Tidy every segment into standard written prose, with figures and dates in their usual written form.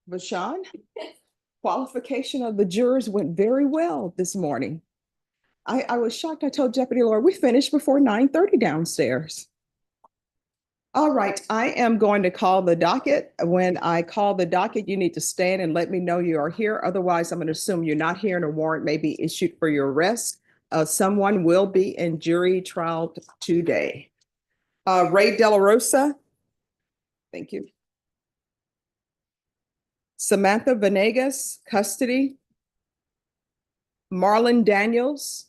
Vashan, qualification of the jurors went very well this morning. I was shocked. I told Deputy Lord, we finished before 9:30 downstairs. All right, I am going to call the docket. When I call the docket, you need to stand and let me know you are here. Otherwise, I'm going to assume you're not here and a warrant may be issued for your arrest. Someone will be in jury trial today. Ray De La Rosa. Thank you. Samantha Venegas, custody. Marlon Daniels.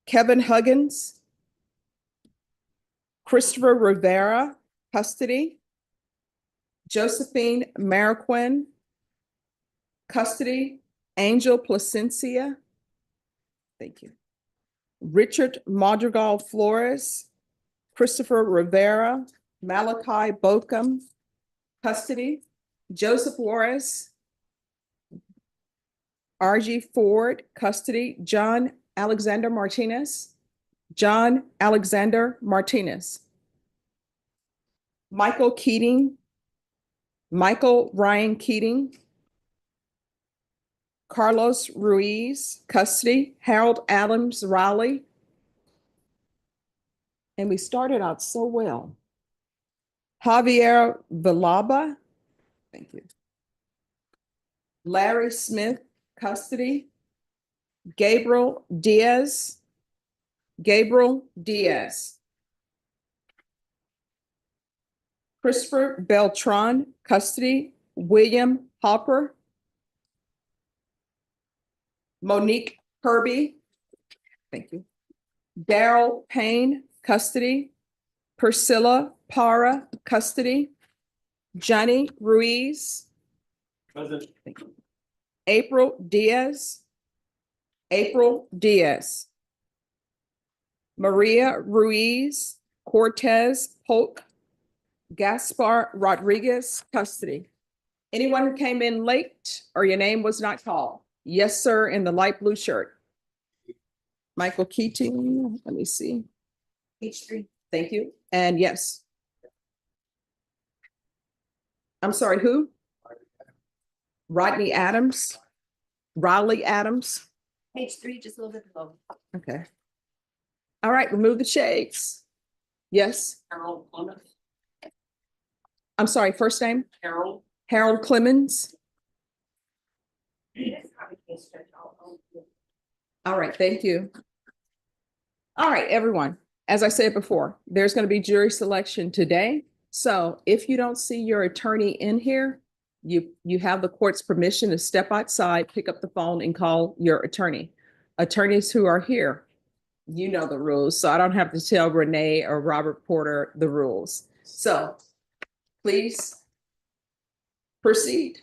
Kevin Huggins. Christopher Rivera, custody. Josephine Marroquin, custody. Angel Placencia. Thank you. Richard Madrigal Flores, Christopher Rivera, Malachi Bokum, custody. Joseph Juarez, RG Ford, custody. John Alexander Martinez. John Alexander Martinez. Michael Keating. Michael Ryan Keating. Carlos Ruiz, custody. Harold Adams Raleigh. And we started out so well. Javier Villalba. Thank you. Larry Smith, custody. Gabriel Diaz. Gabriel Diaz. Christopher Beltran, custody. William Hopper. Monique Kirby. Thank you. Daryl Payne, custody. Priscilla Para, custody. Johnny Ruiz. Present. Thank you. April Diaz. April Diaz. Maria Ruiz, Cortez Polk, Gaspar Rodriguez, custody. Anyone who came in late or your name was not called? Yes, sir, in the light blue shirt. Michael Keating, let me see. H3. Thank you. And yes. I'm sorry, who? Rodney Adams. Raleigh Adams. H3, just a little bit below. Okay. All right, remove the shades. Yes. Harold Clemens. I'm sorry, first name? Harold. Harold Clemens. All right, thank you. All right, everyone. As I said before, there's going to be jury selection today. So if you don't see your attorney in here, you have the court's permission to step outside, pick up the phone and call your attorney. Attorneys who are here, you know the rules. So I don't have to tell Renee or Robert Porter the rules. So please proceed.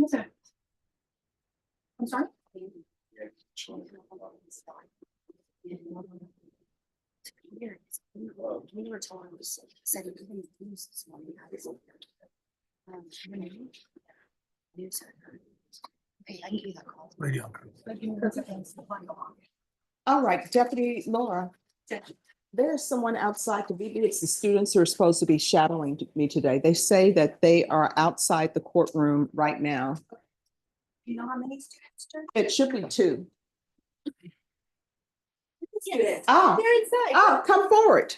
Okay. I'm sorry? We were told us said he couldn't use this one. Okay, I can give you that call. Radio. All right, Deputy Laura. There's someone outside the BB. It's the students who are supposed to be shadowing me today. They say that they are outside the courtroom right now. You know how many students? It should be two. Students. Oh, They're inside. oh, come forward.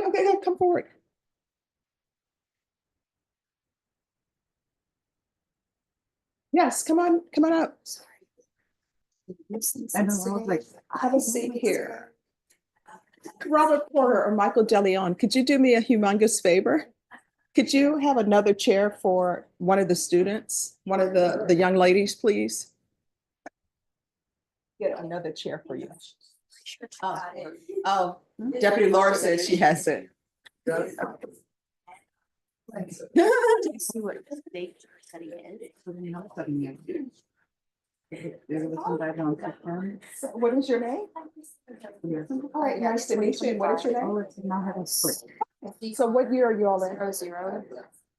Okay, come forward. Yes, come on up. Have a seat here. Robert Porter or Michael DeLeon, could you do me a humongous favor? Could you have another chair for one of the students, one of the young ladies, please? Get another chair for you. Oh, Deputy Laura says she has it. See what they study is. So what is your name? All right, nice to meet you. And what is your name? So what year are you all in? 0,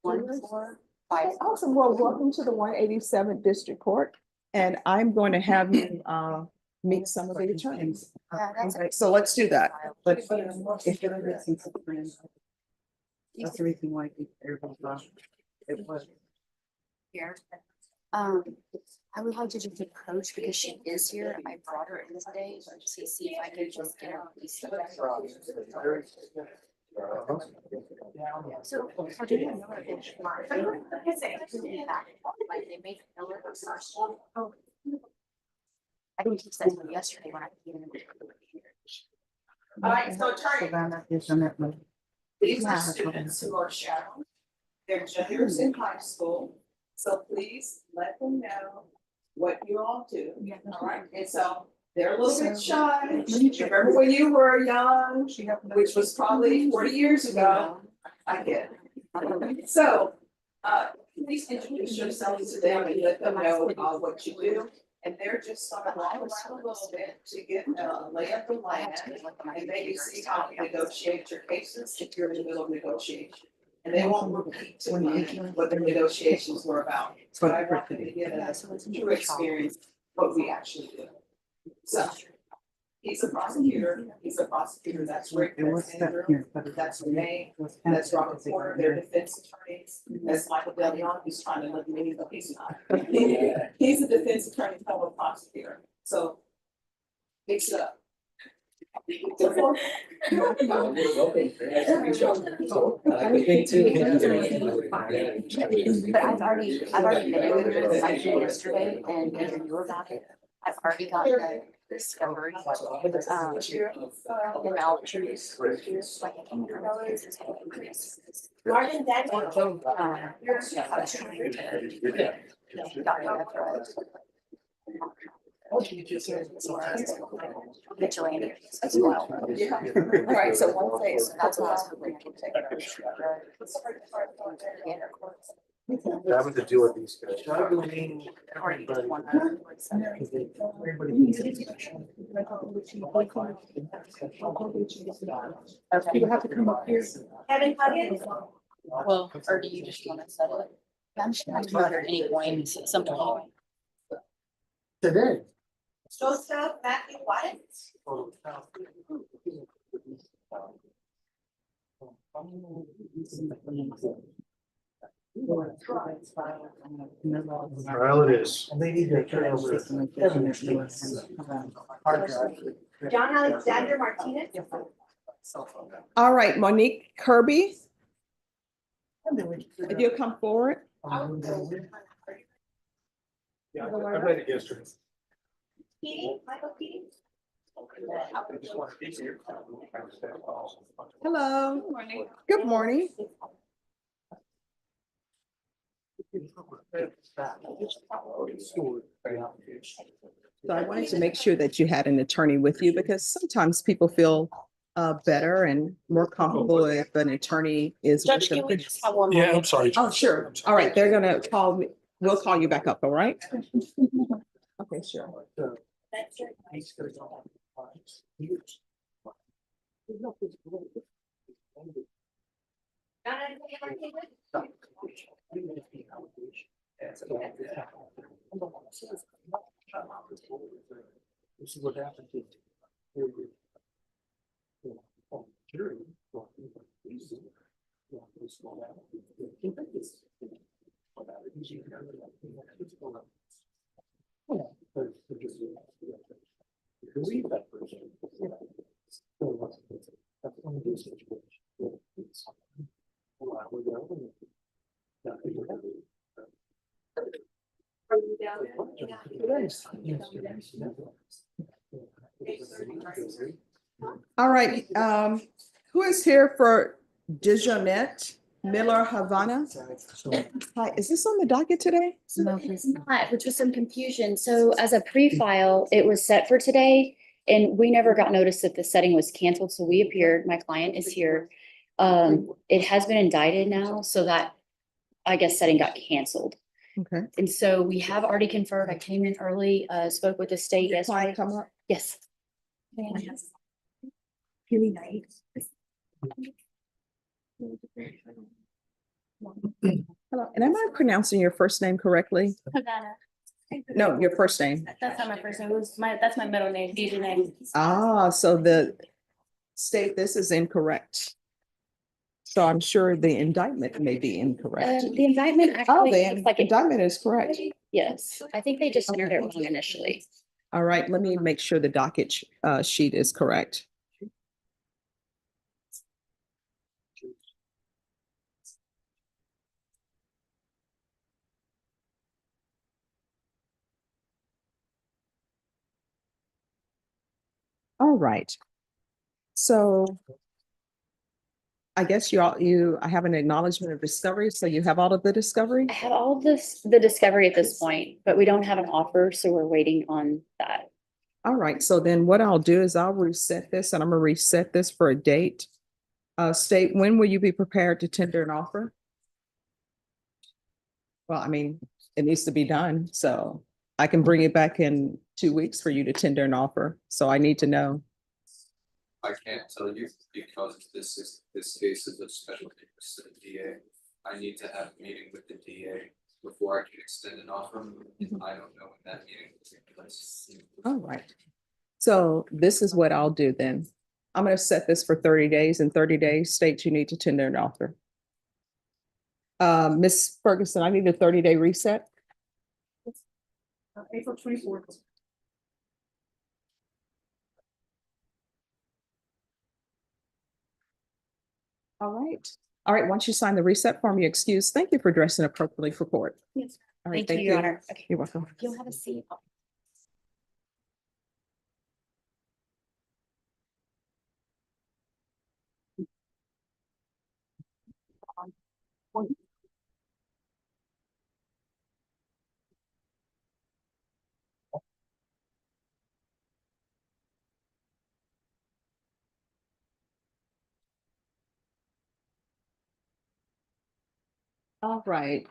1, 4, 5. Awesome. Well, welcome to the 187th District Court. And I'm going to have you meet some of the attorneys. Yeah, that's Okay, so let's do that. But if it isn't something, that's the reason why everybody thought it was. here. I would like to just approach because she is here. I brought her in today to see if I could just get her. So, how do you know if like they made a note of first? Oh. I didn't teach that to them yesterday when I came in. All right, so So attorney, then it's on that one. these are Yeah. students who are shadowing. They're juniors in high school, so please let them know what you all do, all right? And so they're a little bit shy. Remember when you were young, which was probably 40 years ago? I get it. So, please introduce yourselves to them and let them know, what you do. And they're just gonna walk around a little bit to get a lay of the land and maybe see how you negotiate your cases if you're in the middle of negotiation. And they won't repeat to me what the negotiations were about, but I want them to get a true experience what we actually do. So, he's a prosecutor, that's Rick, It was that's set Andrew, here, but that's Renee, it was kind of- that's Robert Porter, they're defense attorneys, that's Michael Delion, who's trying to look at me, but he's not. He's a defense attorney, fellow prosecutor, so mix it up. But I've already been over there, like yesterday, and you knew about it. I've already got the discovery. Email trees. Like I came from those. Martin, that's. I was trying to. Got it. Vigilante as well. All right, so one day, So that's what I was hoping to take. Having to deal with these guys. Already did one. Okay. You have to come up here. Kevin Huggins? Well, or do you just want to set it? I'm just going to at any point, something. Today. Joseph Matthew White. Trial it is. And they need to turn over. Hard drive. John Alexander Martinez. all right, Monique Kirby, if you'll come forward. Yeah, I read it yesterday. Keating, Michael Keating. Hello. Good morning. So I wanted to make sure that you had an attorney with you because sometimes people feel better and more comfortable if an attorney is. with Judge, can we them. just have one? Yeah, I'm sorry. Oh, sure. All right, they're gonna call me. We'll call you back up, all right? Okay, sure. This is what happened to. Jury. Believe that person. That's one of these situations. All right, who is here for Dijonette Miller Havana? Hi, is this on the docket today? So it's not, which was some confusion. So as a pre-file, it was set for today. And we never got notice that the setting was canceled. So we appeared, my client is here. It has been indicted now, so that, I guess, setting got canceled. Okay. And so we have already conferred. I came in early, spoke with the state Your client yesterday. come up? Yes. Really nice. Hello, and am I pronouncing your first name correctly? Havana. No, your first name. That's not my first name. It was that's my middle name, Deidre name. Ah, so the state, this is incorrect. So I'm sure the indictment may be incorrect. The indictment Oh, actually the looks like it, indictment is correct. yes, I think they just entered it wrong initially. All right, let me make sure the docket sheet is correct. All right. So I guess I have an acknowledgement of discovery, so you have all of the discovery? I have all this, the discovery at this point, but we don't have an offer, so we're waiting on that. All right, so then what I'll do is I'll reset this and I'm gonna reset this for a date. State, when will you be prepared to tender an offer? Well, I mean, it needs to be done, so I can bring it back in 2 weeks for you to tender an offer. So I need to know. I can't tell you because this case is of special interest to the DA. I need to have a meeting with the DA before I can extend an offer. And I don't know when that meeting will take place. All right. So this is what I'll do then. I'm gonna set this for 30 days. In 30 days, state you need to tender an offer. Ms. Ferguson, I need a 30-day reset. April 24th. All right. All right, once you sign the reset form, you excuse. Thank you for dressing appropriately for court. Yes. All right, Thank you, Your Honor. Okay, You're welcome. you'll have a seat. All right.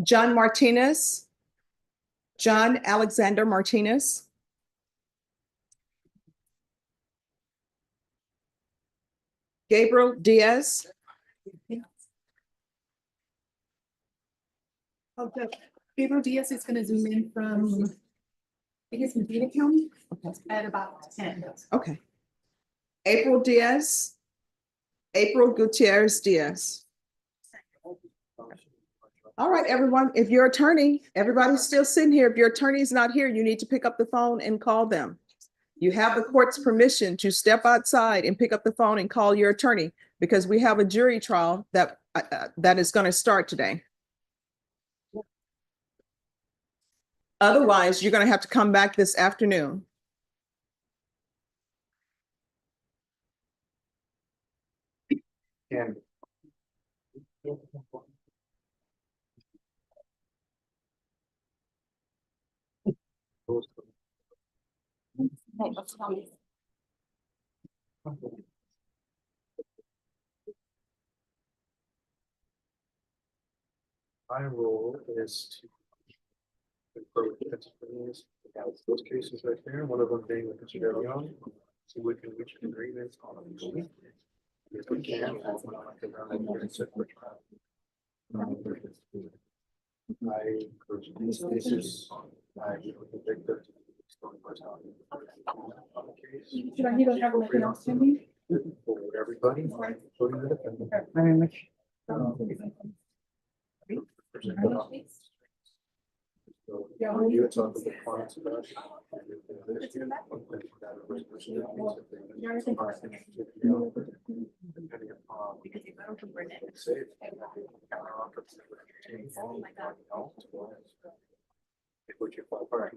John Martinez. John Alexander Martinez. Gabriel Diaz. Okay, Gabriel Diaz is gonna zoom in from, I guess, Medina County at about 10. Okay. April Diaz. April Gutierrez Diaz. All right, everyone, if your attorney, everybody's still sitting here. If your attorney is not here, you need to pick up the phone and call them. You have the court's permission to step outside and pick up the phone and call your attorney because we have a jury trial that is going to start today. Otherwise, you're going to have to come back this afternoon. And my role is to approach testimonies about those cases right there, one of them being with Mr. Young, so we can reach an agreement on a plea. If we can, I encourage these cases, I convict them to be external personality. Should I need to have anything else to me? For everybody, including the defendant. Very much. You had talked with the clients about. Depending upon. Because you go to Burnett. Would you fall apart?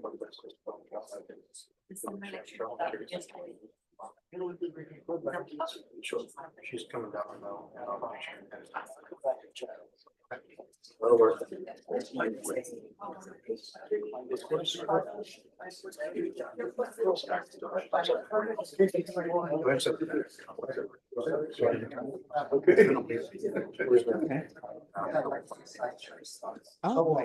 She's coming down now, and I'll make sure. That'll work. Oh,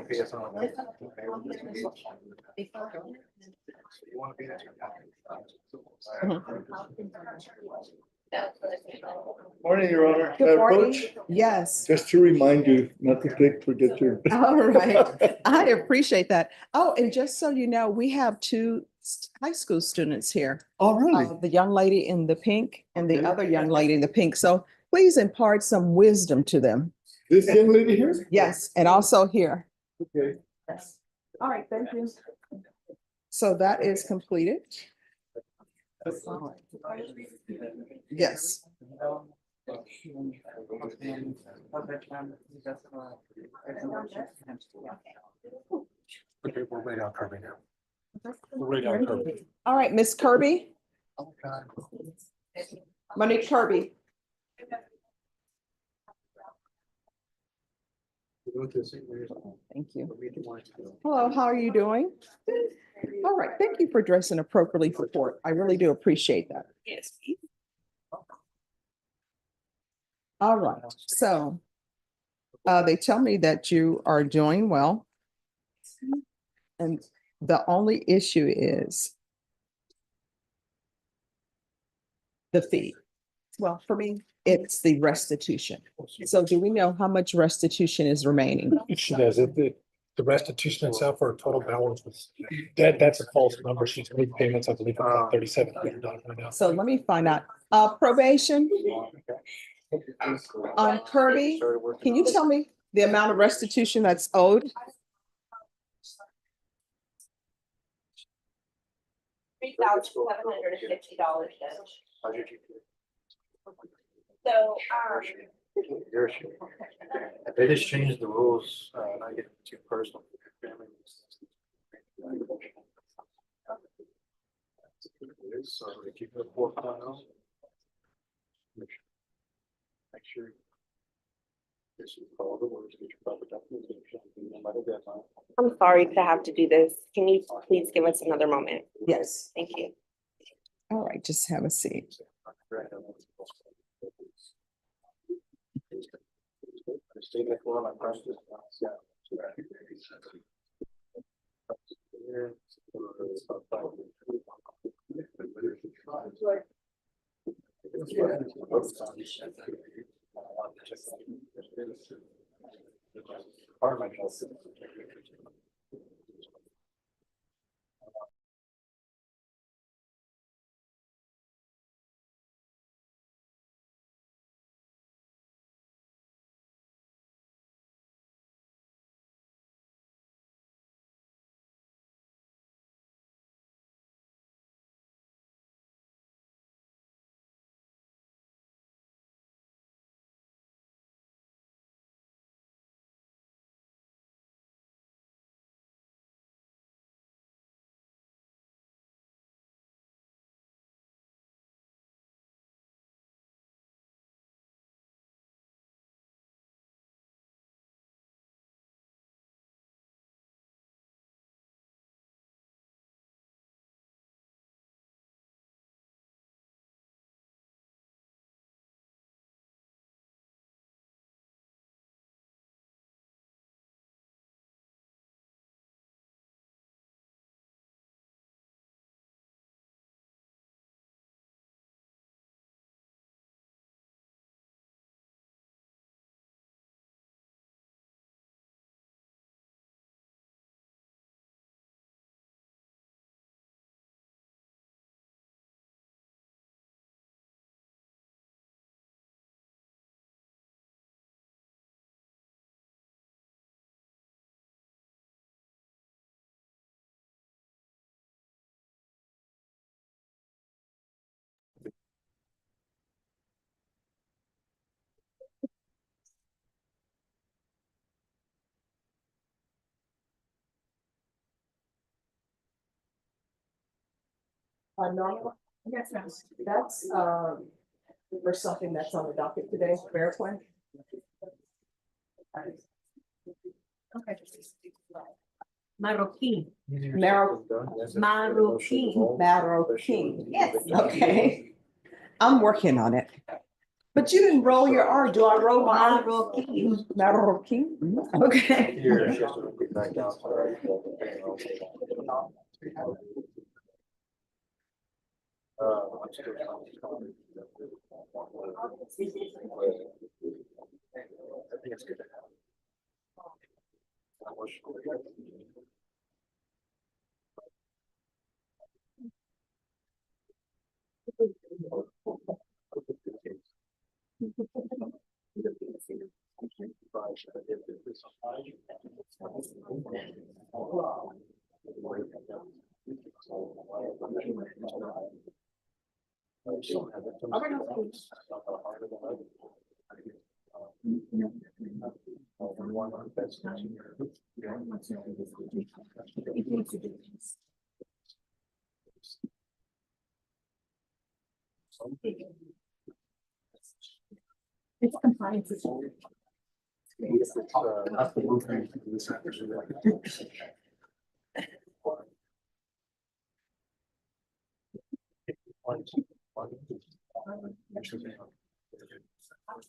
Morning, Your Honor. good morning. Coach, Yes. just to remind you not to forget your. All right. I appreciate that. Oh, and just so you know, we have two high school students here. Oh, really? The young lady in the pink and the Okay. other young lady in the pink. So please impart some wisdom to them. This young lady here? Yes, and also here. Okay. Yes. All right, thank you. So that is completed. Yes. Okay, we're right on Kirby now. We're right on Kirby. All right, Miss Kirby, Oh, God. Monique Kirby. Thank you. Hello, how are you doing? All right, thank you for dressing appropriately for court. I really do appreciate that. Yes. All right, so they tell me that you are doing well. And the only issue is the fee. Well, for me, it's the restitution. So do we know how much restitution is remaining? She does it. The restitution itself for a total balance was, that's a false number. She's made payments, I believe, about $3,700 right now. So let me find out. Probation, Kirby, can you tell me the amount of restitution that's owed? $3,750. So, They just changed the rules, not getting too personal. So they keep it 4.0. Make sure. This is all the words, get your proper documentation, no matter deadline. I'm sorry to have to do this. Can you please give us another moment? Yes. Thank you. All right, just have a seat. Stay there for my practice. Normal? Yes, ma'am. That's, for something that's on the docket today, fair play. Okay. Marroquin. Marroquin. Yes, okay. I'm working on it. But you didn't roll your R. Do I roll my R? Marroquin. Marroquin. Okay. Here, she has to repeat back down. I think it's good to have. It's compliance.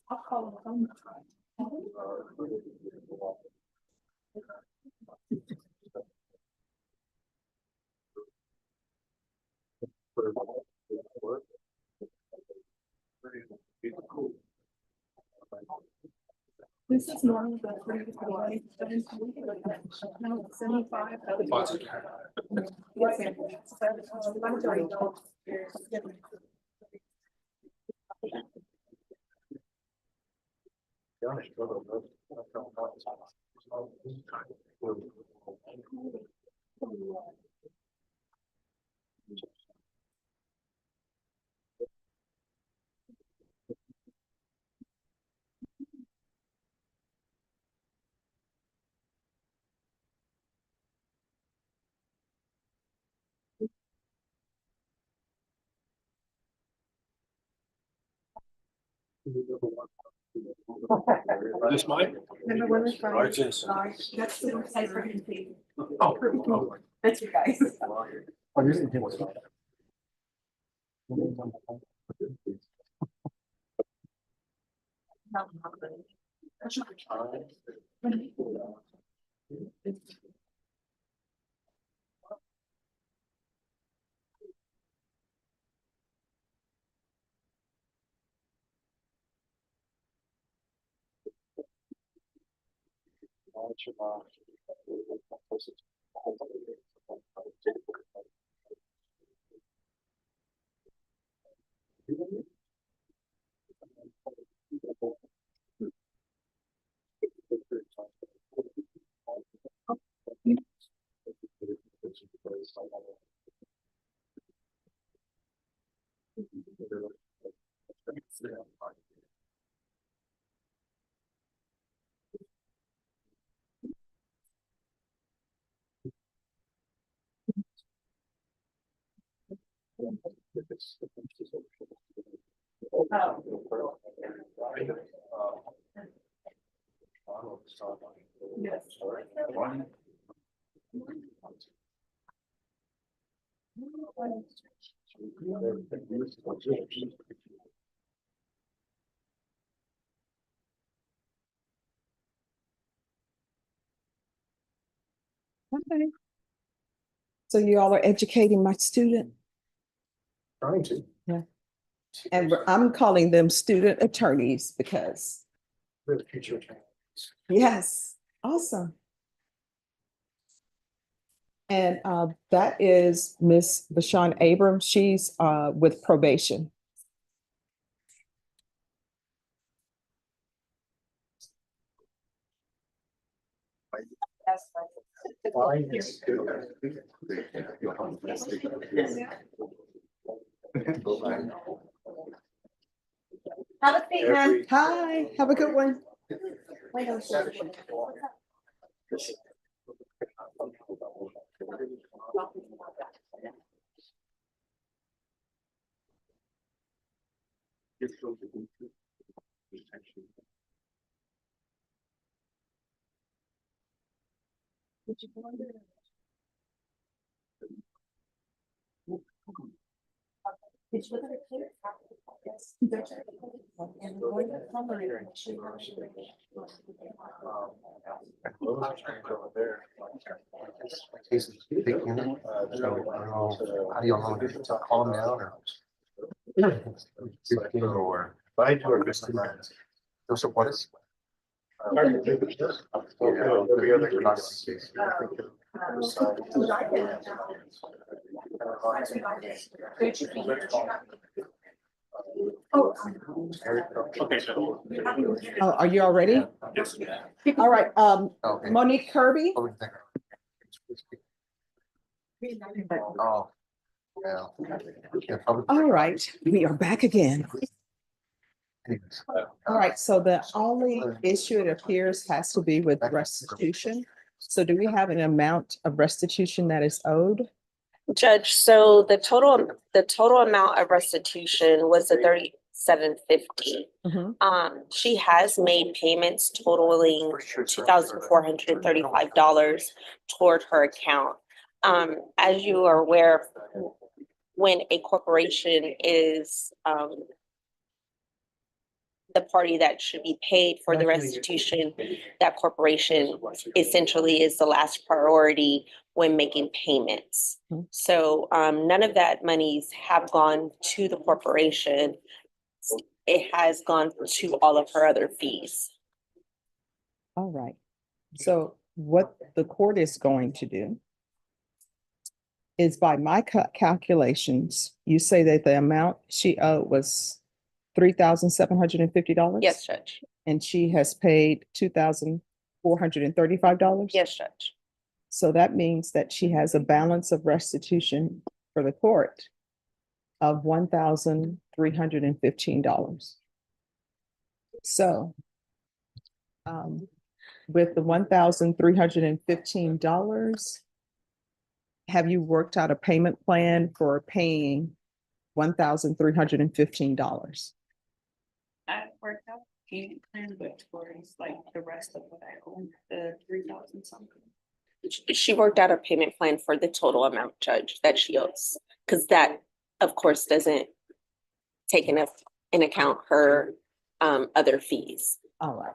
I'll call them. This is normal, but for you, no, 75. This mine? Remember when we started? Ours is. That's the site for him. Oh. That's you guys. Oh, you're saying what's that? Okay. So you all are educating my student, Trying to. and I'm calling them student attorneys because, We're the future attorneys. yes, awesome. And that is Miss Bashan Abrams. She's with probation. Have a seat, man. Hi, have a good one. Cases big, you know, so I don't know, how do you know, to calm down or? Or. I do our best. Those are what is? Okay, so. Oh, are you all ready? Yes. All right, Okay. Monique Kirby, What do you think? Oh. Yeah. Yeah, probably. all right, we are back again. Anyways. All right, so the only issue it appears has to be with restitution. So do we have an amount of restitution that is owed? Judge, so the total amount of restitution was the 3750. She has made payments totaling $2,435 toward her account. As you are aware, when a corporation is the party that should be paid for the restitution, that corporation essentially is the last priority when making payments. So none of that monies have gone to the corporation. It has gone to all of her other fees. All right, so what the court is going to do is, by my calculations, you say that the amount she owed was $3,750? Yes, Judge. And she has paid $2,435? Yes, Judge. So that means that she has a balance of restitution for the court of $1,315. So with the $1,315, have you worked out a payment plan for paying $1,315? I worked out a payment plan, but towards like the rest of what I own, the 3,000 something. She worked out a payment plan for the total amount, Judge, that she owes, because that, of course, doesn't take enough in account her other fees. All right.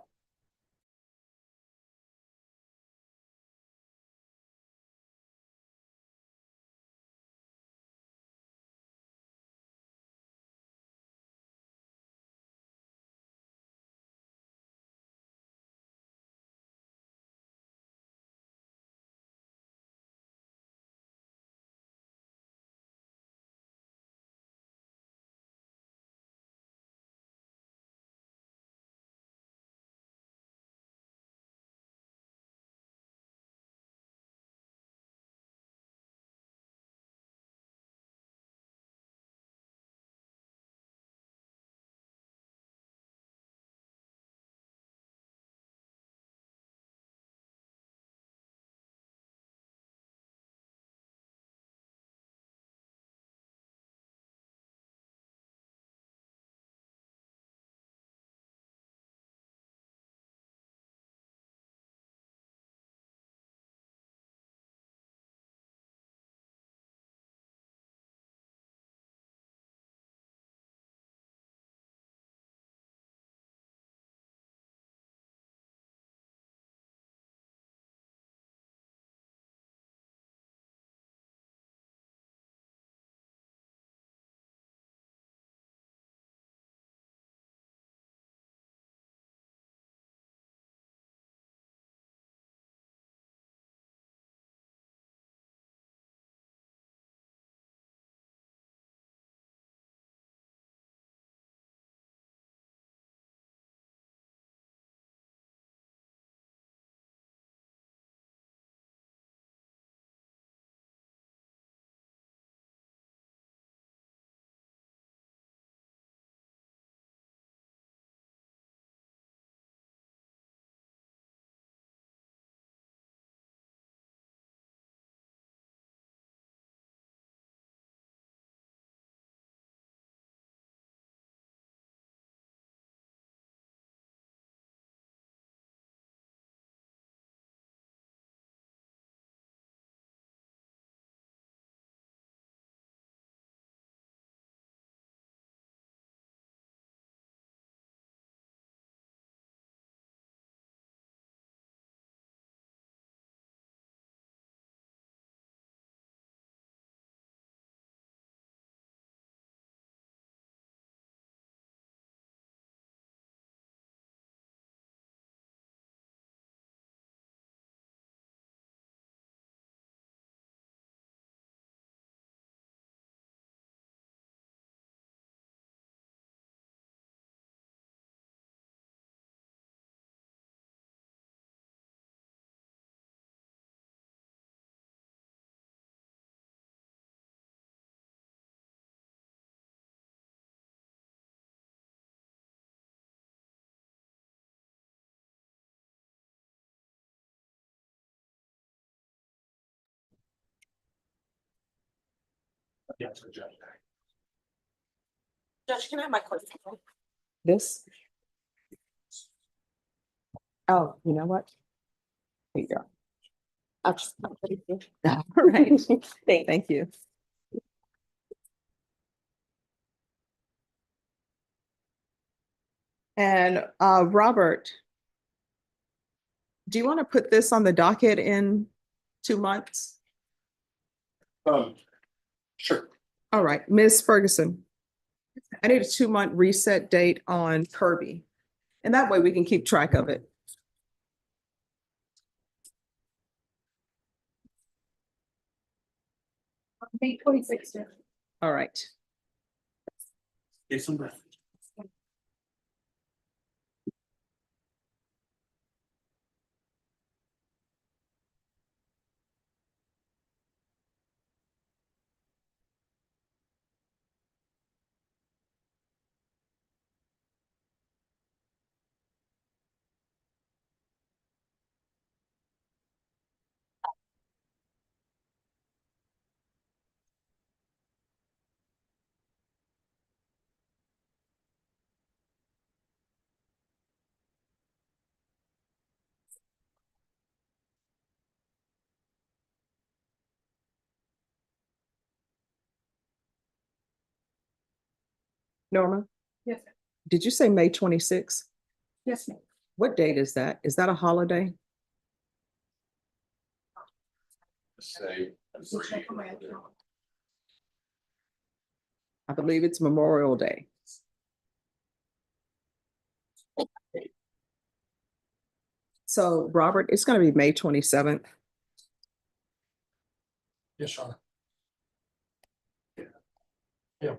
Judge, can I have my court? This? Oh, you know what? Here you go. I'll just. All right. Thank Thank you. And Robert, do you want to put this on the docket in 2 months? Sure. All right, Ms. Ferguson. I need a 2-month reset date on Kirby. And that way we can keep track of it. May 26th. All right. December. Norma, Yes, ma'am. did you say May 26th? Yes, ma'am. What date is that? Is that a holiday? Say. We'll check on my account. I believe it's Memorial Day. So Robert, it's going to be May 27th. Yes, sir. Yeah. Yeah.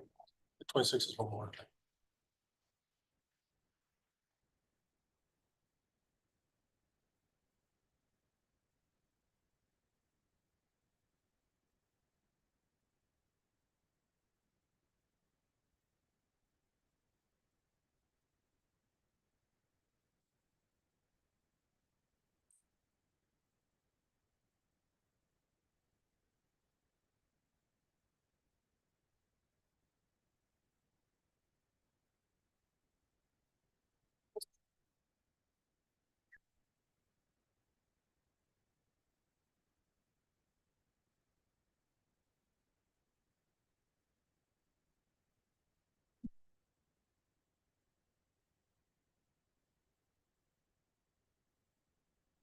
The 26th is one more.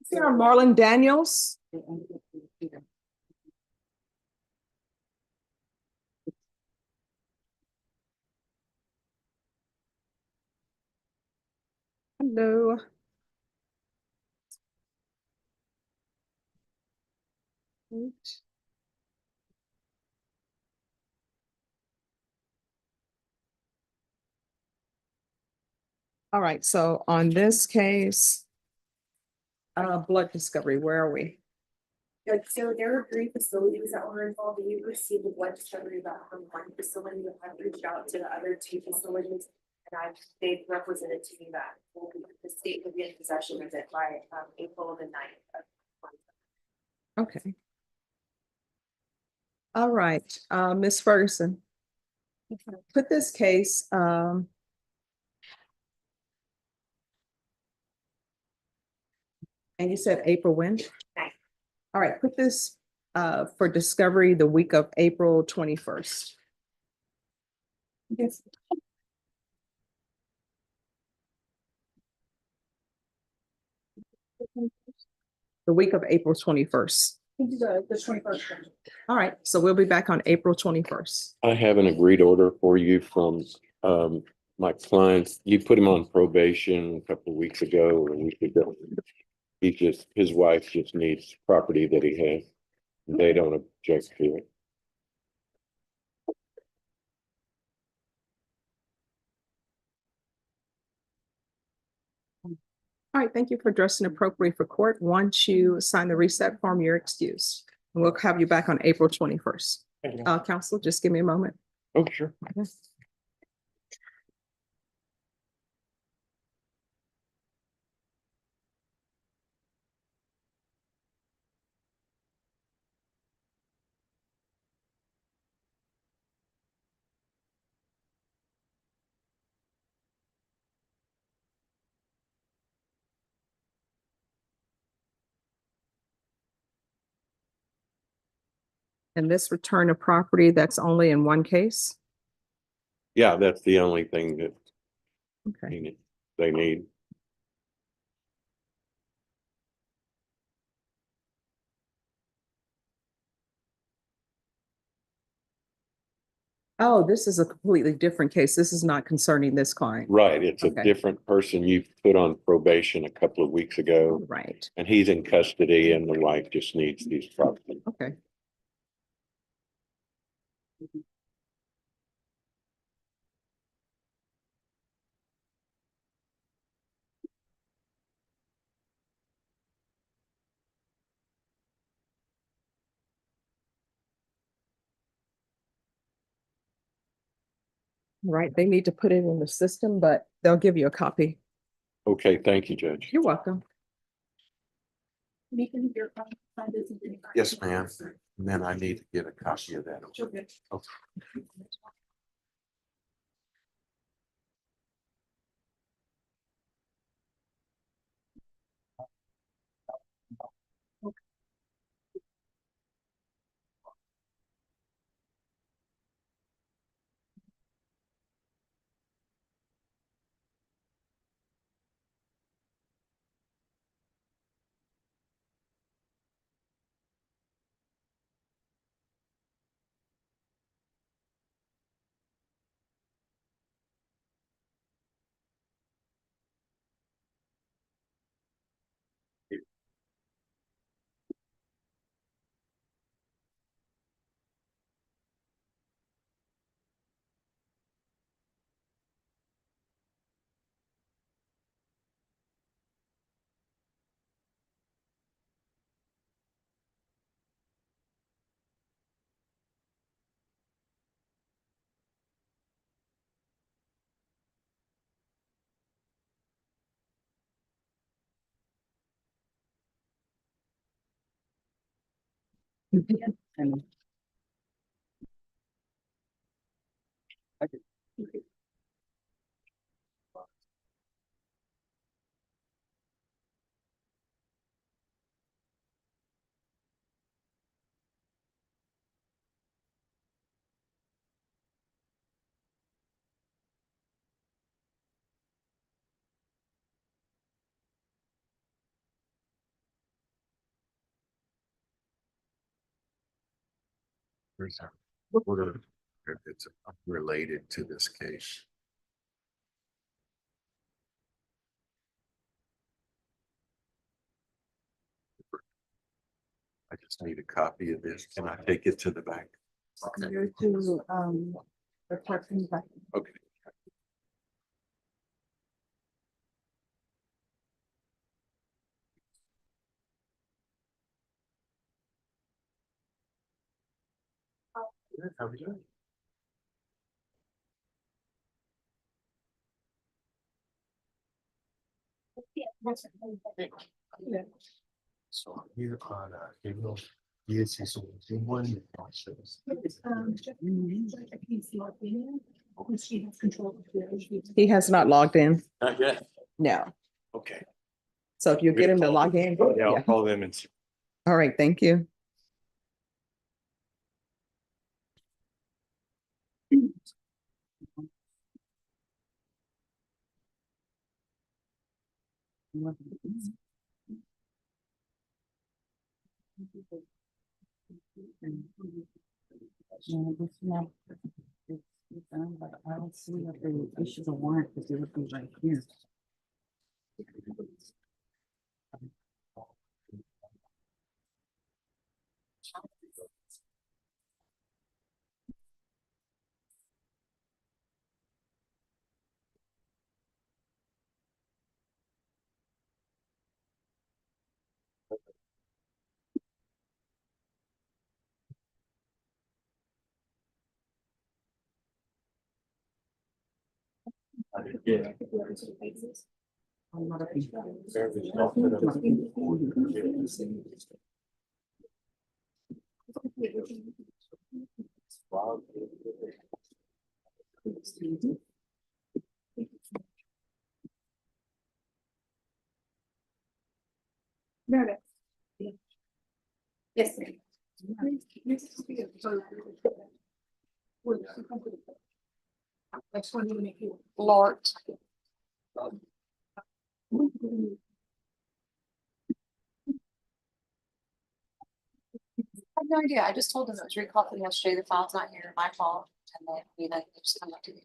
Sarah Marlon Daniels. Hello. All right, so on this case, blood discovery, where are we? So there were 3 facilities that were involved. We received a blood discovery about from 1 facility that had reached out to the other 2 facilities. And they've represented to me that the state will be in possession of it by April the 9th. Okay. All right, Ms. Ferguson. Put this case, and you said April when? Right. All right, put this for discovery the week of April 21st. Yes. The week of April 21st. The 21st. All right, so we'll be back on April 21st. I have an agreed order for you from my clients. You put him on probation a couple of weeks ago or a week ago. His wife just needs property that he has. They don't object to it. All right, thank you for dressing appropriately for court. Once you sign the reset form, you're excused. And we'll have you back on April 21st. Thank you. Counsel, just give me a moment. Oh, sure. And this return of property, that's only in one case? Yeah, that's the only thing that Okay. they need. Oh, this is a completely different case. This is not concerning this client. Right, it's a Okay. different person you put on probation a couple of weeks ago, Right. and he's in custody and the wife just needs these property. Okay. Right, they need to put it in the system, but they'll give you a copy. Okay, thank you, Judge. You're welcome. Yes, ma'am. And then I need to get a copy of that. Okay. It's related to this case. I just need a copy of this. Can I take it to the bank? Go to, the parking lot. Okay. How we doing? So here on April, yes, he's one. He has not logged in. Not yet. No. Okay. So if you get him to log in. Yeah, I'll Yeah. call them and see. All right, thank you. No, this not. It's done, but I don't see that they issued a warrant because it would be right here. Yeah. I'm not a big- Yes, ma'am. Lord. I have no idea. I just told them it was recalled from yesterday. The file's not here, my fault. And they just come up to me.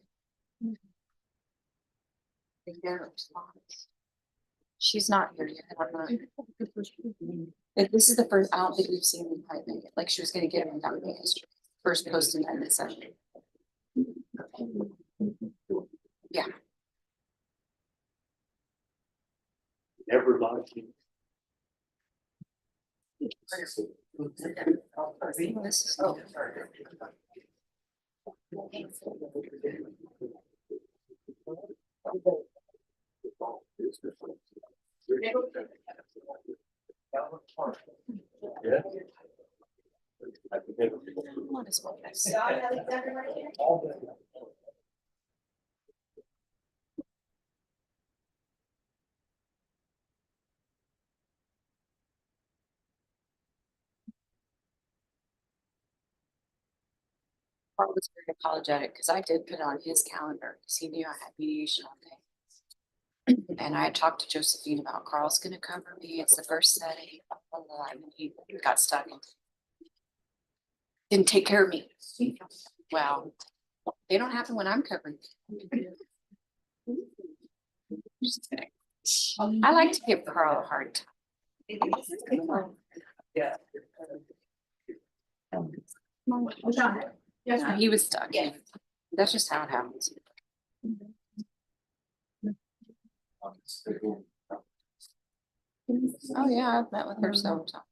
They get a response. She's not here yet. I'm not. This is the first, I don't think we've seen them quite make it. Like she was gonna get them done yesterday. First post amendment session. Yeah. Everybody. This is. Yeah. What is what I said? Carl was very apologetic because I did put it on his calendar because he knew I had mediation all day. And I had talked to Josephine about Carl's gonna cover me. It's the first setting. Blah, blah, blah, and he got stuck. Didn't take care of me. Well, they don't happen when I'm covering. Just kidding. I like to give Carl a hard time. Yeah. Yeah, he was stuck. That's just how it happens. Oh, yeah, I've met with her several times.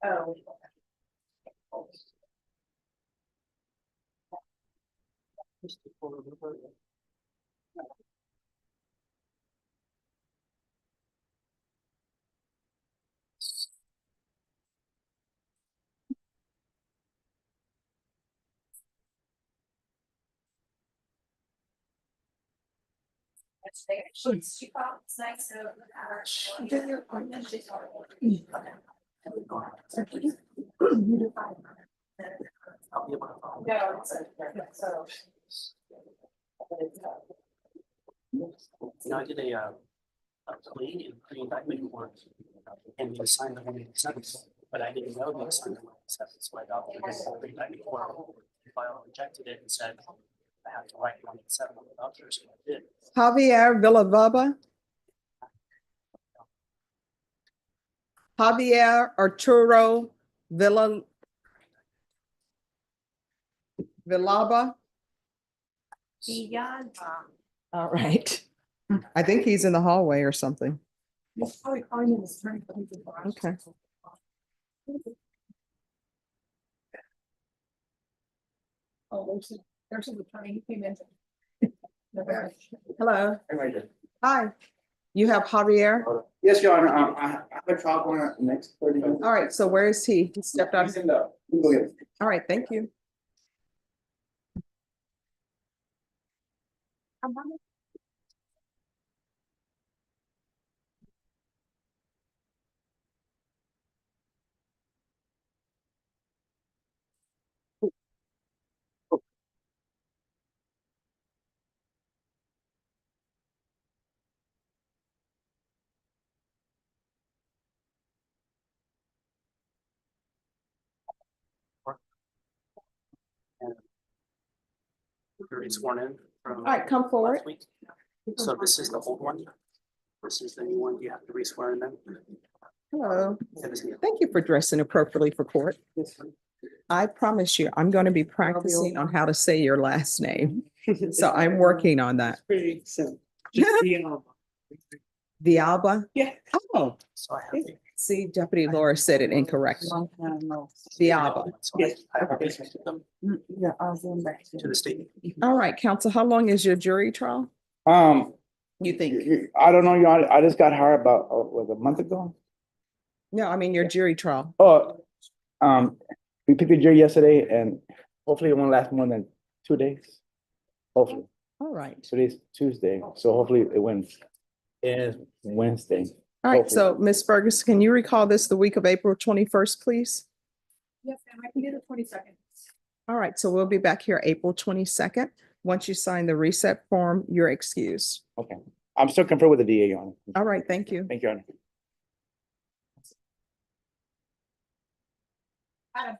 Oh. I did a plea and pre-indictment warrant. And we signed the one sentence, but I didn't know they signed the one sentence, so I got the pre-indictment warrant. The file rejected it and said, I have to write one seven on the vouchers, and I did. Javier Villalba. Javier Arturo Villalba. All right. I think he's in the hallway or something. Okay. Oh, there's an attorney who came in. Hello. Hi. You have Javier? Yes, Your Honor, I have a trial going on next 30 minutes. All right, so where is he? He stepped out. He's in the, you can go get him. All right, thank you. Already sworn in. All right, come forward. Last week. So this is the old one. This is the new one. You have to re-swear in them. Hello. Thank you for dressing appropriately for court. I promise you, I'm going to be practicing on how to say your last name. So I'm working on that. Pretty simple. Villalba? Yeah. Oh, So I have. see, Deputy Laura said it incorrectly. Villalba. Yes. I have to them Yeah, I was in back. to the state. All right, counsel, how long is your jury trial? You think? I don't know, Your Honor, I just got hired about, a month ago. No, I mean your jury trial. Oh, We picked a jury yesterday and hopefully it won't last more than 2 days. Hopefully, All right. today's Tuesday, so hopefully it wins. It's Wednesday. All right, Hopefully. so Ms. Ferguson, can you recall this the week of April 21st, please? Yes, ma'am, I can do the 22nd. All right, so we'll be back here April 22nd. Once you sign the reset form, you're excused. Okay, I'm still conferring with the DA on it. All right, thank you. Thank you, Your Honor. Adam,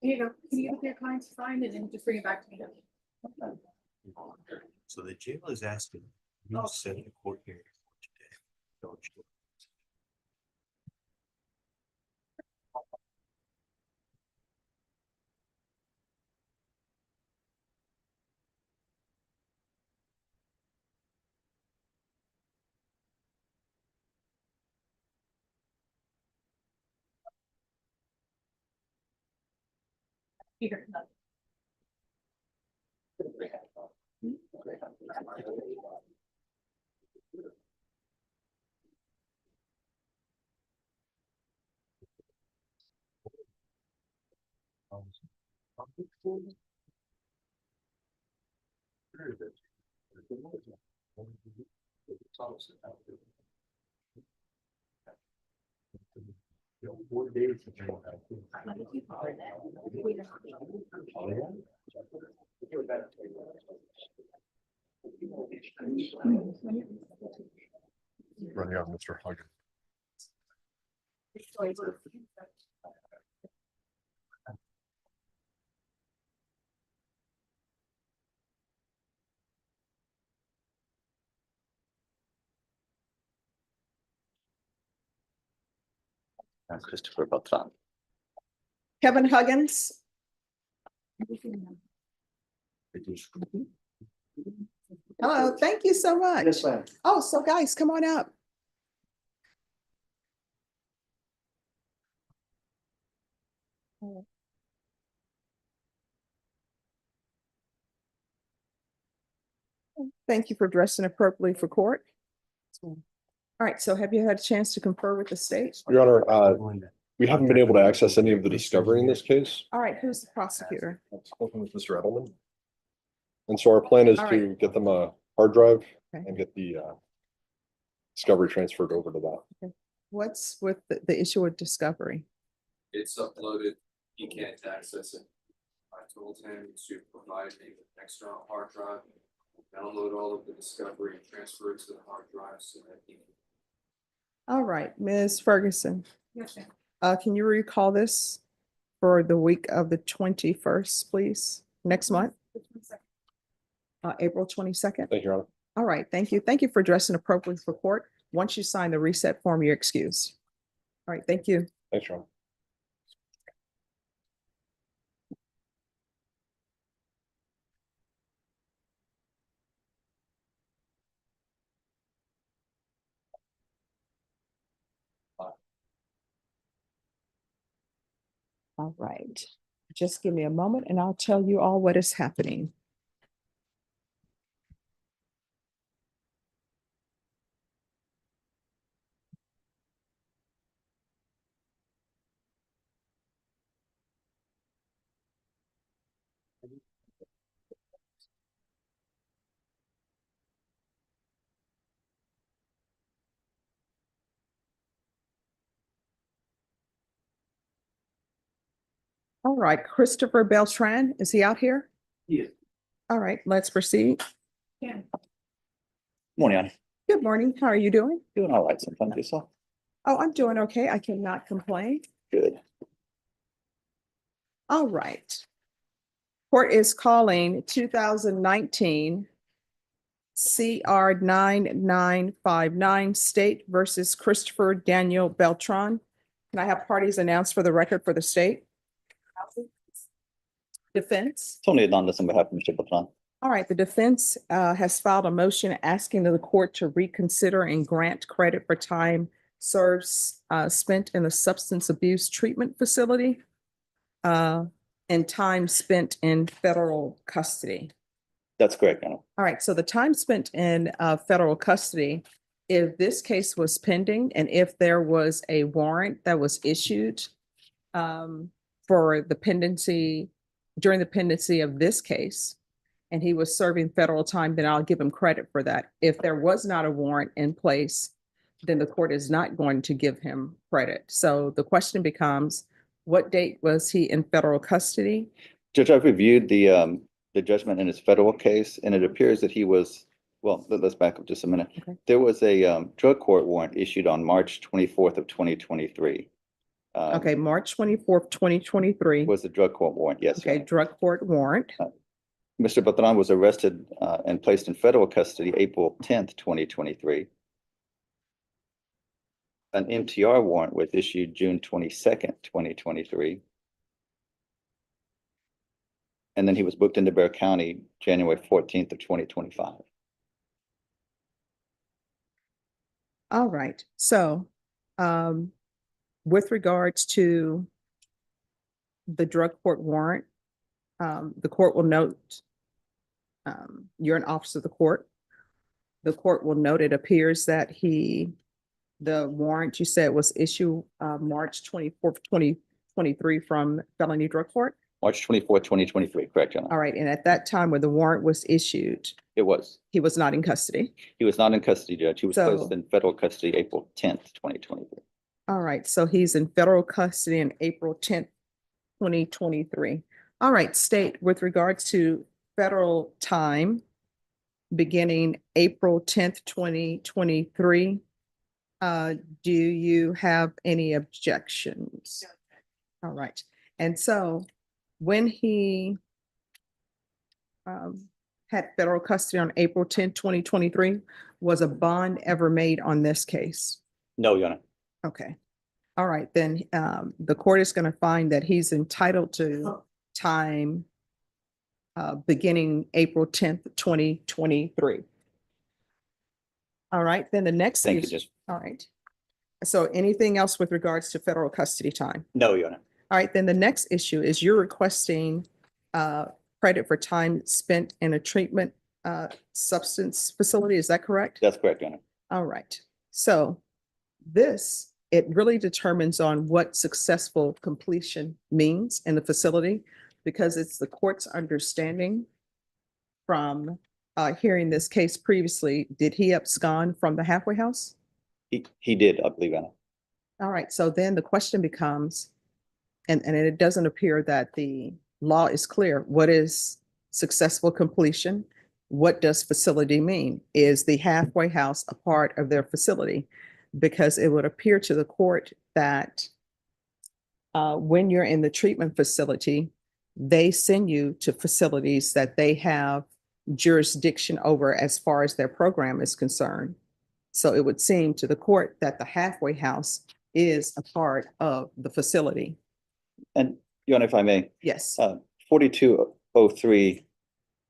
here you go. Can you get your client to sign it and just bring it back to me? So the jail is asking, you set a court hearing for today. Don't you? Here. Running out, Mr. Huggins. Christopher Beltran. Kevin Huggins. Hello, thank you so much. Yes, ma'am. Oh, so guys, come on up. Thank you for dressing appropriately for court. All right, so have you had a chance to confer with the state? Your Honor, we haven't been able to access any of the discovery in this case. All right, who's the prosecutor? I've spoken with Mr. Edelman. And so our plan is All to get them a hard drive Okay. and get the discovery transferred over to that. What's with the issue with discovery? It's uploaded, he can't access it. I told him to provide me with an external hard drive, download all of the discovery and transfer it to the hard drive so that he can. All right, Ms. Ferguson, Yes, ma'am. can you recall this for the week of the 21st, please? Next month, April 22nd? Thank you, Your Honor. All right, thank you. Thank you for dressing appropriately for court. Once you sign the reset form, you're excused. All right, thank you. Thanks, Your Honor. All right, just give me a moment and I'll tell you all what is happening. All right, Christopher Beltran, is he out here? Yeah. All right, let's proceed. Yeah. Morning, Honor. Good morning. How are you doing? Doing all right sometimes yourself. Oh, I'm doing okay. I cannot complain. Good. All right. Court is calling 2019 CR 9959 State versus Christopher Daniel Beltran. Can I have parties announced for the record for the state? Defense. Tony Adonis on behalf of Mr. Beltran. All right, the defense has filed a motion asking the court to reconsider and grant credit for time served spent in the substance abuse treatment facility and time spent in federal custody. That's correct, Your Honor. All right, so the time spent in federal custody, if this case was pending and if there was a warrant that was issued for for the pendency, during the pendency of this case, and he was serving federal time, then I'll give him credit for that. If there was not a warrant in place, then the court is not going to give him credit. So the question becomes, what date was he in federal custody? Judge, I've reviewed the judgment in his federal case, and it appears that he was, well, let's back up just a minute. Okay. There was a drug court warrant issued on March 24th of 2023. Okay, March 24th, 2023. Was the drug court warrant, yes. Okay, drug court warrant. Mr. Batran was arrested and placed in federal custody April 10th, 2023. An MTR warrant was issued June 22nd, 2023. And then he was booked into Bear County January 14th of 2025. All right, so with regards to the drug court warrant, the court will note, you're an officer of the court. The court will note it appears that the warrant you said was issued March 24th, 2023 from felony drug court? March 24th, 2023, correct, Your Honor? All right, and at that time when the warrant was issued, It was. he was not in custody. He was not in custody, Judge. He was So- placed in federal custody April 10th, 2023. All right, so he's in federal custody on April 10th, 2023. All right, state with regards to federal time beginning April 10th, 2023. Do you have any objections? All right, and so when he had federal custody on April 10th, 2023, was a bond ever made on this case? No, Your Honor. Okay. All right, then the court is going to find that he's entitled to time beginning April 10th, 2023. All right, then the next. Thank you, is- Judge. All right. So anything else with regards to federal custody time? No, Your Honor. All right, then the next issue is you're requesting credit for time spent in a treatment substance facility. Is that correct? That's correct, Your Honor. All right. So this, it really determines on what successful completion means in the facility, because it's the court's understanding from hearing this case previously. Did he abscond from the halfway house? He did, I believe, Your Honor. All right. So then the question becomes, and it doesn't appear that the law is clear. What is successful completion? What does facility mean? Is the halfway house a part of their facility? Because it would appear to the court that when you're in the treatment facility, they send you to facilities that they have jurisdiction over as far as their program is concerned. So it would seem to the court that the halfway house is a part of the facility. And Your Honor, if I may. Yes. 4203,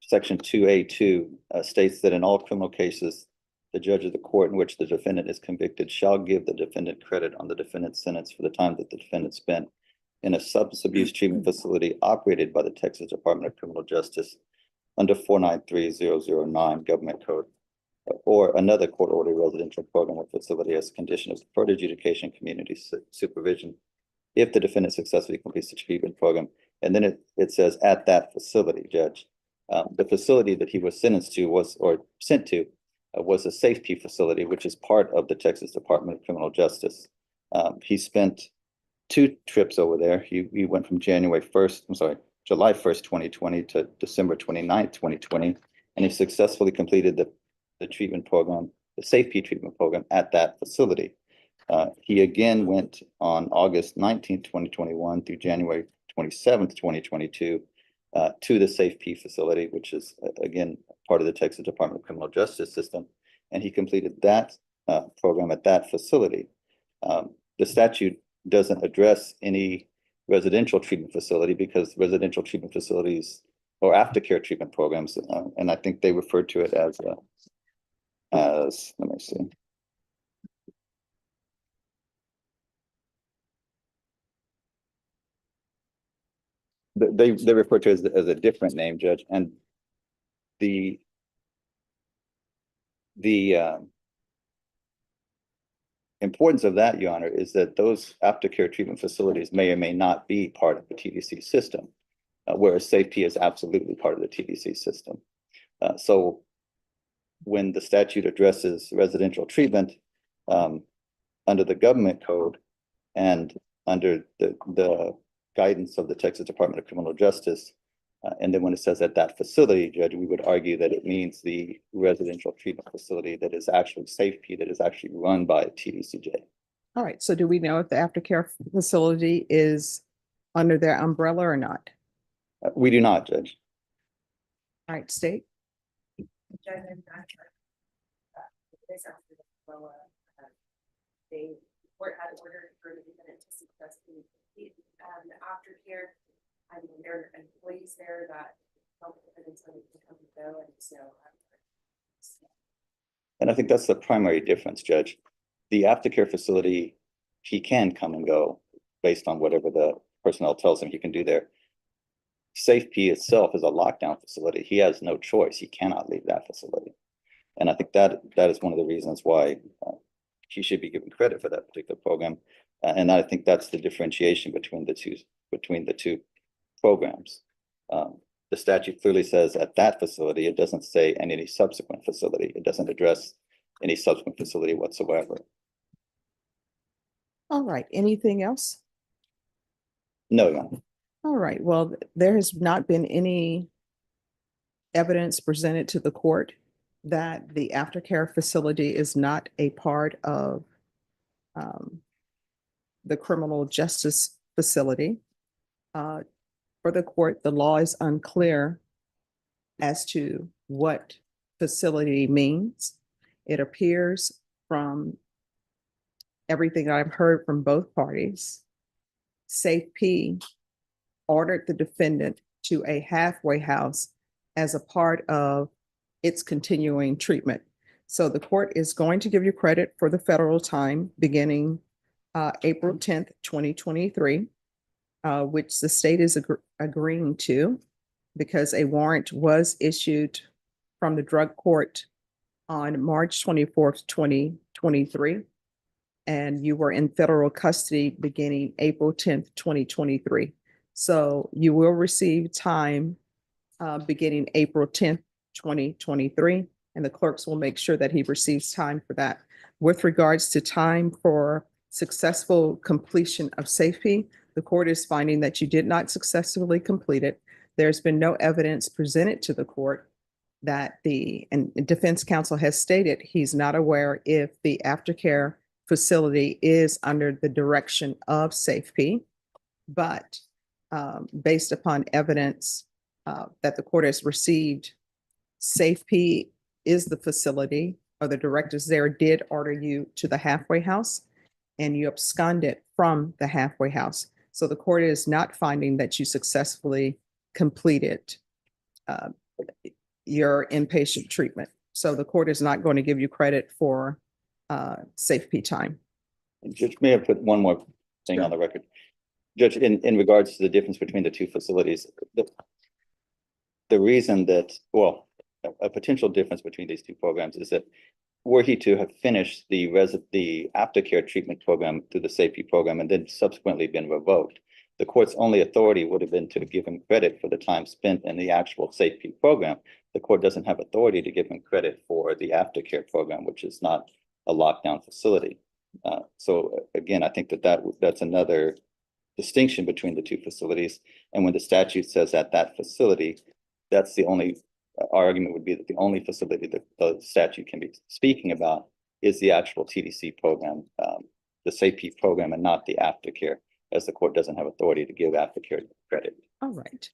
Section 2A2 states that in all criminal cases, the judge of the court in which the defendant is convicted shall give the defendant credit on the defendant's sentence for the time that the defendant spent in a substance abuse treatment facility operated by the Texas Department of Criminal Justice under 493009 Government Code, or another court-ordered residential program or facility as a condition of deferred adjudication community supervision if the defendant successfully completes the treatment program. And then it says at that facility, Judge. The facility that he was sentenced to was a safety facility, which is part of the Texas Department of Criminal Justice. He spent 2 trips over there. He went from July 1st, 2020 to December 29th, 2020, and he successfully completed the treatment program, the safety treatment program at that facility. He again went on August 19th, 2021 through January 27th, 2022 to the safety facility, which is again part of the Texas Department of Criminal Justice system. And he completed that program at that facility. The statute doesn't address any residential treatment facility because residential treatment facilities or aftercare treatment programs, and I think they refer to it as let me see. They refer to it as a different name, Judge, and the importance of that, Your Honor, is that those aftercare treatment facilities may or may not be part of the TDC system, whereas SafeP is absolutely part of the TDC system. So when the statute addresses residential treatment under the government code and under the guidance of the Texas Department of Criminal Justice, and then when it says at that facility, Judge, we would argue that it means the residential treatment facility that is actually SafeP, that is actually run by TDCJ. All right, so do we know if the aftercare facility is under their umbrella or not? We do not, Judge. All right, state. They court had ordered for the defendant to successfully complete the aftercare. I mean, there are employees there that help the defendants when they come and go, and so. And I think that's the primary difference, Judge. The aftercare facility, he can come and go based on whatever the personnel tells him he can do there. SafeP itself is a lockdown facility. He has no choice. He cannot leave that facility. And I think that is one of the reasons why he should be given credit for that particular program. And I think that's the differentiation between the two programs. The statute clearly says at that facility, it doesn't say in any subsequent facility. It doesn't address any subsequent facility whatsoever. All right, anything else? No, Your Honor. All right, well, there has not been any evidence presented to the court that the aftercare facility is not a part of the criminal justice facility. For the court, the law is unclear as to what facility means. It appears from everything I've heard from both parties, SafeP ordered the defendant to a halfway house as a part of its continuing treatment. So the court is going to give you credit for the federal time beginning April 10th, 2023, which the state is agreeing to because a warrant was issued from the drug court on March 24th, 2023. And you were in federal custody beginning April 10th, 2023. So you will receive time beginning April 10th, 2023, and the clerks will make sure that he receives time for that. With regards to time for successful completion of SafeP, the court is finding that you did not successfully complete it. There's been no evidence presented to the court that and defense counsel has stated he's not aware if the aftercare facility is under the direction of SafeP, but based upon evidence that the court has received, SafeP is the facility, or the directors there did order you to the halfway house and you absconded from the halfway house. So the court is not finding that you successfully completed your inpatient treatment. So the court is not going to give you credit for SafeP time. Judge, may I put one more thing on the record? Judge, in regards to the difference between the two facilities, the reason that, well, a potential difference between these two programs is that were he to have finished the aftercare treatment program through the SafeP program and then subsequently been revoked, the court's only authority would have been to give him credit for the time spent in the actual SafeP program. The court doesn't have authority to give him credit for the aftercare program, which is not a lockdown facility. So again, I think that's another distinction between the two facilities. And when the statute says at that facility, that's the only, our argument would be that the only facility that the statute can be speaking about is the actual TDC program, the SafeP program, and not the aftercare, as the court doesn't have authority to give aftercare credit. All right.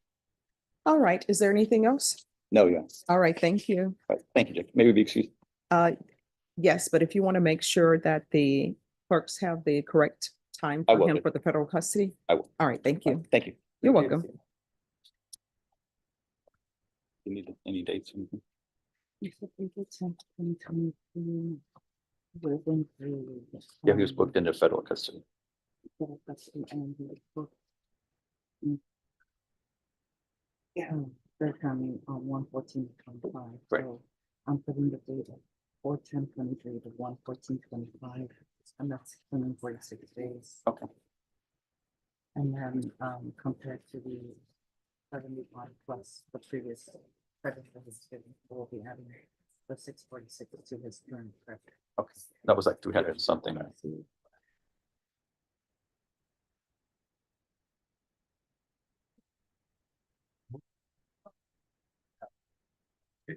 All right. Is there anything else? No, yes. All right. Thank you. Right. Thank you, Judge. Maybe be excused. Yes, but if you want to make sure that the clerks have the correct time I for will him do. for the federal custody. I will. All right. Thank you. Thank you. You're welcome. You need any dates? Yeah, he was booked into federal custody. Yeah, they're coming on 1/14/25. Right. So I'm putting the date of 4/10/23 to 1/14/25. And that's 646 days. Okay. And then, compared to the 71 plus the previous credit that was given, we'll be adding the 646 to his current credit. Okay, that was like 300 something.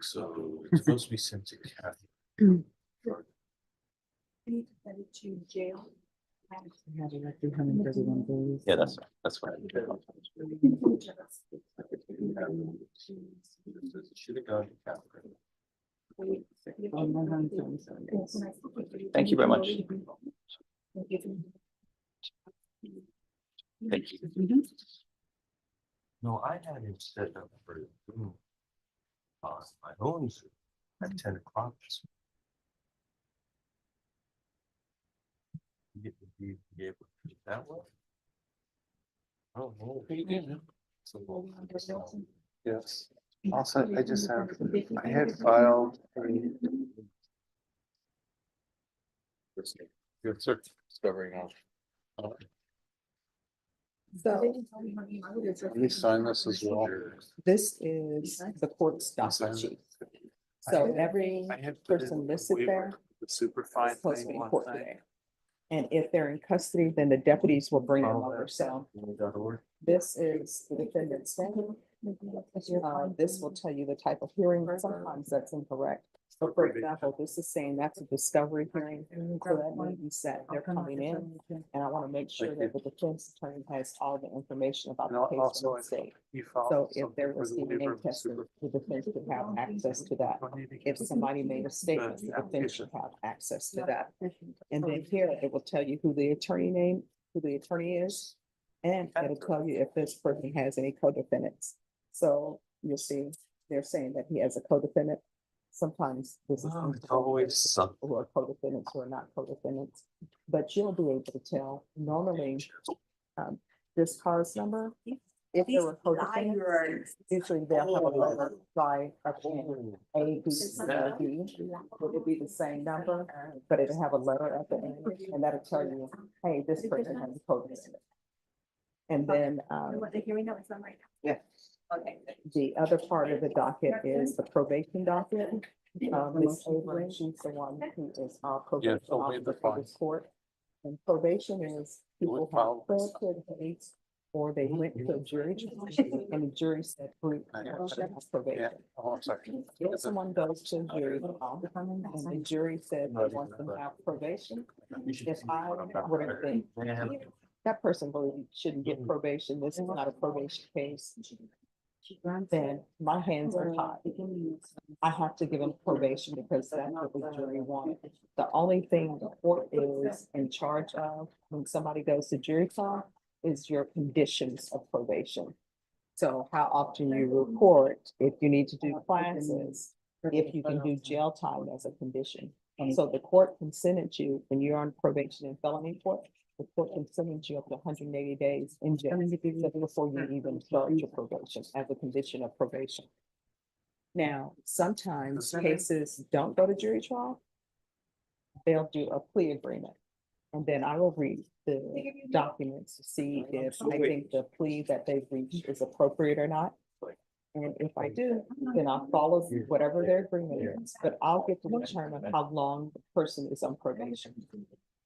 So it's supposed to be sent to Kathy. To jail. We have like 331 days. Yeah, that's what. Should have gone to Kathy. Thank you very much. Thank you. No, I had it set up for my own Zoom at 10 o'clock. You get to be able to do it that way. Oh, no, you didn't. Yes. Also, I just have, I had filed. Good search discovery now. So Let me sign this as well. this is the court's docket sheet. So every I had put in person the listed there waiver, the super fine is supposed to be thing in one court thing. today. And if they're in custody, then the deputies will bring them Follow over. that. So .org. this is the defendant's name. This will tell you the type of hearing. Sometimes that's incorrect. So for example, this is saying that's a discovery hearing. So that may be set, they're coming in, and I want to make sure that the defense attorney has all the information about And the case also, from the state. you filed So if something there for was the waiver DNA of the testing, super- the defense would have access to that. If somebody made a statement, the defense should have access to that. And then here, it will tell you who the attorney is. And it'll tell you if this person has any co-defendants. So you'll see, they're saying that he has a co-defendant. Sometimes this is. Oh, it's always something. Who are co-defendants, who are not co-defendants, but you'll be able to tell normally, this cause number. If there were co-defendants, usually they'll have a letter by A, B, C, or D. It would be the same number, but it'll have a letter at the end, and that'll tell you, hey, this person has a co-defendant. And then, What they hearing now is not right yeah, now. Okay. the other part of the docket is the probation docket. Ms. Avery, she's the one who is our probation so waive the officer for this court. And probation is people have pled to the case, or they went to a jury trial, and the jury said, group, probation. Oh, I'm sorry. If someone goes to a jury trial, and the jury said they want them to have probation, if I were to think, that person really shouldn't get probation, this is not a probation case, then my hands are tied. I have to give them probation because that's what the jury wanted. The only thing the court is in charge of when somebody goes to jury trial is your conditions of probation. So how often you report, if you need to do classes, if you can do jail time as a condition. And so the court can sentence you when you're on probation and felony court. The court can sentence you up to 180 days in jail before you even start your probation as a condition of probation. Now, sometimes cases don't go to jury trial. They'll do a plea agreement. And then I will read the documents to see if I think the plea that they've reached is appropriate or not. And if I do, then I'll follow whatever their agreement is, but I'll get to determine how long the person is on probation.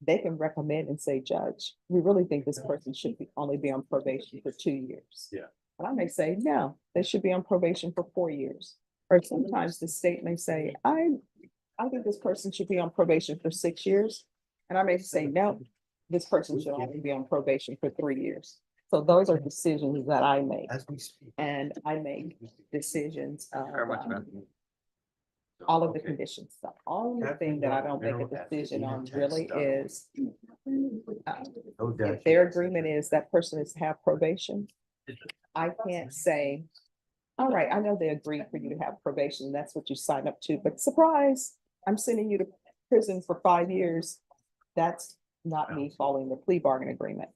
They can recommend and say, Judge, we really think this person should only be on probation for 2 years. Yeah. And I may say, no, they should be on probation for 4 years. Or sometimes the state may say, I think this person should be on probation for 6 years. And I may say, no, this person should only be on probation for 3 years. So those are decisions that I make. As we speak. And I make decisions of Very much, man. all of the conditions. The only thing that I don't make a decision on really is if their agreement is that person is to have probation, I can't say, all right, I know they agreed for you to have probation. That's what you signed up to, but surprise, I'm sending you to prison for 5 years. That's not me following the plea bargain agreement.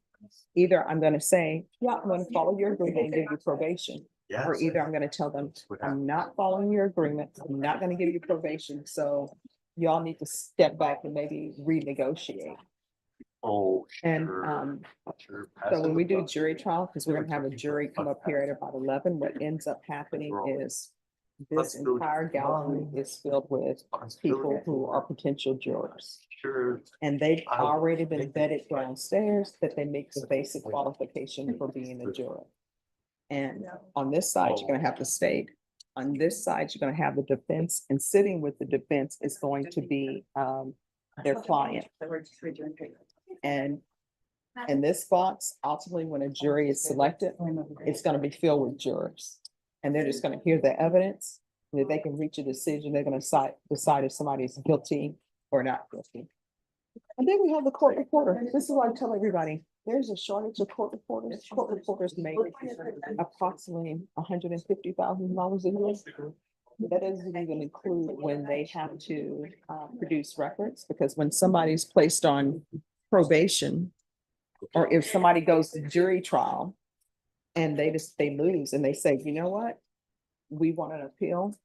Either I'm gonna say, yeah, I'm gonna follow your agreement and give you probation. Or either I'm gonna tell them, I'm not following your agreement, I'm not gonna give you probation, so y'all need to step back and maybe renegotiate. Oh, And, sure. so when we do jury trial, because we're gonna have a jury come up here at about 11, what ends up happening is this entire gallery is filled with people who are potential jurors. Sure. And they've already been vetted downstairs that they make the basic qualification for being a juror. And on this side, you're gonna have the state. On this side, you're gonna have the defense, and sitting with the defense is going to be their client. And in this box, ultimately, when a jury is selected, it's gonna be filled with jurors. And they're just gonna hear the evidence, and if they can reach a decision, they're gonna decide if somebody's guilty or not guilty. And then we have the court reporter. This is what I tell everybody. There's a shortage of court reporters. Court reporters make approximately $150,000 a year. That doesn't even include when they have to produce records, because when somebody's placed on probation, or if somebody goes to jury trial and they lose and they say, you know what? We want an appeal.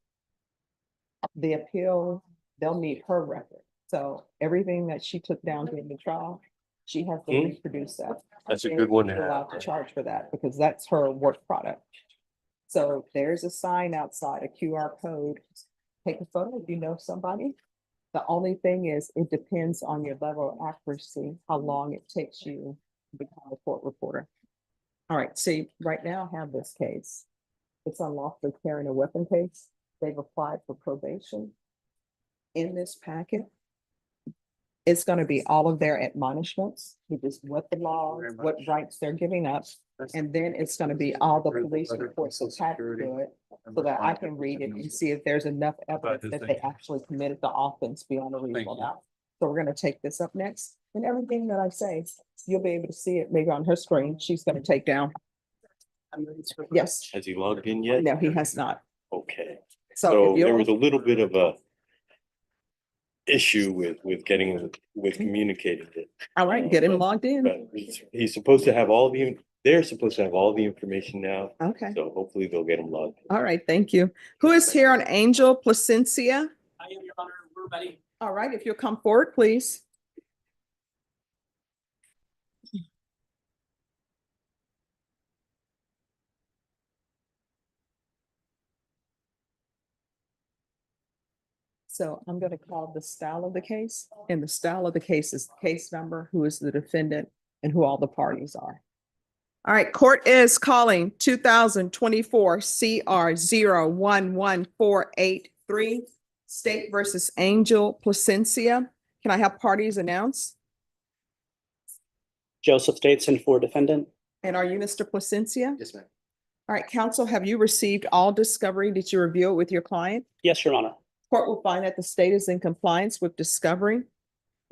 The appeal, they'll need her record. So everything that she took down during the trial, she has to reproduce that. That's a good one to They're have. allowed to charge for that because that's her work product. So there's a sign outside, a QR code. Take a photo if you know somebody. The only thing is, it depends on your level of accuracy, how long it takes you to become a court reporter. All right, see, right now I have this case. It's unlawfully carrying a weapon case. They've applied for probation. In this packet, it's going to be all of their admonishments, which is what the law, what rights they're giving up. And then it's going to be all the police reports attached to it, so that I can read it and see if there's enough evidence that they actually committed the offense beyond a reasonable doubt. So we're going to take this up next, and everything that I say, you'll be able to see it maybe on her screen. She's going to take down. Yes. Has he logged in yet? No, he has not. Okay. So So if you'll- there was a little bit of a issue with communicating it. All right, get him logged in. But he's supposed to have they're supposed to have all the information now. Okay. So hopefully they'll get him logged. All right, thank you. Who is here on Angel Placencia? I am your honor, we're ready. All right, if you'll come forward, please. So I'm going to call the style of the case, and the style of the case is the case number, who is the defendant, and who all the parties are. All right, court is calling 2024 CR 011483, State versus Angel Placencia. Can I have parties announced? Joseph Davidson for defendant. And are you Mr. Placencia? Yes, ma'am. All right, counsel, have you received all discovery? Did you review it with your client? Yes, your honor. Court will find that the state is in compliance with discovery.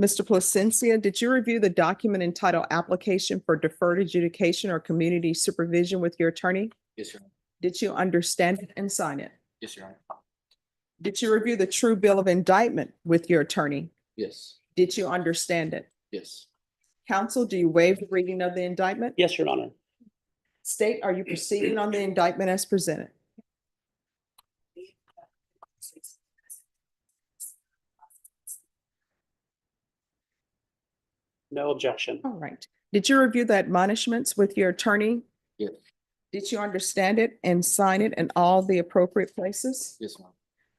Mr. Placencia, did you review the document entitled Application for Deferred Adjudication or Community Supervision with your attorney? Yes, your honor. Did you understand it and sign it? Yes, your honor. Did you review the true bill of indictment with your attorney? Yes. Did you understand it? Yes. Counsel, do you waive the reading of the indictment? Yes, your honor. State, are you proceeding on the indictment as presented? No objection. All right. Did you review the admonishments with your attorney? Yes. Did you understand it and sign it in all the appropriate places? Yes, ma'am.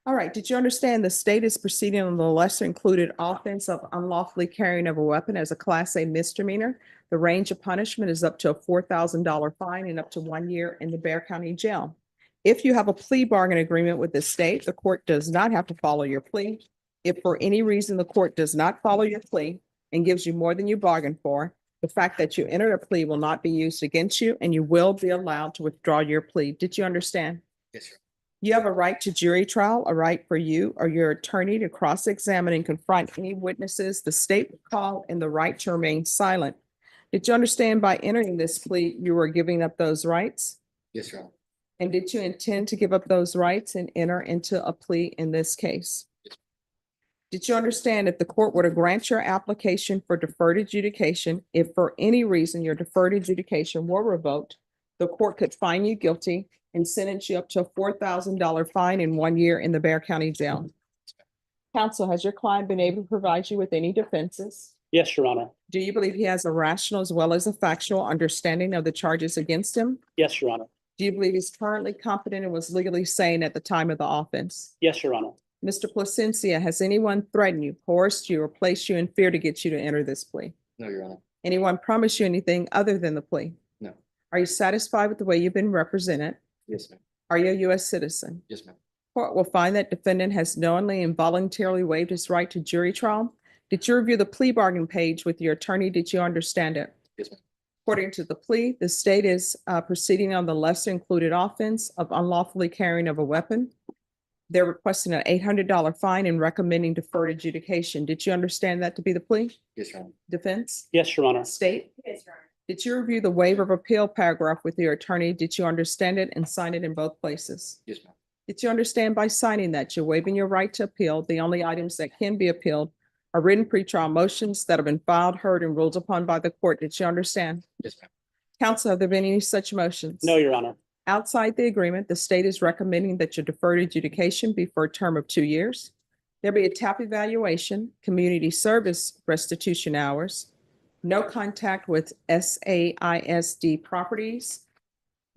All right. Did you understand the state is proceeding on the lesser included offense of unlawfully carrying of a weapon as a Class A misdemeanor? The range of punishment is up to a $4,000 fine and up to 1 year in the Bexar County Jail. If you have a plea bargain agreement with the state, the court does not have to follow your plea. If for any reason the court does not follow your plea and gives you more than you bargained for, the fact that you entered a plea will not be used against you, and you will be allowed to withdraw your plea. Did you understand? Yes, sir. You have a right to jury trial, a right for you or your attorney to cross-examine and confront any witnesses the state will call, and the right to remain silent. Did you understand by entering this plea, you were giving up those rights? Yes, your honor. And did you intend to give up those rights and enter into a plea in this case? Did you understand if the court were to grant your application for deferred adjudication, if for any reason your deferred adjudication were revoked, the court could find you guilty and sentence you up to a $4,000 fine and 1 year in the Bexar County Jail? Counsel, has your client been able to provide you with any defenses? Yes, Your Honor. Do you believe he has a rational as well as a factual understanding of the charges against him? Yes, Your Honor. Do you believe he's currently competent and was legally sane at the time of the offense? Yes, Your Honor. Mr. Placencia, has anyone threatened you, coerced you, or placed you in fear to get you to enter this plea? No, Your Honor. Anyone promise you anything other than the plea? No. Are you satisfied with the way you've been represented? Yes, ma'am. Are you a U.S. citizen? Yes, ma'am. Court will find that defendant has knowingly and voluntarily waived his right to jury trial. Did you review the plea bargain page with your attorney? Did you understand it? Yes, ma'am. According to the plea, the state is proceeding on the lesser included offense of unlawfully carrying of a weapon. They're requesting an $800 fine and recommending deferred adjudication. Did you understand that to be the plea? Yes, Your Honor. Defense? Yes, Your Honor. State? Yes, Your Honor. Did you review the waiver of appeal paragraph with your attorney? Did you understand it and sign it in both places? Yes, ma'am. Did you understand by signing that you're waiving your right to appeal? The only items that can be appealed are written pretrial motions that have been filed, heard, and ruled upon by the court. Did you understand? Yes, ma'am. Counsel, have there been any such motions? No, Your Honor. Outside the agreement, the state is recommending that your deferred adjudication be for a term of 2 years. There be a TAP evaluation, community service restitution hours, no contact with SAISD properties,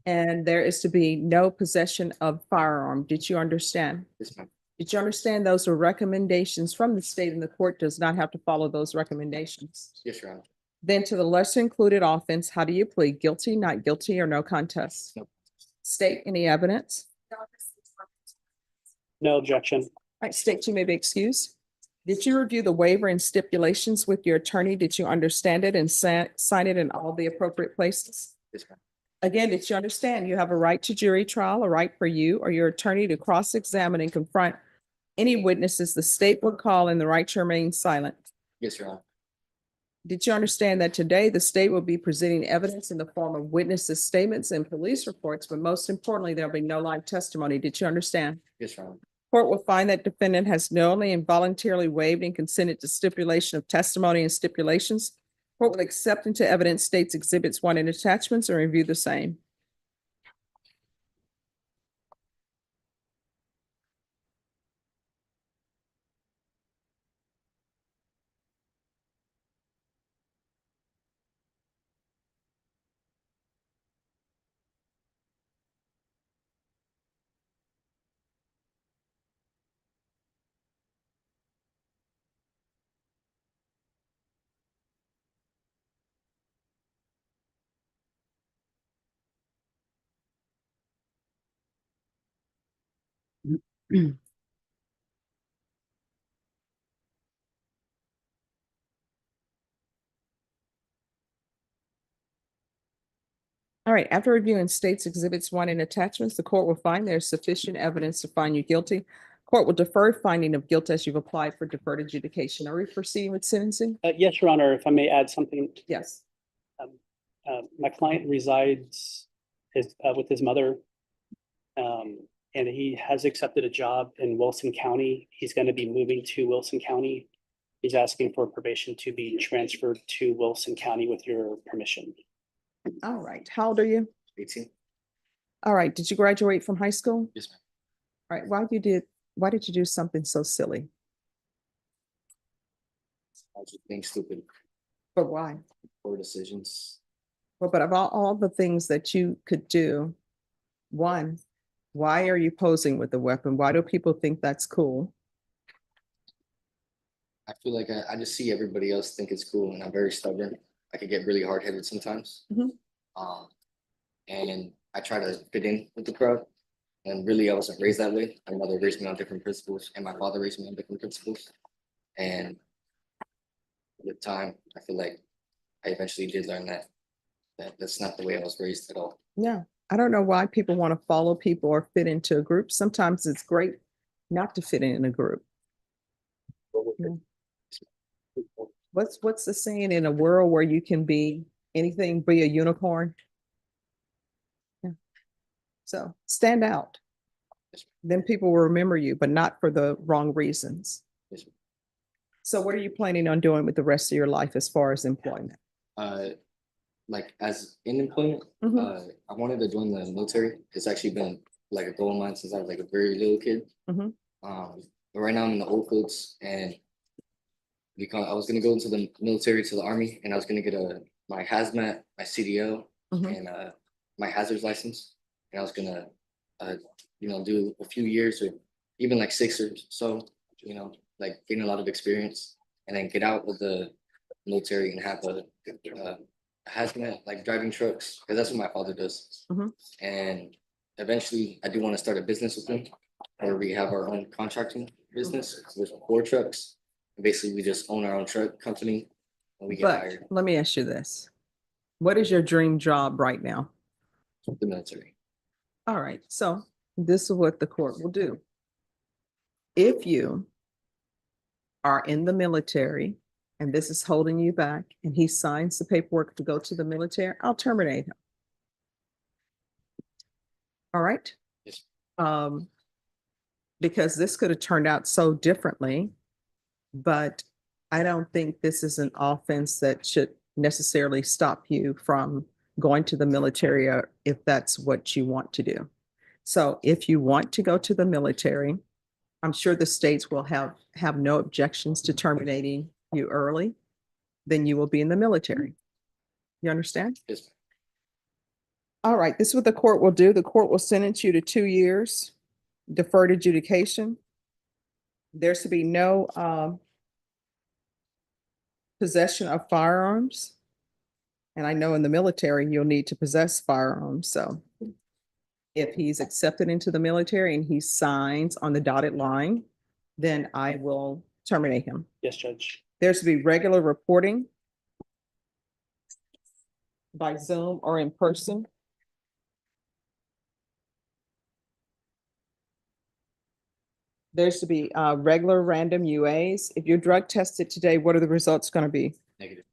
and there is to be no possession of firearm. Did you understand? Yes, ma'am. Did you understand those are recommendations from the state and the court does not have to follow those recommendations? Yes, Your Honor. Then to the lesser included offense, how do you plead? Guilty, not guilty, or no contest? No. State any evidence? No objection. All right, state, you may be excused. Did you review the waiver and stipulations with your attorney? Did you understand it and sign it in all the appropriate places? Yes, ma'am. Again, did you understand you have a right to jury trial, a right for you or your attorney to cross-examine and confront any witnesses the state would call and the right to remain silent? Yes, Your Honor. Did you understand that today the state will be presenting evidence in the form of witnesses' statements and police reports, but most importantly, there'll be no live testimony? Did you understand? Yes, Your Honor. Court will find that defendant has knowingly and voluntarily waived and consented to stipulation of testimony and stipulations. Court will accept into evidence states exhibits 1 and attachments and review the same. All right, after reviewing states exhibits 1 and attachments, the court will find there's sufficient evidence to find you guilty. Court will defer finding of guilt as you've applied for deferred adjudication. Are we proceeding with sentencing? Yes, Your Honor, if I may add something. Yes. My client resides with his mother. And he has accepted a job in Wilson County. He's going to be moving to Wilson County. He's asking for probation to be transferred to Wilson County with your permission. All right, how old are you? 18. All right, did you graduate from high school? Yes, ma'am. All right, why did you do something so silly? I was just being stupid. But why? Poor decisions. Well, but of all the things that you could do, one, why are you posing with the weapon? Why do people think that's cool? I feel like I just see everybody else think it's cool, and I'm very stubborn. I could get really hard-headed sometimes. Mhm. And I try to fit in with the crowd. And really, I wasn't raised that way. My mother raised me on different principles, and my father raised me on different principles. And with time, I feel like I eventually did learn that that's not the way I was raised at all. Yeah, I don't know why people want to follow people or fit into a group. Sometimes it's great not to fit in a group. Yeah. What's the saying, in a world where you can be anything, be a unicorn? Yeah. So stand out. Then people will remember you, but not for the wrong reasons. So what are you planning on doing with the rest of your life as far as employment? Like as in employment, I wanted to join the military. It's actually been like a goal of mine since I was like a very little kid. But right now I'm in the old folks, and because I was gonna go into the military, to the army, and I was gonna get my hazmat, my CDO, Mhm. and my hazards license. And I was gonna do a few years or even like 6 or so, like gain a lot of experience and then get out of the military and have a hazmat, like driving trucks, because that's what my father does. Mhm. And eventually I do want to start a business with him, where we have our own contracting business with 4 trucks. Basically, we just own our own truck company and we get But hired. let me ask you this. What is your dream job right now? The military. All right, so this is what the court will do. If you are in the military and this is holding you back and he signs the paperwork to go to the military, I'll terminate him. All right? Yes. Because this could have turned out so differently, but I don't think this is an offense that should necessarily stop you from going to the military if that's what you want to do. So if you want to go to the military, I'm sure the states will have no objections to terminating you early. Then you will be in the military. You understand? Yes. All right, this is what the court will do. The court will sentence you to 2 years deferred adjudication. There's to be no possession of firearms. And I know in the military, you'll need to possess firearms. So if he's accepted into the military and he signs on the dotted line, then I will terminate him. Yes, Judge. There's to be regular reporting by Zoom or in person. There's to be regular random UAs. If you're drug tested today, what are the results going to be? Negative.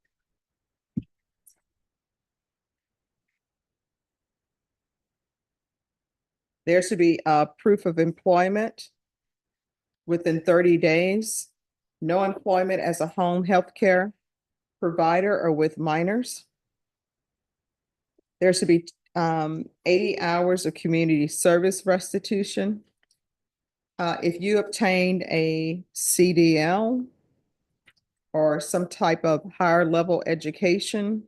There's to be proof of employment within 30 days. No employment as a home health care provider or with minors. There's to be 80 hours of community service restitution. If you obtained a CDL or some type of higher level education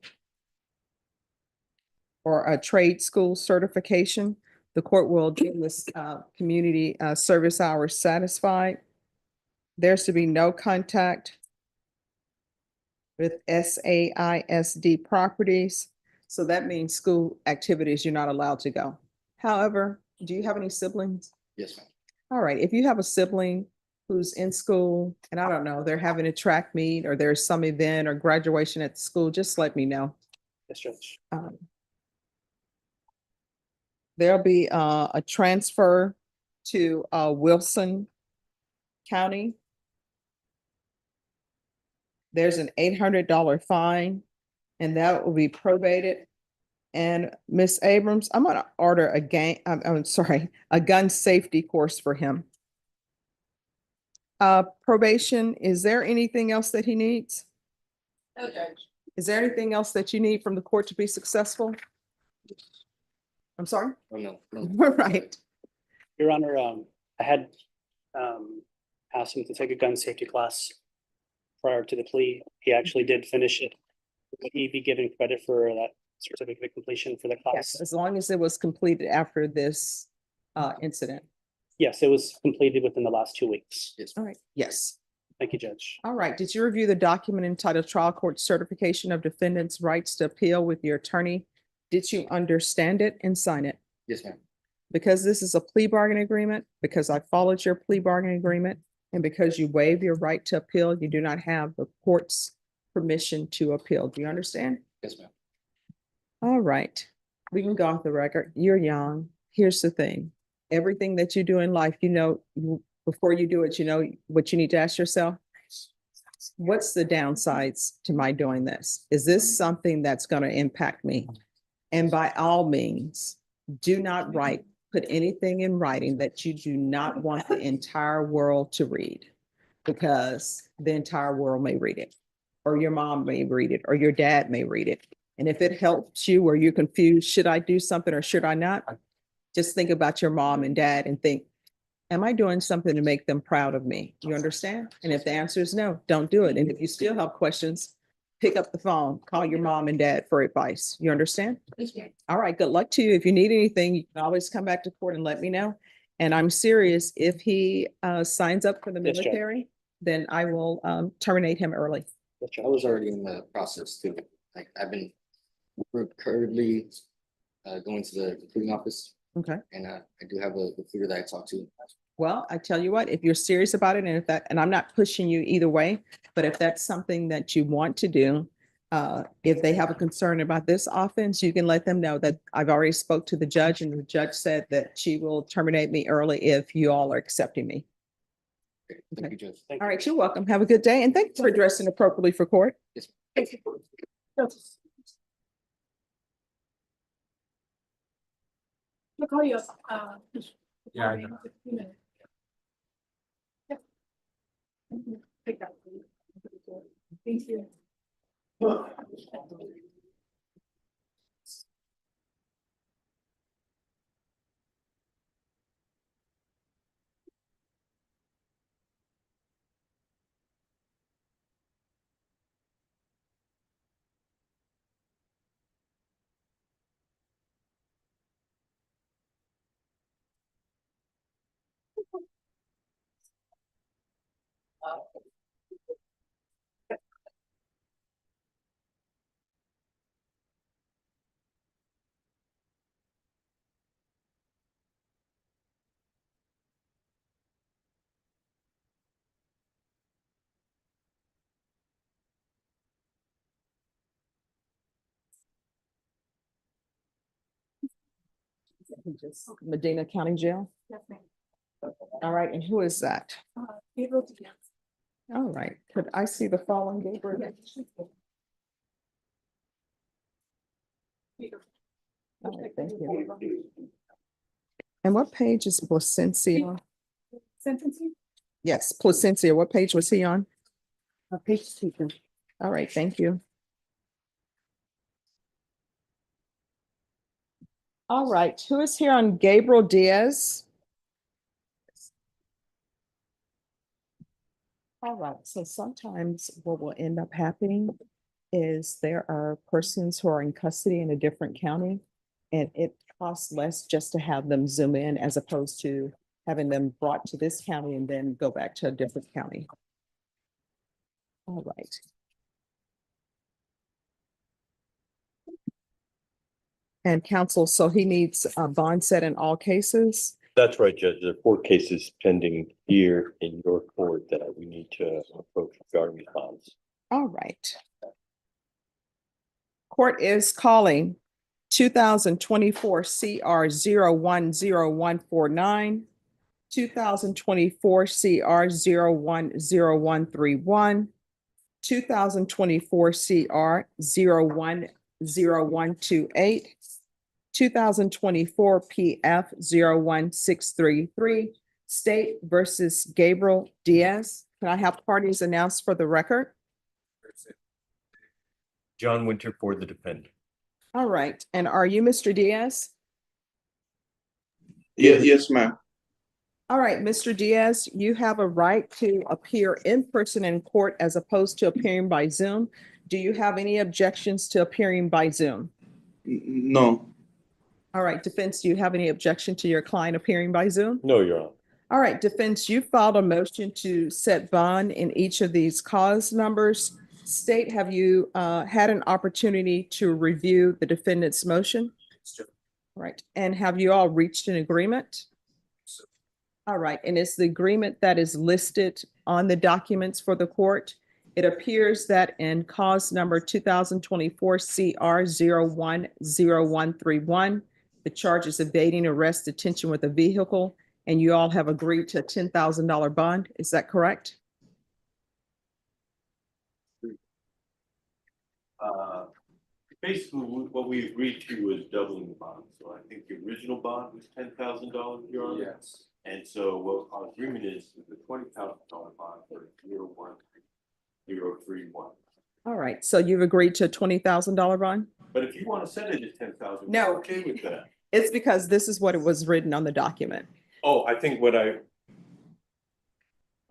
or a trade school certification, the court will deem this community service hours satisfied. There's to be no contact with SAISD properties. So that means school activities, you're not allowed to go. However, do you have any siblings? Yes, ma'am. All right, if you have a sibling who's in school and I don't know, they're having a track meet or there's some event or graduation at the school, just let me know. Yes, Judge. There'll be a transfer to Wilson County. There's an $800 fine and that will be probated. And Miss Abrams, I'm gonna order a gun safety course for him. Probation, is there anything else that he needs? No, Judge. Is there anything else that you need from the court to be successful? I'm sorry? Oh, no. Right. Your Honor, I had asked him to take a gun safety class prior to the plea. He actually did finish it. Would he be given credit for that certificate of completion for the class? Yes, as long as it was completed after this incident. Yes, it was completed within the last 2 weeks. Yes. All right, yes. Thank you, Judge. All right, did you review the document entitled Trial Court Certification of Defendants' Rights to Appeal with your attorney? Did you understand it and sign it? Yes, ma'am. Because this is a plea bargain agreement, because I followed your plea bargain agreement, and because you waive your right to appeal, you do not have the court's permission to appeal. Do you understand? Yes, ma'am. All right, we can go off the record. You're young. Here's the thing. Everything that you do in life, before you do it, you know what you need to ask yourself. What's the downsides to my doing this? Is this something that's going to impact me? And by all means, do not put anything in writing that you do not want the entire world to read, because the entire world may read it, or your mom may read it, or your dad may read it. And if it helps you or you're confused, should I do something or should I not? Just think about your mom and dad and think, Am I doing something to make them proud of me? You understand? And if the answer is no, don't do it. And if you still have questions, pick up the phone, call your mom and dad for advice. You understand? All right, good luck to you. If you need anything, you can always come back to court and let me know. And I'm serious, if he signs up for the Yes, Judge. military, then I will terminate him early. I was already in the process too. Like I've been currently going to the recruiting office, Okay. and I do have a recruiter that I talk to. Well, I tell you what, if you're serious about it, and if that, and I'm not pushing you either way, but if that's something that you want to do, if they have a concern about this offense, you can let them know that I've already spoke to the judge, and the judge said that she will terminate me early if you all are accepting me. Thank you, Judge. All right, you're welcome. Have a good day, and thanks for dressing appropriately for court. Yes. I'll call you. Yeah, I know. Pick up. Thank you. Medina County Jail. Yes, ma'am. All right, and who is that? Gabriel Diaz. All right, could I see the following, Gabriel? All right, thank you. And what page is Placencia? Sentencing? Yes, Placencia, what page was he on? Page 2. All right, thank you. All right, who is here on Gabriel Diaz? All right, so sometimes what will end up happening is there are persons who are in custody in a different county, and it costs less just to have them zoom in as opposed to having them brought to this county and then go back to a different county. All right. And counsel, so he needs a bond set in all cases? That's right, Judge. There are 4 cases pending here in your court that we need to approach regarding the bonds. All right. Court is calling 2024 CR 010149, 2024 CR 010131, 2024 CR 010128, 2024 PF 01633, State versus Gabriel Diaz. Can I have parties announced for the record? John Winter for the defendant. All right, and are you Mr. Diaz? Yes, ma'am. All right, Mr. Diaz, you have a right to appear in person in court as opposed to appearing by Zoom. Do you have any objections to appearing by Zoom? No. All right, defense, do you have any objection to your client appearing by Zoom? No, Your Honor. All right, defense, you filed a motion to set bond in each of these cause numbers. State, have you had an opportunity to review the defendant's motion? All right, and have you all reached an agreement? All right, and it's the agreement that is listed on the documents for the court. It appears that in cause number 2024 CR 010131, the charge is evading arrest, detention with a vehicle, and you all have agreed to a $10,000 bond. Is that correct? Basically, what we agreed to was doubling the bond. So I think the original bond was $10,000, Your Honor. Yes. And so what our agreement is the $20,000 bond for 01031. All right, so you've agreed to a $20,000 bond? But if you want to set it at 10,000, No. we're okay with that. It's because this is what it was written on the document. Oh, I think what I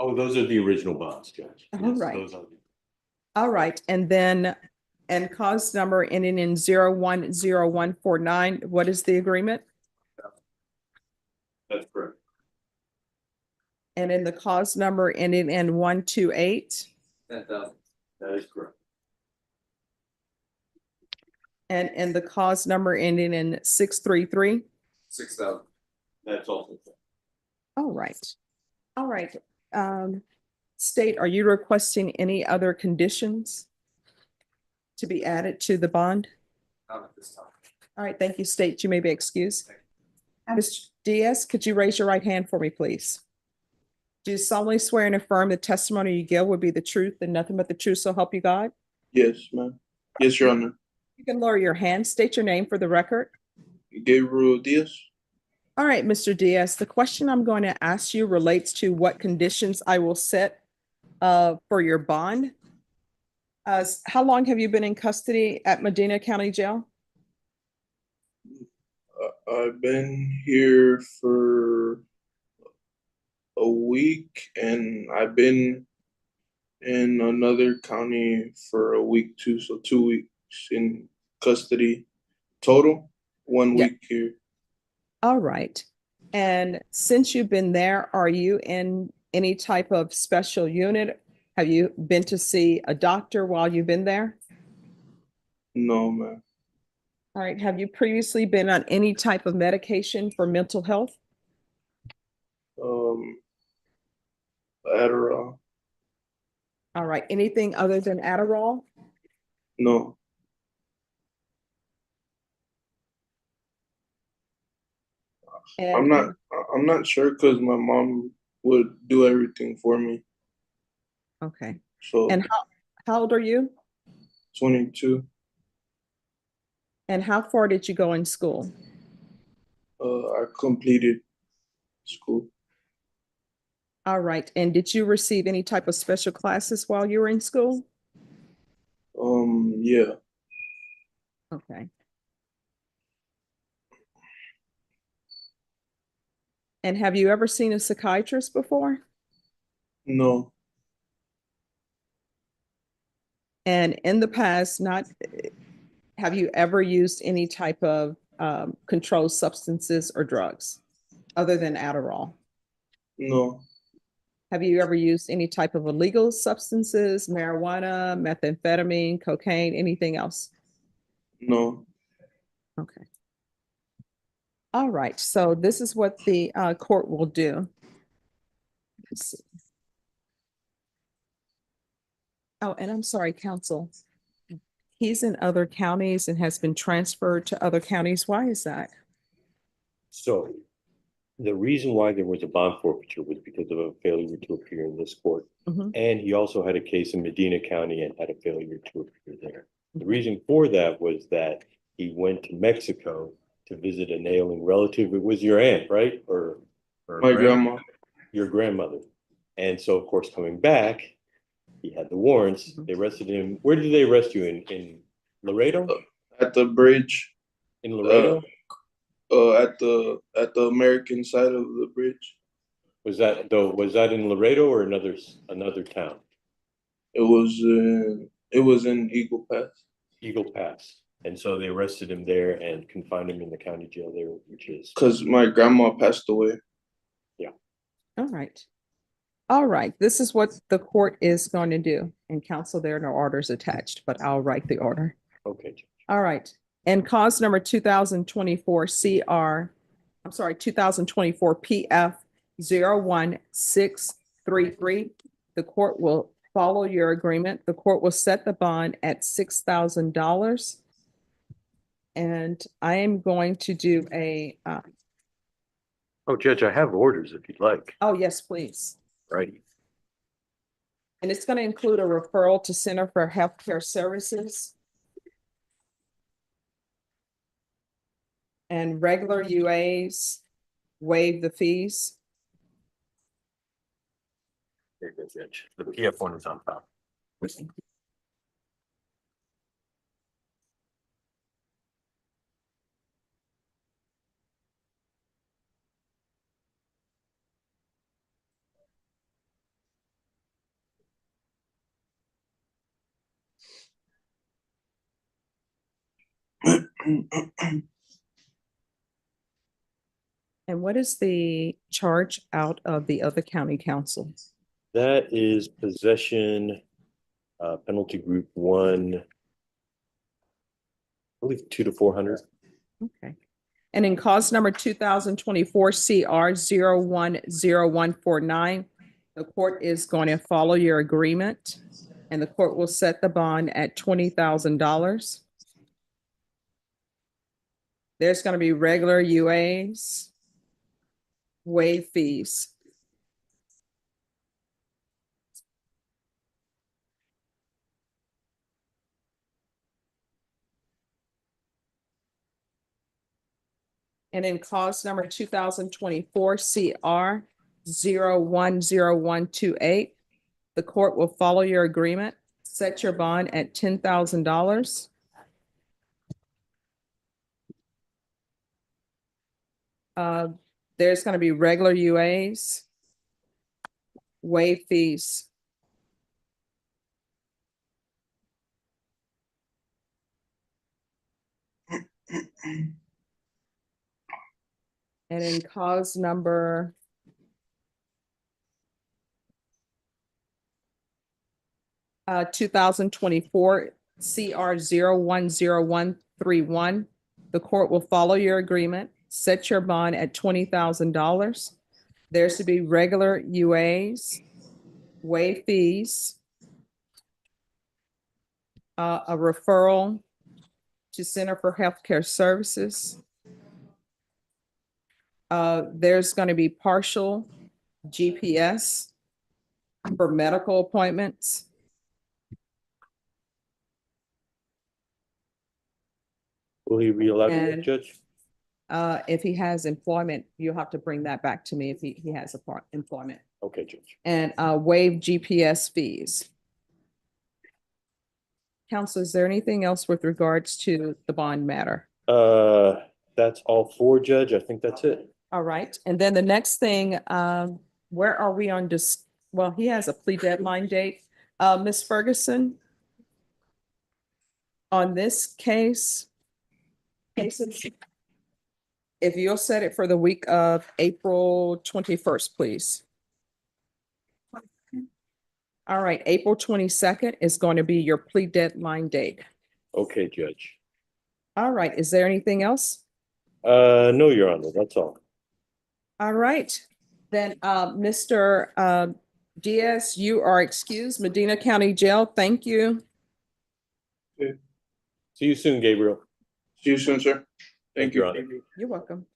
Oh, those are the original bonds, Judge. All Yes, right. those are. All right, and then, and cause number ending in 010149. What is the agreement? That's correct. And in the cause number ending in 128, 10,000. That is correct. and in the cause number ending in 633. 6,000. That's also. All right. All right. State, are you requesting any other conditions to be added to the bond? Not at this time. All right, thank you, State. You may be excused. Mr. Diaz, could you raise your right hand for me, please? Do you solemnly swear and affirm the testimony you give will be the truth and nothing but the truth, so help you God? Yes, ma'am. Yes, Your Honor. You can lower your hand. State your name for the record. Gabriel Diaz. All right, Mr. Diaz, the question I'm going to ask you relates to what conditions I will set for your bond. How long have you been in custody at Medina County Jail? I've been here for a week and I've been in another county for a week too, so 2 weeks in custody total, 1 Yeah. week here. All right. And since you've been there, are you in any type of special unit? Have you been to see a doctor while you've been there? No, ma'am. All right. Have you previously been on any type of medication for mental health? Adderall. All right. Anything other than Adderall? No. And I'm not sure because my mom would do everything for me. okay. So And how old are you? 22. And how far did you go in school? I completed school. All right. And did you receive any type of special classes while you were in school? Yeah. Okay. And have you ever seen a psychiatrist before? No. And in the past, have you ever used any type of controlled substances or drugs other than Adderall? No. Have you ever used any type of illegal substances, marijuana, methamphetamine, cocaine, anything else? No. Okay. All right. So this is what the court will do. Let's see. Oh, and I'm sorry, counsel. He's in other counties and has been transferred to other counties. Why is that? So the reason why there was a bond forfeiture was because of a failure to appear in this court. Mhm. And he also had a case in Medina County and had a failure to appear there. The reason for that was that he went to Mexico to visit an ailing relative. It was your aunt, right? Or My grandma. your grandmother. And so, of course, coming back, he had the warrants. They arrested him. Where did they arrest you? In Laredo? At the bridge. In Laredo? At the American side of the bridge. Was that in Laredo or another town? It was in Eagle Pass. Eagle Pass. And so they arrested him there and confined him in the county jail there, which is. Because my grandma passed away. Yeah. All right. All right. This is what the court is going to do. And counsel, there are no orders attached, but I'll write the order. Okay. All right. And cause number 2024 PF 01633. The court will follow your agreement. The court will set the bond at $6,000. And I am going to do a, Oh, Judge, I have orders if you'd like. oh, yes, please. Righty. And it's going to include a referral to Center for Healthcare Services. And regular UAs waive the fees. Very good, Judge. The PF one is on top. And what is the charge out of the other county council? That is possession, penalty group 1. I believe 2 to 400. Okay. And in cause number 2024 CR 010149, the court is going to follow your agreement and the court will set the bond at $20,000. There's going to be regular UAs, waive fees. And in cause number 2024 CR 010128, the court will follow your agreement, set your bond at $10,000. There's going to be regular UAs, waive fees. And in cause number 2024 CR 010131, the court will follow your agreement, set your bond at $20,000. There's to be regular UAs, waive fees, a referral to Center for Healthcare Services. There's going to be partial GPS for medical appointments. Will he be allowed to work, And- Judge? If he has employment, you'll have to bring that back to me if he has employment. Okay, Judge. And waive GPS fees. Counsel, is there anything else with regards to the bond matter? That's all for Judge. I think that's it. All right, and then the next thing, where are we on this? Well, he has a plea deadline date. Ms. Ferguson? On this cases, if you'll set it for the week of April 21st, please. All right, April 22nd is going to be your plea deadline date. Okay, Judge. All right, is there anything else? No, Your Honor, that's all. All right, then, Mr. Diaz, you are excused. Medina County Jail, thank you. See you soon, Gabriel. See you soon, sir. Thank you. Your Honor. You're welcome.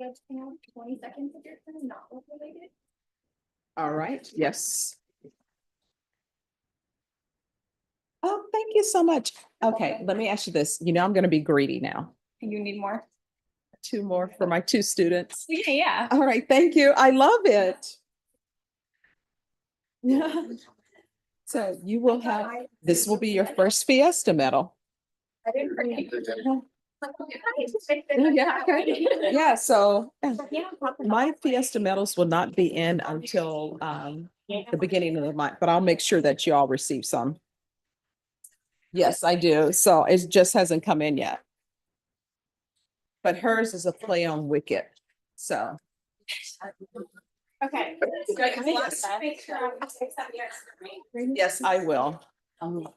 Judge, can I have 20 seconds of your time, not work related? All right, yes. Oh, thank you so much. Okay, let me ask you this. You know, I'm going to be greedy now. You need more? 2 more for my 2 students. Yeah. All right, thank you. I love it. Yeah. So you will have, this will be your first Fiesta medal. I didn't bring it. Yeah, okay. Yeah, so Yeah. my Fiesta medals will not be in until the beginning of the month, but I'll make sure that you all receive some. Yes, I do. So it just hasn't come in yet. But hers is a play on Wicked, so. Okay. Yes. Make sure I take some here. Yes, I will. Oh,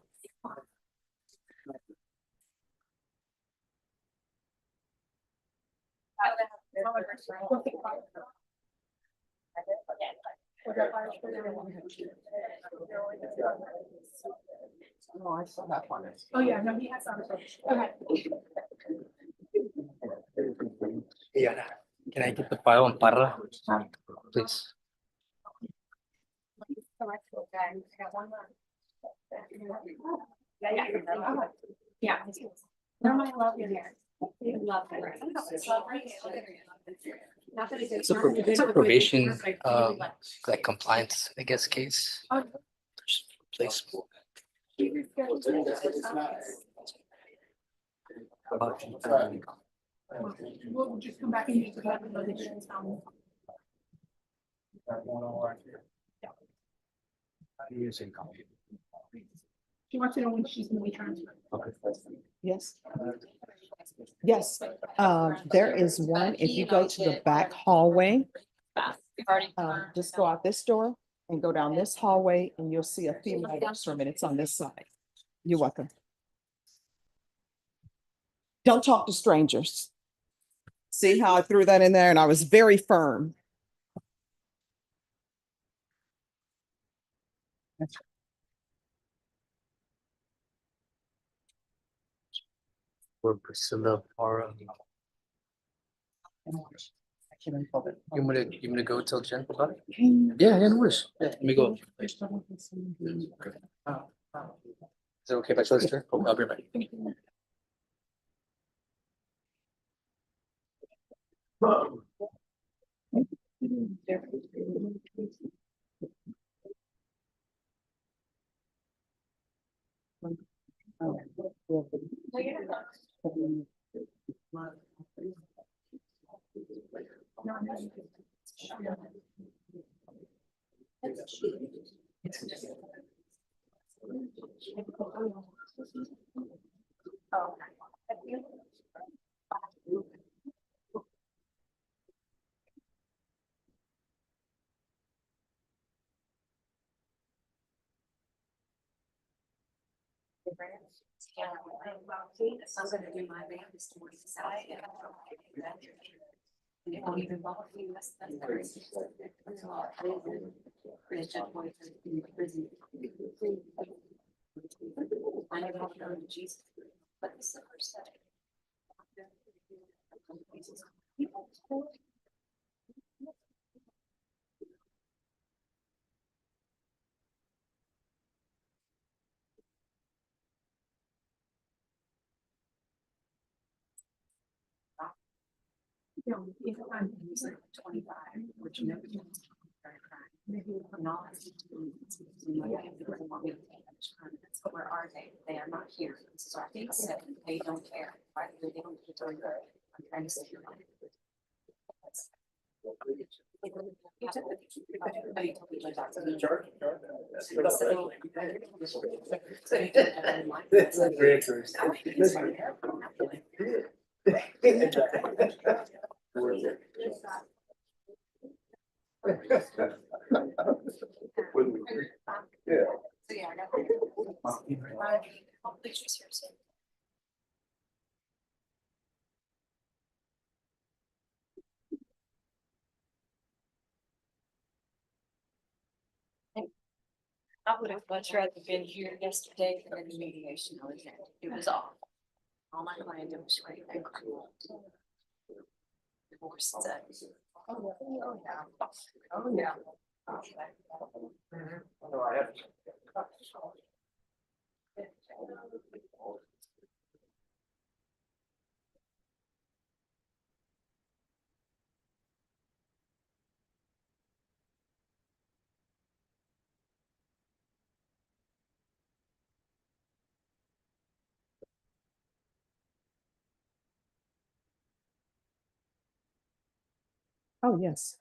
I saw that one. Oh, yeah, no, he has some. Okay. Yeah, can I get the file on Parra? Please. Yeah. No, I love your hair. Love it. It's a probation, like compliance, I guess, case. Place. We'll just come back and use the. She wants to know when she's gonna be transferred. Yes. Yes, there is one, if you go to the back hallway, just go out this door and go down this hallway and you'll see a female restroom and it's on this side. You're welcome. Don't talk to strangers. See how I threw that in there and I was very firm. For Priscilla Para. You want me to go tell Jen about it? Yeah, no worries. Yeah, let me go. Is it okay if I close her? I'll be right back. I'm gonna do my band this morning. And it won't even bother you, that's very. I never have to go to Jesus, but this is the first step. You know, if I'm using 25, which you never do. But where are they? They are not here. So I think that they don't care, right? They don't care. I'm trying to say you're right. I would have much rather been here yesterday than in the mediation. It was awful. All my client did was great. They were cool. Divorce is oh, yeah. Oh, yeah. Oh, yes.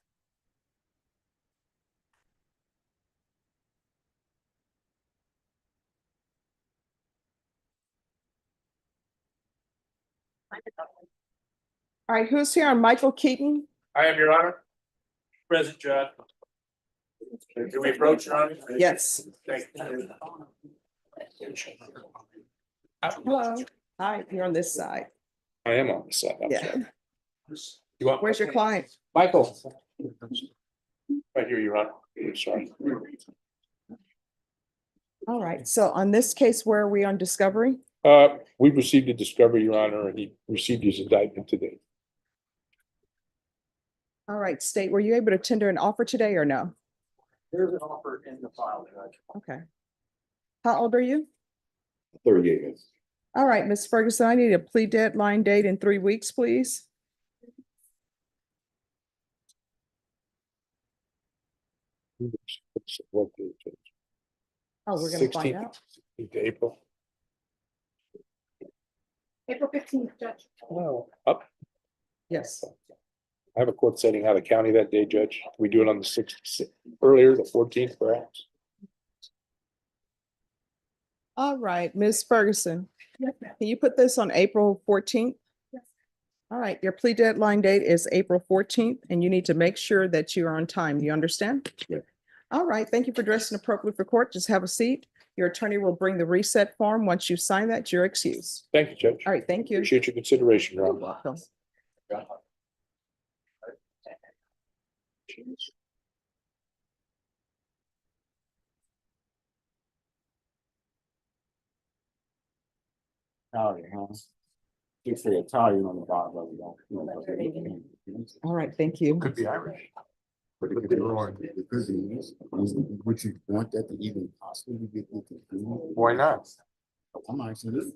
All right, who's here? Michael Keaton? I am, Your Honor. Present, Judge. Do we approach, Your Honor? Yes. Thank you. Hello. Hi, you're on this side. I am on the side. Yeah. You want? Where's your client? Michael. Right here, Your Honor. Sorry. All right, so on this case, where are we on discovery? We received a discovery, Your Honor, and he received his indictment today. All right, State, were you able to tender an offer today or no? There's an offer in the file, Judge. Okay. How old are you? 38. All right, Ms. Ferguson, I need a plea deadline date in 3 weeks, please. What date? Oh, we're gonna find out. 16th April. April 15th, Judge. No, up. Yes. I have a court setting out of county that day, Judge. We do it on the 6th, earlier, the 14th, perhaps. All right, Ms. Ferguson, can you put this on April 14th? All right, your plea deadline date is April 14th, and you need to make sure that you are on time. You understand? All right, thank you for dressing appropriately for court. Just have a seat. Your attorney will bring the reset form. Once you sign that, you're excused. Thank you, Judge. All right, thank you. Appreciate your consideration, Your You're Honor. welcome. Italian, huh? You say Italian on the bottom of it, don't you? All right, thank you. Could be Irish. But if they're on the prison, would you want that to even possibly get into? Why not? I'm asking you.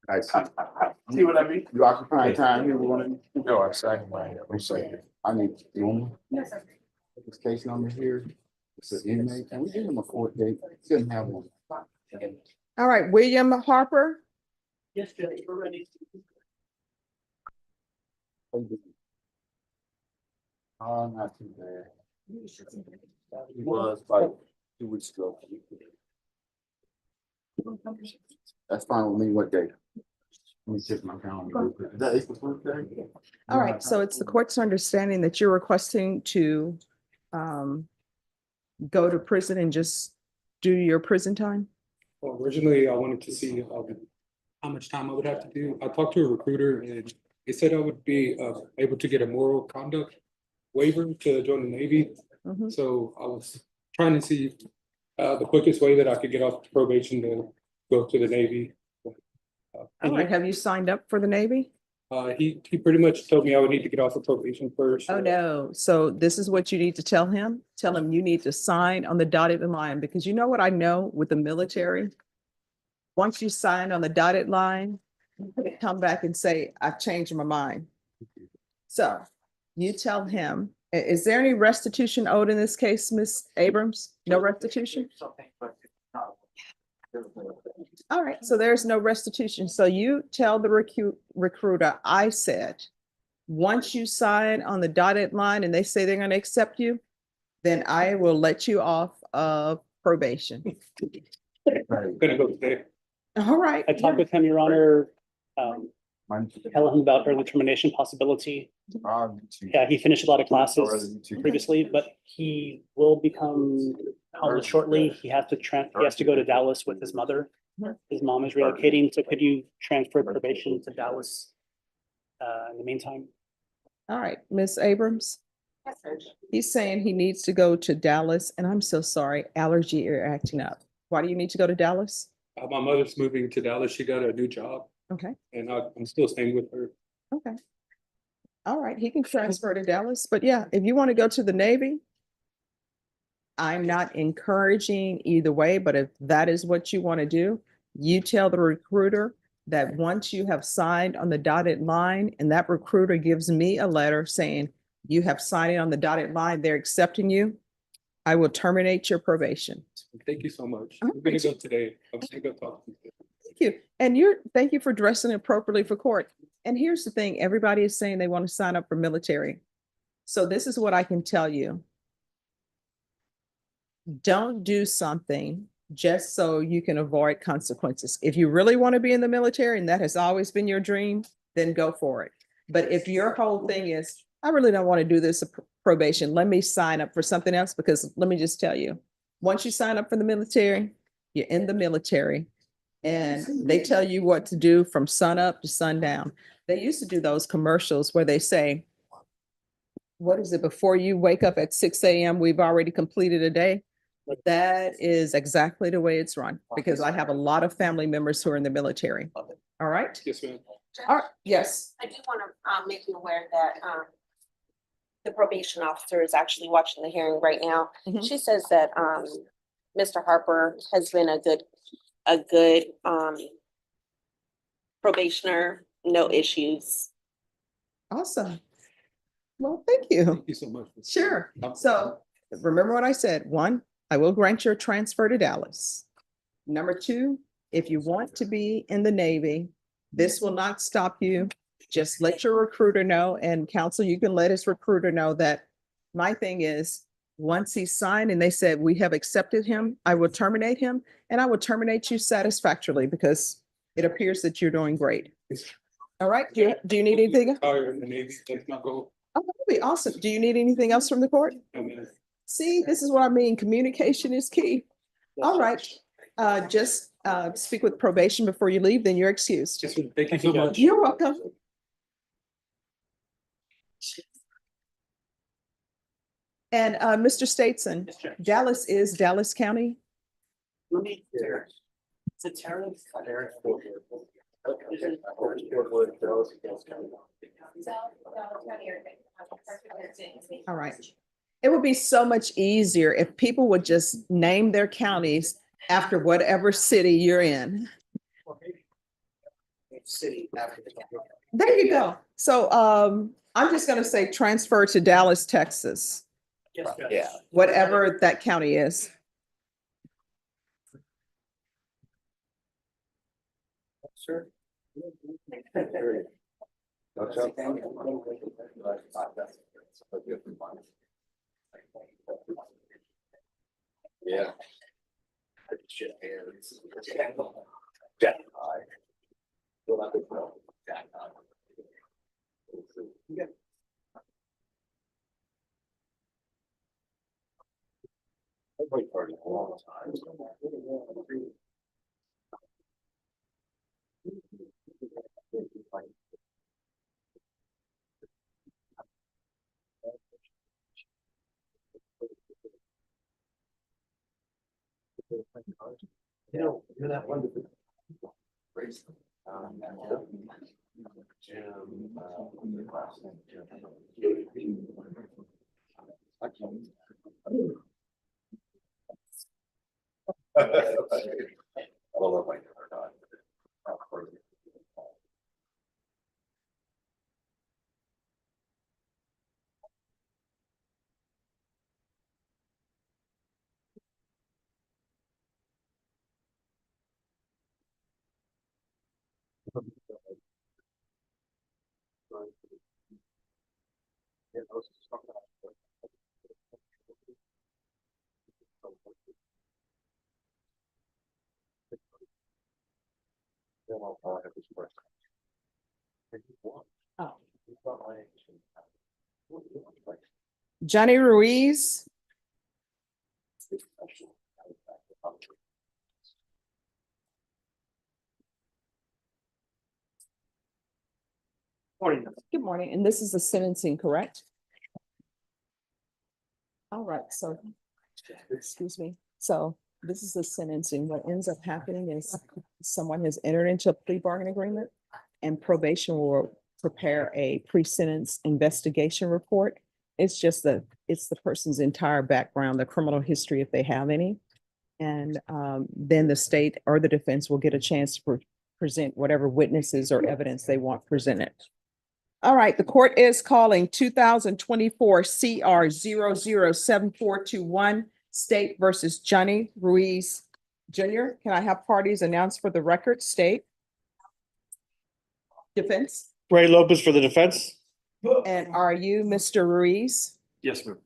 I see. See what I mean? You occupying time here, we want to. No, I'm signing my recycle. I need, you want me? Yes, sir. This case number here, it's an inmate, and we give him a court date, shouldn't have one. All right, William Harper. Yes, Judge, we're ready. Not too bad. He was about 2 weeks ago. That's fine with me, what day? Let me check my calendar. Is that April 1st? All right, so it's the court's understanding that you're requesting to go to prison and just do your prison time? Well, originally, I wanted to see how much time I would have to do. I talked to a recruiter and they said I would be able to get a moral conduct waiver to join the Navy. So I was trying to see the quickest way that I could get off probation to go to the Navy. All right, have you signed up for the Navy? He pretty much told me I would need to get off of probation first. Oh, no. So this is what you need to tell him. Tell him you need to sign on the dotted line, because you know what I know with the military? Once you sign on the dotted line, come back and say, I've changed my mind. So you tell him, is there any restitution owed in this case, Ms. Abrams? No restitution? All right, so there's no restitution. So you tell the recruiter, I said, once you sign on the dotted line and they say they're going to accept you, then I will let you off of probation. Gonna go today. All right. I talked with him, Your Honor. Tell him about early termination possibility. Yeah, he finished a lot of classes previously, but he will become homeless shortly. He has to go to Dallas with his mother. His mom is relocating, so could you transfer probation to Dallas in the meantime? All right, Ms. Abrams. Yes, sir. He's saying he needs to go to Dallas, and I'm so sorry, allergy are acting up. Why do you need to go to Dallas? My mother's moving to Dallas. She got a new job. Okay. And I'm still staying with her. Okay. All right, he can transfer to Dallas, but yeah, if you want to go to the Navy, I'm not encouraging either way, but if that is what you want to do, you tell the recruiter that once you have signed on the dotted line and that recruiter gives me a letter saying you have signed on the dotted line, they're accepting you, I will terminate your probation. Thank you so much. I'm gonna go today. I'm gonna go talk to you. Thank you. And thank you for dressing appropriately for court. And here's the thing, everybody is saying they want to sign up for military. So this is what I can tell you. Don't do something just so you can avoid consequences. If you really want to be in the military and that has always been your dream, then go for it. But if your whole thing is, I really don't want to do this probation, let me sign up for something else, because let me just tell you, once you sign up for the military, you're in the military and they tell you what to do from sun up to sundown. They used to do those commercials where they say, what is it, before you wake up at 6 a.m., we've already completed a day. But that is exactly the way it's run, because I have a lot of family members who are in the military. All right? Yes, ma'am. All right. Yes. I do want to make you aware that the probation officer is actually watching the hearing right now. She says that Mr. Harper has been a good probationer, no issues. Awesome. Well, thank you. Thank you so much. Sure. So remember what I said. 1, I will grant your transfer to Dallas. Number 2, if you want to be in the Navy, this will not stop you just let your recruiter know, and counsel, you can let his recruiter know that my thing is, once he's signed and they said, we have accepted him, I will terminate him, and I will terminate you satisfactorily because it appears that you're doing great. All right, do you need anything? Retire in the Navy, that's my goal. Oh, that'd be awesome. Do you need anything else from the court? I mean, See, this is what I mean. Communication is key. All right, just speak with probation before you leave, then you're excused. thank you so much. You're welcome. And Mr. Stateson, Dallas is Dallas County. Let me. It's a terrible. All right. It would be so much easier if people would just name their counties after whatever city you're in. City after the. There you go. So I'm just gonna say transfer to Dallas, Texas, Yeah. whatever that county is. Sure. Yeah. You're that wonderful. Johnny Ruiz. Morning. Good morning. And this is the sentencing, correct? All right, so, excuse me. So this is the sentencing. What ends up happening is someone has entered into a plea bargain agreement and probation will prepare a pre-sentence investigation report. It's just it's the person's entire background, the criminal history, if they have any. And then the state or the defense will get a chance to present whatever witnesses or evidence they want presented. All right, the court is calling 2024 CR 007421 State versus Johnny Ruiz Jr. Can I have parties announced for the record? State. Defense. Ray Lopez for the defense. And are you Mr. Ruiz? Yes, ma'am.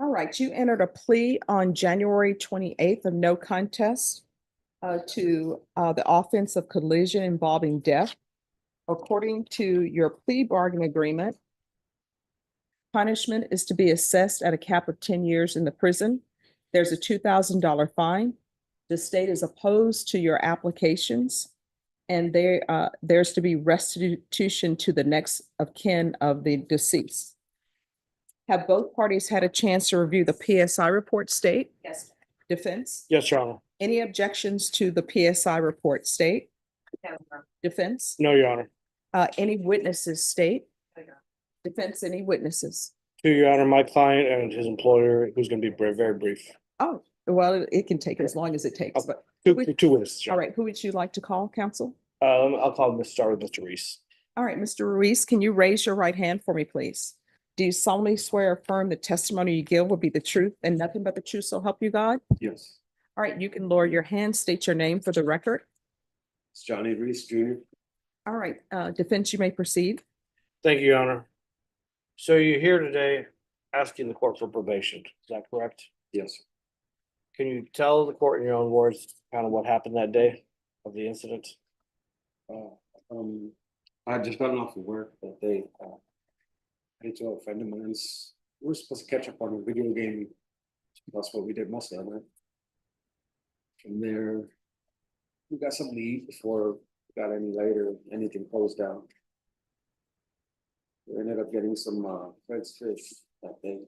All right, you entered a plea on January 28th of no contest to the offense of collision involving death. According to your plea bargain agreement, punishment is to be assessed at a cap of 10 years in the prison. There's a $2,000 fine. The state is opposed to your applications, and there's to be restitution to the next of kin of the deceased. Have both parties had a chance to review the PSI report, state? Yes. Defense? Yes, Your Honor. Any objections to the PSI report, state? Defense? No, Your Honor. Any witnesses, state? Defense, any witnesses? To Your Honor, my client and his employer, who's going to be very brief. Oh, well, it can take as long as it takes, but. Two witnesses. All right, who would you like to call, counsel? I'll start with Mr. Reese. All right, Mr. Ruiz, can you raise your right hand for me, please? Do you solemnly swear or affirm the testimony you give will be the truth and nothing but the truth, so help you God? Yes. All right, you can lower your hand, state your name for the record. It's Johnny Reese Jr. All right, defense, you may proceed. Thank you, Your Honor. So you're here today asking the court for probation, is that correct? Yes. Can you tell the court in your own words kind of what happened that day of the incident? I had just gotten off of work that day. I went to a friend of mine's. We were supposed to catch up on a video game. That's what we did most of the night. From there, we got something to eat before we got any later, anything closed down. We ended up getting some Fred's fish that day.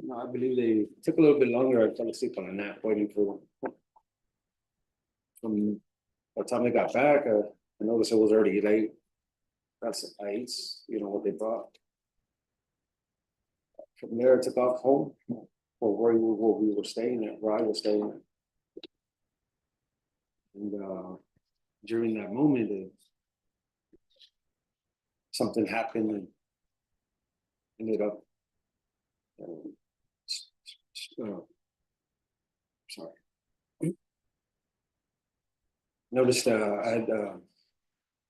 No, I believe they took a little bit longer. I fell asleep on a nap waiting for them. From by the time they got back, I noticed it was already late. That's ice, you know what they brought. From there, I took off home, or where we were staying at, where I was staying at. And during that moment, something happened and ended up. Sorry. Noticed I had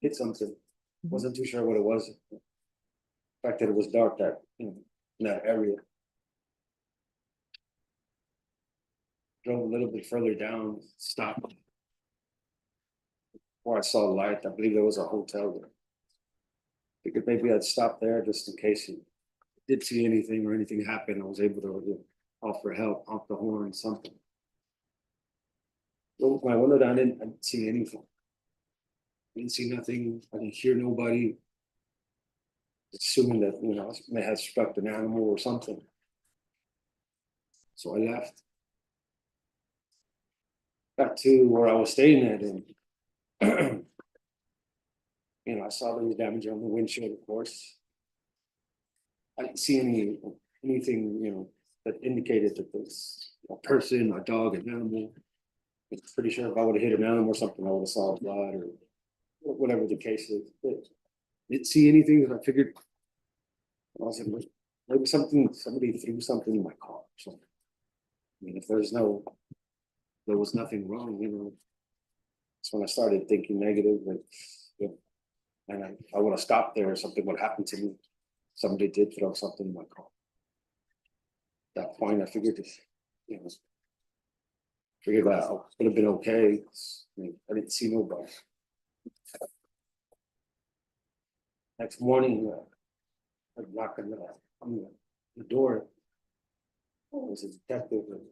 hit something. Wasn't too sure what it was. The fact that it was dark that in that area. Drove a little bit further down, stopped. Before I saw the light, I believe there was a hotel there. Figured maybe I'd stop there just in case he did see anything or anything happened. I was able to offer help, honk the horn, something. Rolled my window down, I didn't see anything. Didn't see nothing. I didn't hear nobody. Assuming that, you know, I may have struck an animal or something. So I left. Got to where I was staying at, and you know, I saw there was damage on the windshield, of course. I didn't see anything, you know, that indicated that there's a person, a dog, an animal. I'm pretty sure if I would have hit an animal or something, I would have saw blood or whatever the case is. But didn't see anything that I figured. I was like, maybe somebody threw something in my car or something. I mean, if there was nothing wrong, you know. That's when I started thinking negative, but yeah. And I would have stopped there, something would happen to me. Somebody did throw something in my car. At that point, I figured this, you know, that I would have been okay. I mean, I didn't see nobody. Next morning, I knocked on the door. It was a detective and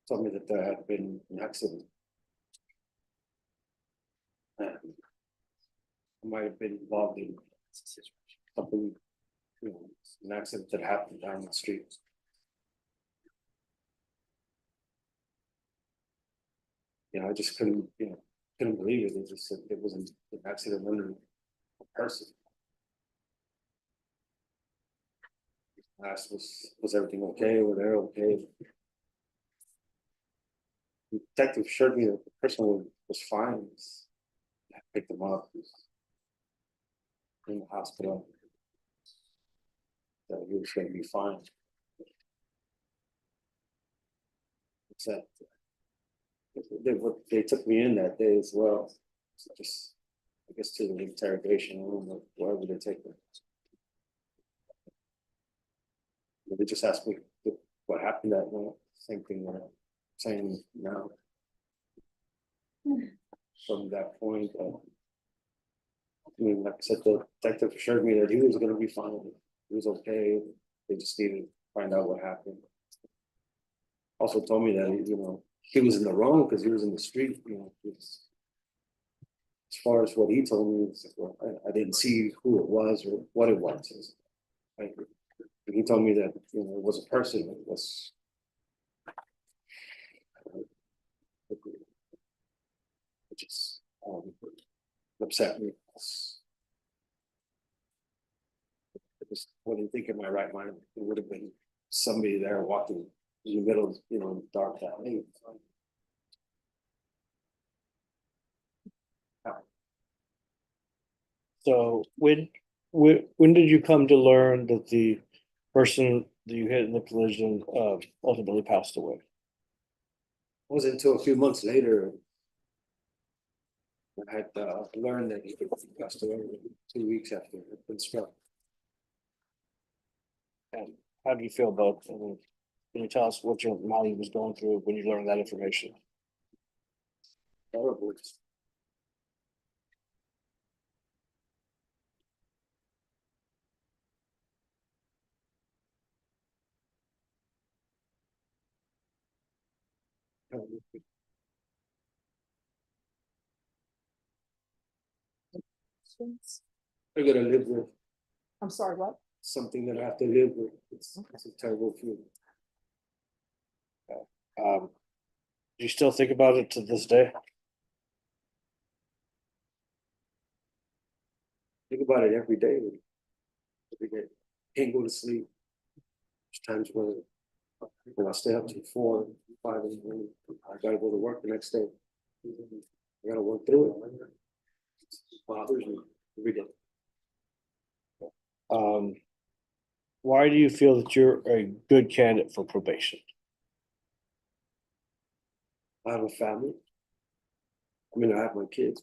told me that there had been an accident. And I might have been involved in something, you know, an accident that happened down the street. You know, I just couldn't believe it. It just said it was an accident under a person. Asked was everything okay? Were they okay? The detective assured me that the person was fine. I picked them up. In the hospital. That he was going to be fine. Except they took me in that day as well. So just, I guess, to the interrogation room or wherever they take me. They just asked me what happened that night. Same thing that I'm saying now. From that point, I mean, like I said, the detective assured me that he was going to be fine. He was okay. They just needed to find out what happened. Also told me that, you know, he was in the wrong because he was in the street. You know, as far as what he told me, well, I didn't see who it was or what it was. He told me that, you know, it was a person. It was. It just upset me. I just wouldn't think in my right mind it would have been somebody there walking in the middle of, you know, dark alley. So when did you come to learn that the person that you hit in the collision ultimately passed away? It wasn't until a few months later I had learned that he passed away 2 weeks after he had been struck. And how do you feel about, I mean, can you tell us what your mind was going through when you learned that information? Horrible. I gotta live with I'm sorry, what? something that I have to live with. It's a terrible feeling. Do you still think about it to this day? Think about it every day. Every day. Can't go to sleep. There's times when I stay up till 4, 5 in the morning. I gotta go to work the next day. I gotta work through it. It bothers me every day. Why do you feel that you're a good candidate for probation? I have a family. I mean, I have my kids.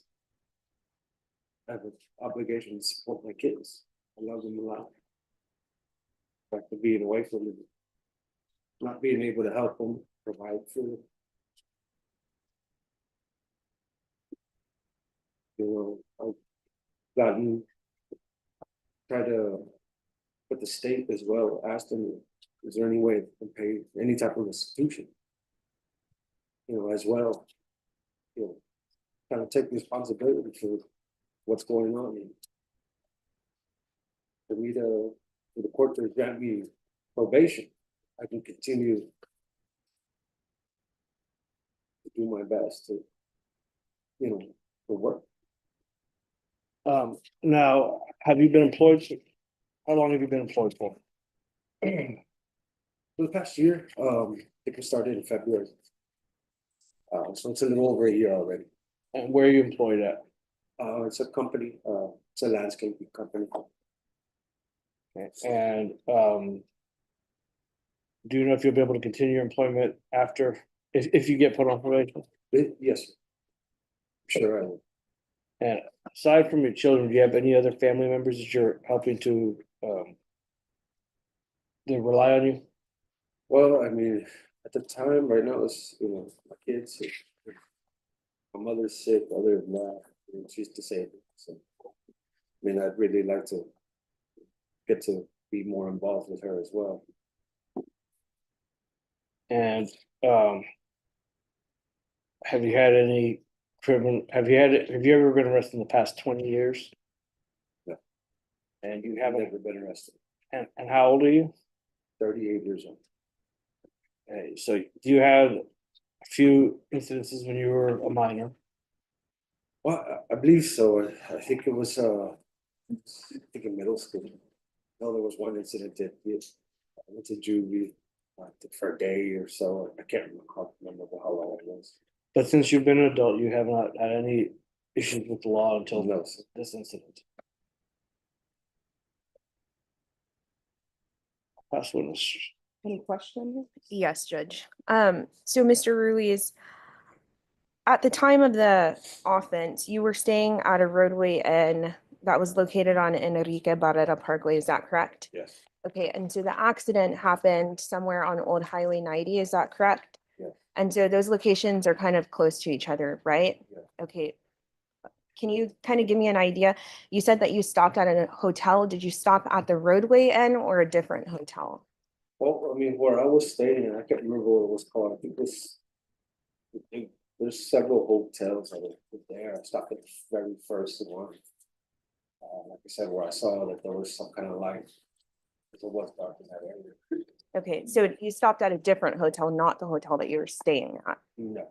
I have an obligation to support my kids. I love them a lot. After being away from them, not being able to help them, provide food. You know, I've tried to, but the state as well, asked them, is there any way they can pay any type of restitution? You know, as well, you know, kind of take responsibility for what's going on. And for me to, for the court to grant me probation, I can continue to do my best to, you know, to work. Now, have you been employed? How long have you been employed for? For the past year, I think it started in February. So it's a little over a year already. And where are you employed at? It's a company, it's a landscaping company. Okay. And do you know if you'll be able to continue your employment after, if you get put on probation? Yes. Sure I will. And aside from your children, do you have any other family members that you're helping to they rely on you? Well, I mean, at the time, right now, it's, you know, my kids, my mother's sick, other than that, you know, she's disabled, so. I mean, I'd really like to get to be more involved with her as well. And have you had any have you ever been arrested in the past 20 years? No. And you I've haven't, never been arrested. and how old are you? 38 years old. Okay, so you had a few incidences when you were a minor. Well, I believe so. I think it was, I think in middle school. No, there was one incident that I went to juvie for a day or so. I can't remember how long it was. But since you've been an adult, you have not had any issues with the law until No. this incident. Last witness. Any questions? Yes, Judge. So Mr. Ruiz, at the time of the offense, you were staying at a roadway inn that was located on Enrique Barrera Parkway, is that correct? Yes. Okay, and so the accident happened somewhere on Old Highway 90, is that correct? Yes. And so those locations are kind of close to each other, right? Yeah. Okay. Can you kind of give me an idea? You said that you stopped at a hotel. Did you stop at the roadway inn or a different hotel? Well, I mean, where I was staying, I can't remember what it was called. I think there's several hotels that were there. I stopped at the very first one. Like I said, where I saw that there was some kind of light. It was dark in that area. Okay, so you stopped at a different hotel, not the hotel that you were staying at. No.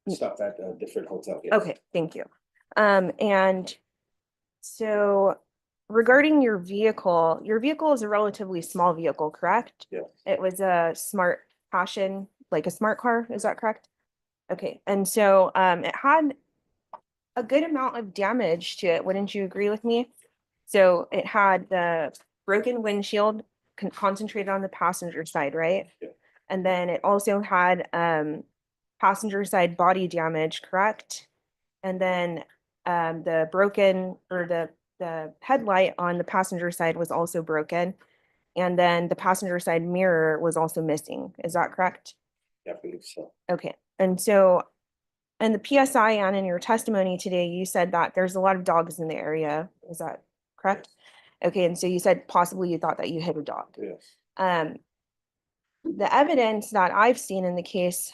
Stopped at a different hotel. Yes. Okay, thank you. And so regarding your vehicle is a relatively small vehicle, correct? Yes. It was a smart passion, like a smart car, is that correct? Okay, and so it had a good amount of damage to it, wouldn't you agree with me? So it had the broken windshield concentrated on the passenger side, right? Yeah. And then it also had passenger side body damage, correct? And then the broken or the headlight on the passenger side was also broken. And then the passenger side mirror was also missing. Is that correct? Yeah, I believe so. Okay. And so in the PSI and in your testimony today, you said that there's a lot of dogs in the area. Is that correct? Okay. And so you said possibly you thought that you hit a dog. Yes. The evidence that I've seen in the case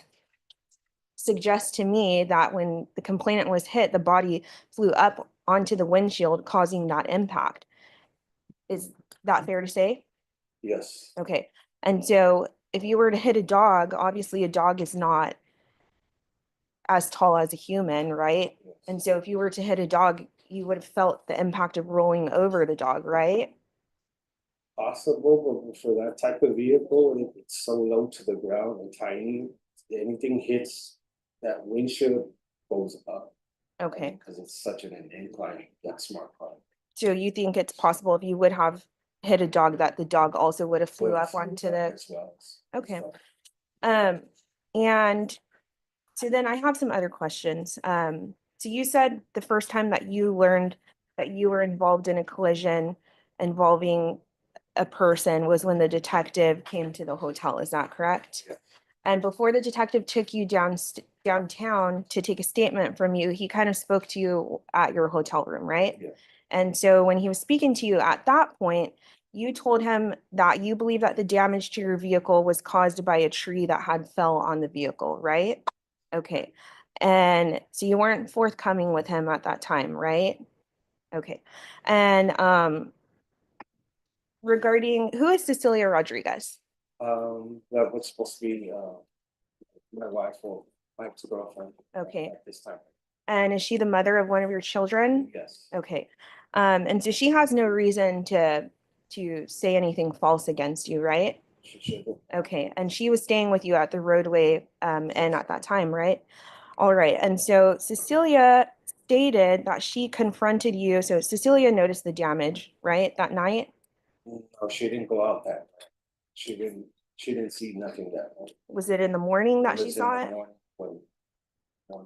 suggests to me that when the complainant was hit, the body flew up onto the windshield, causing that impact. Is that fair to say? Yes. Okay. And so if you were to hit a dog, obviously a dog is not as tall as a human, right? And so if you were to hit a dog, you would have felt the impact of rolling over the dog, right? Possible, but for that type of vehicle, it's so low to the ground and tiny, anything hits that windshield goes up. Okay. Because it's such an incline, that smart car. So you think it's possible if you would have hit a dog that the dog also would have flew up onto the, As well. okay. And so then I have some other questions. So you said the first time that you learned that you were involved in a collision involving a person was when the detective came to the hotel. Is that correct? Yeah. And before the detective took you downtown to take a statement from you, he kind of spoke to you at your hotel room, right? Yeah. And so when he was speaking to you at that point, you told him that you believe that the damage to your vehicle was caused by a tree that had fell on the vehicle, right? Okay. And so you weren't forthcoming with him at that time, right? Okay. And regarding who is Cecilia Rodriguez? That was supposed to be my wife or my ex-girlfriend. Okay. At this time. And is she the mother of one of your children? Yes. Okay. And so she has no reason to say anything false against you, right? She should. Okay. And she was staying with you at the roadway and at that time, right? All right. And so Cecilia stated that she confronted you. So Cecilia noticed the damage, right, that night? No, she didn't go out that night. She didn't see nothing that night. Was it in the morning that she was in saw the it? morning when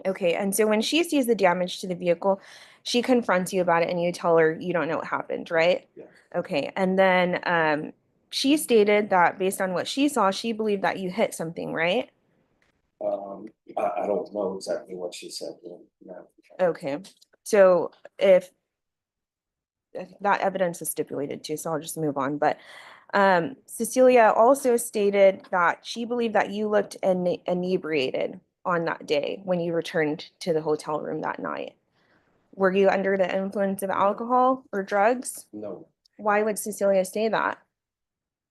Okay, and so when she sees the damage to the vehicle, she confronts you about it and you tell her you don't know what happened, right? Yeah. Okay, and then she stated that based on what she saw, she believed that you hit something, right? I don't know exactly what she said. No. Okay, so if that evidence is stipulated too, so I'll just move on. But Cecilia also stated that she believed that you looked inebriated on that day when you returned to the hotel room that night. Were you under the influence of alcohol or drugs? No. Why would Cecilia say that?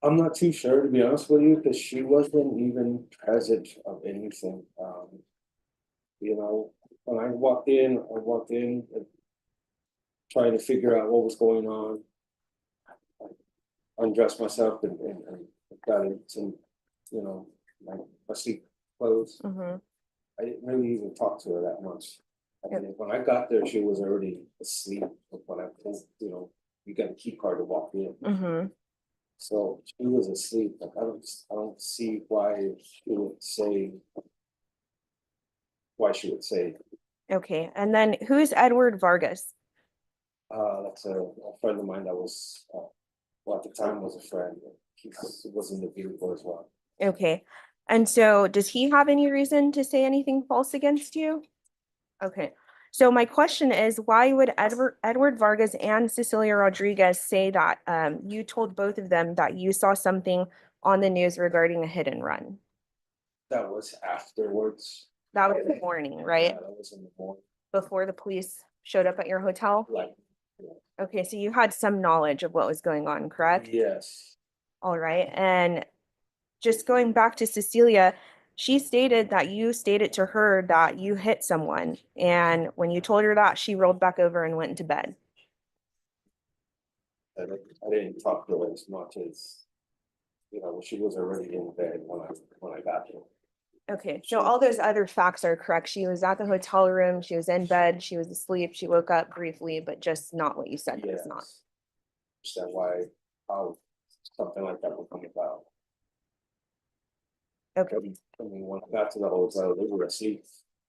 I'm not too sure, to be honest with you, because she wasn't even present of anything. You know, when I walked in trying to figure out what was going on. I undressed myself and got into, you know, my sleep clothes. Mm-hmm. I didn't really even talk to her that much. I mean, when I got there, she was already asleep. When I, you know, you got a key card to walk in. Mm-hmm. So she was asleep. Like I don't see why she would say. Okay, and then who's Edward Vargas? That's a friend of mine that was, well, at the time was a friend. He was in the vehicle as well. Okay, and so does he have any reason to say anything false against you? Okay, so my question is, why would Edward Vargas and Cecilia Rodriguez say that you told both of them that you saw something on the news regarding a hit and run? That was afterwards. That was in the morning, right? Yeah, that was in the morning. Before the police showed up at your hotel? Like, Okay, so you had some knowledge of what was going on, correct? yes. All right, and just going back to Cecilia, she stated that you stated to her that you hit someone, and when you told her that, she rolled back over and went into bed. I didn't talk to her as much as, you know, she was already in bed when I got there. Okay, so all those other facts are correct. She was at the hotel room, she was in bed, she was asleep, she woke up briefly, but just not what you said it was not. Understand why, how something like that would come about. Okay. I mean, when I got to the hotel, they were asleep.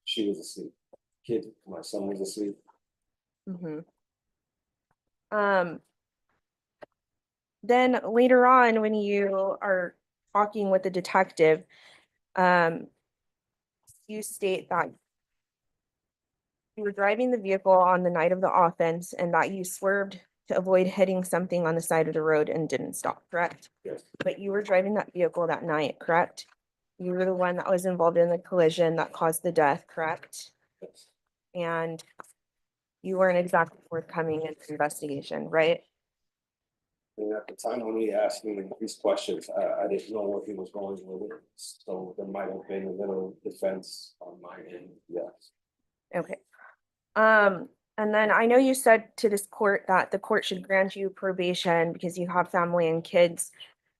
She was asleep. kid, my son was asleep. Mhm. Then later on, when you are talking with the detective, you state that you were driving the vehicle on the night of the offense and that you swerved to avoid hitting something on the side of the road and didn't stop, correct? Yes. But you were driving that vehicle that night, correct? You were the one that was involved in the collision that caused the death, correct? Yes. And you weren't exactly forthcoming in the investigation, right? And at the time when he asked me these questions, I didn't know where he was going with it. So there might have been a little defense on my end, yes. Okay. And then I know you said to this court that the court should grant you probation because you have family and kids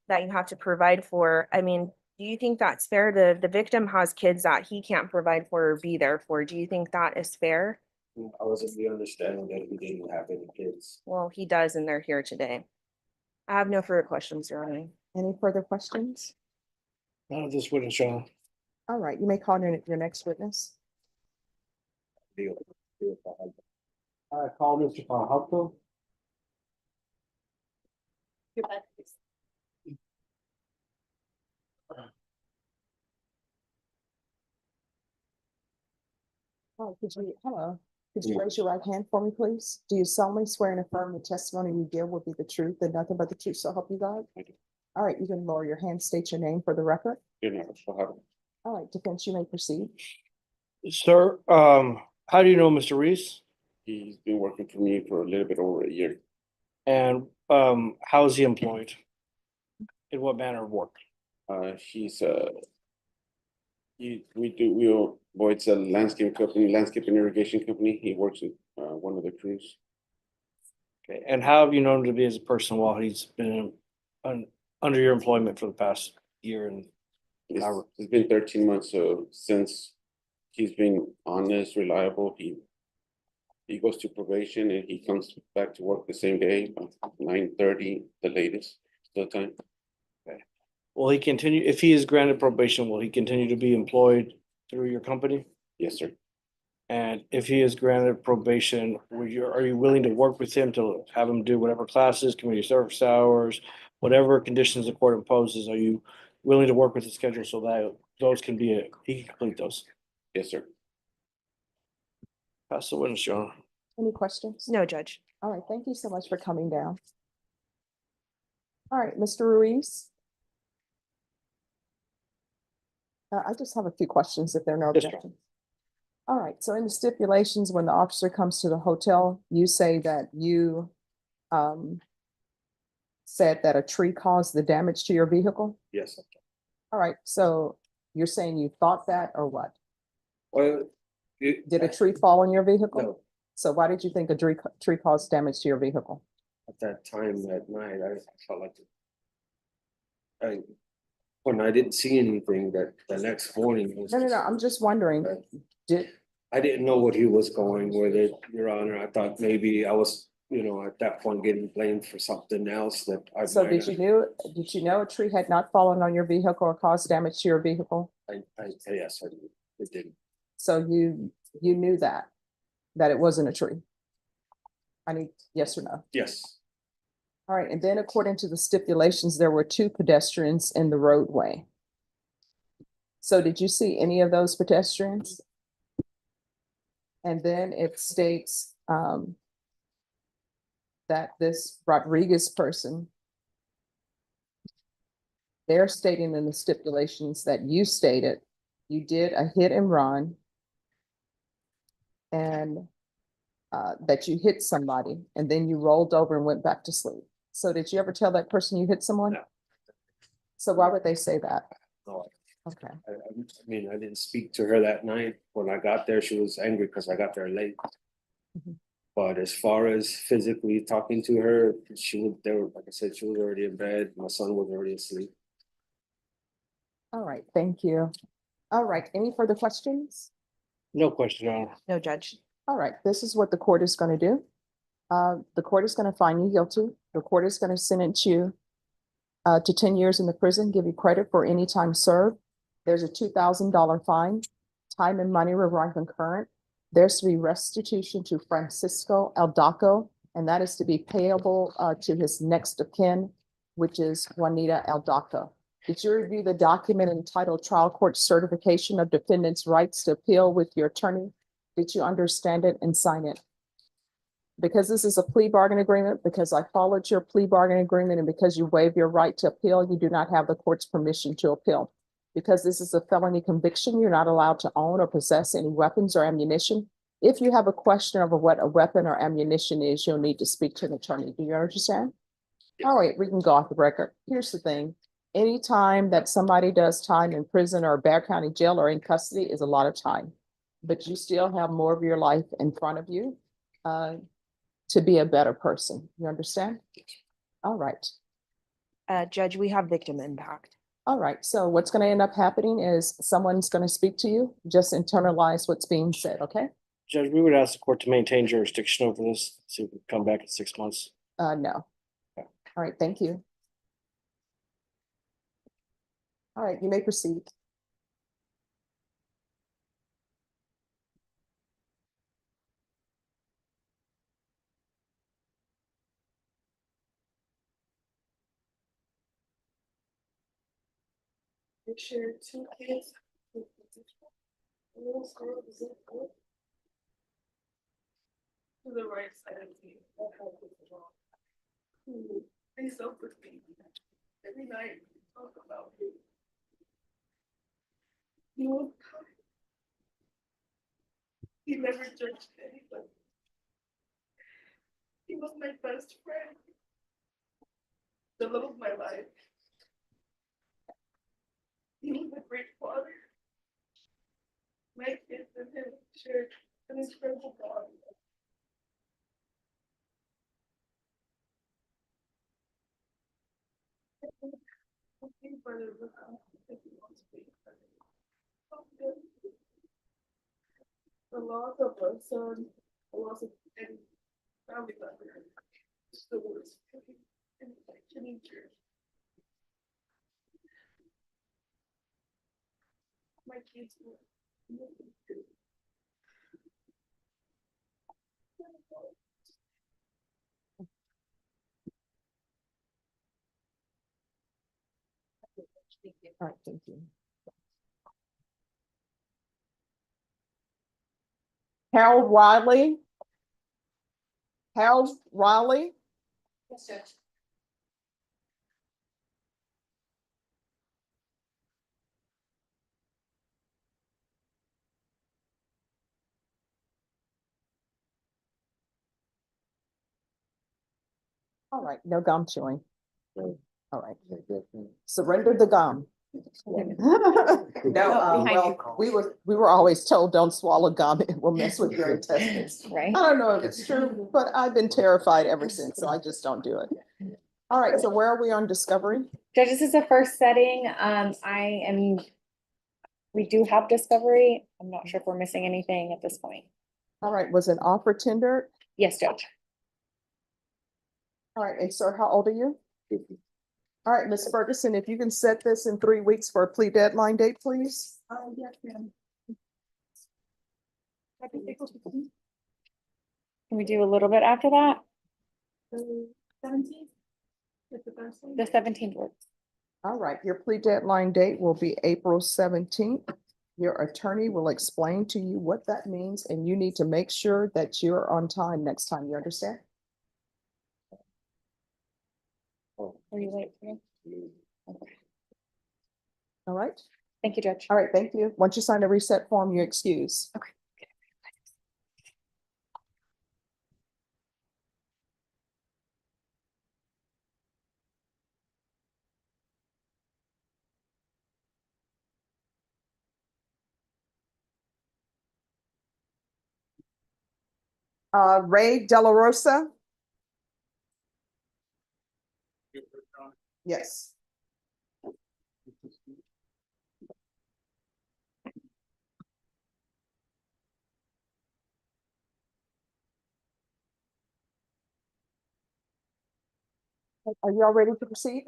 that you have to provide for. I mean, do you think that's fair? The victim has kids that he can't provide for or be there for. Do you think that is fair? I was of the understanding that he didn't have any kids. Well, he does, and they're here today. I have no further questions, Your Honor. Any further questions? None of this witness, Your Honor. All right, you may call your next witness. Deal. I call Mr. Fajardo. Oh, could you raise your right hand for me, please? Do you solemnly swear and affirm the testimony you give will be the truth and nothing but the truth, so help you God? All right, you can lower your hand, state your name for the record. All right, defense, you may proceed. Sir, how do you know Mr. Reese? He's been working for me for a little bit over a year. And how is he employed? In what manner of work? He's it's a landscape company, landscape and irrigation company. He works with one of the crews. Okay, and how have you known him to be as a person while he's been under your employment for the past year and hour? It's been 13 months, so since he's been honest, reliable, he goes to probation and he comes back to work the same day, 9:30, the latest, still time. Okay. Will he continue, if he is granted probation, will he continue to be employed through your company? Yes, sir. And if he is granted probation, are you willing to work with him to have him do whatever classes, community service hours, whatever conditions the court imposes? Are you willing to work with the schedule so that those can be, he can complete those? Yes, sir. Pass the witness, Your Honor. Any questions? No, Judge. All right, thank you so much for coming down. All right, Mr. Ruiz. I just have a few questions if there are no Yes, objections. All right, so in the stipulations, when the officer comes to the hotel, you say that you said that a tree caused the damage to your vehicle? Yes. All right, so you're saying you thought that or what? Well, Did a tree fall on your vehicle? No. So why did you think a tree caused damage to your vehicle? At that time at night, I felt like when I didn't see anything that the next morning was. No, I'm just wondering, I didn't know what he was going with it, Your Honor. I thought maybe I was, at that point getting blamed for something else that I. So did you know a tree had not fallen on your vehicle or caused damage to your vehicle? Yes, I did. It didn't. So you knew that it wasn't a tree? I need yes or no? Yes. All right, and then according to the stipulations, there were 2 pedestrians in the roadway. So did you see any of those pedestrians? And then it states that this Rodriguez person, they're stating in the stipulations that you stated you did a hit and run and that you hit somebody and then you rolled over and went back to sleep. So did you ever tell that person you hit someone? No. So why would they say that? No. Okay. I mean, I didn't speak to her that night. When I got there, she was angry because I got there late. But as far as physically talking to her, like I said, she was already in bed. My son was already asleep. All right, thank you. All right, any further questions? No question, Your Honor. No, Judge. All right, this is what the court is going to do. The court is going to find you guilty. The court is going to sentence you to 10 years in the prison, give you credit for any time served. There's a $2,000 fine. Time and money will run concurrent. there's to be restitution to Francisco Aldaco, and that is to be payable to his next of kin, which is Juanita Aldaco. Did you review the document entitled Trial Court Certification of Defendant's Rights to Appeal with your attorney? Did you understand it and sign it? Because this is a plea bargain agreement, because I followed your plea bargain agreement, and because you waive your right to appeal, you do not have the court's permission to appeal. Because this is a felony conviction, you're not allowed to own or possess any weapons or ammunition. If you have a question over what a weapon or ammunition is, you'll need to speak to an attorney. Do you understand? All right, we can go off the record. Here's the thing. Anytime that somebody does time in prison or Bexar County Jail or in custody is a lot of time. But you still have more of your life in front of you to be a better person. You understand? All right. Judge, we have victim impact. All right. So what's going to end up happening is someone's going to speak to you. Just internalize what's being said. Okay? Judge, we would ask the court to maintain jurisdiction over this, see if we come back in 6 months. No. All right. Thank you. All right. You may proceed. Share two kids. Little girl is it good? To the right side of me. They so with me. Every night we talk about you. You know, he never judged anybody. He was my best friend. The love of my life. He was a great father. My kids and him shared an incredible bond. The loss of a son, the loss of any family member, the worst in nature. My kids were. All right. Thank you. Harold Riley. Harold Riley. Yes, Judge. All right. No gum chewing. All right. Surrender the gum. No, well, we were always told don't swallow gum. It will mess with your intestines. Right. I don't know if it's true, but I've been terrified ever since, so I just don't do it. All right, so where are we on discovery? Judge, this is the first setting. We do have discovery. I'm not sure if we're missing anything at this point. All right, was an offer tendered? Yes, Judge. All right, and sir, how old are you? All right, Ms. Ferguson, if you can set this in 3 weeks for a plea deadline date, please. Yes, ma'am. Can we do a little bit after that? 17th? The 17th works. All right, your plea deadline date will be April 17th. Your attorney will explain to you what that means, and you need to make sure that you're on time next time. You understand? Are you late for me? Okay. All right. Thank you, Judge. All right, thank you. Once you sign the reset form, you excuse. Okay. Ray De La Rosa. Yes. Are you all ready to proceed?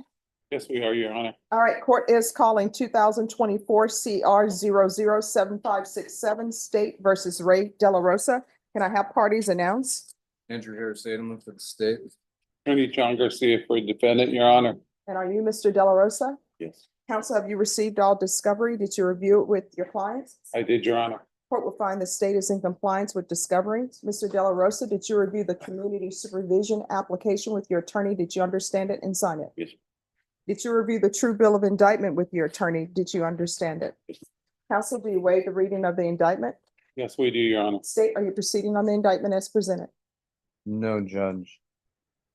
Yes, we are, Your Honor. All right, court is calling 2024 CR 007567 State versus Ray De La Rosa. Can I have parties announced? Andrew Harris Adelman for the state. Attorney John Garcia for defendant, Your Honor. And are you Mr. De La Rosa? Yes. Counsel, have you received all discovery? Did you review it with your clients? I did, Your Honor. Court will find the state is in compliance with discovery. Mr. De La Rosa, did you review the community supervision application with your attorney? Did you understand it and sign it? Yes. Did you review the true bill of indictment with your attorney? Did you understand it? Counsel, do you waive the reading of the indictment? Yes, we do, Your Honor. State, are you proceeding on the indictment as presented? No, Judge.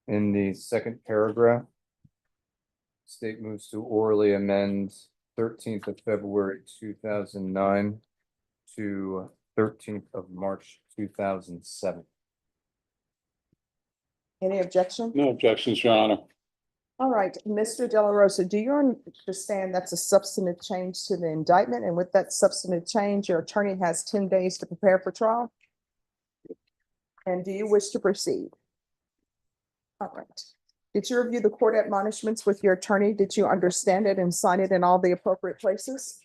In the second paragraph, state moves to orally amend 13th of February 2009 to 13th of March 2007. Any objection? No objections, Your Honor. All right, Mr. De La Rosa, do you understand that's a substantive change to the indictment? And with that substantive change, your attorney has 10 days to prepare for trial? And do you wish to proceed? All right. Did you review the court admonishments with your attorney? Did you understand it and sign it in all the appropriate places?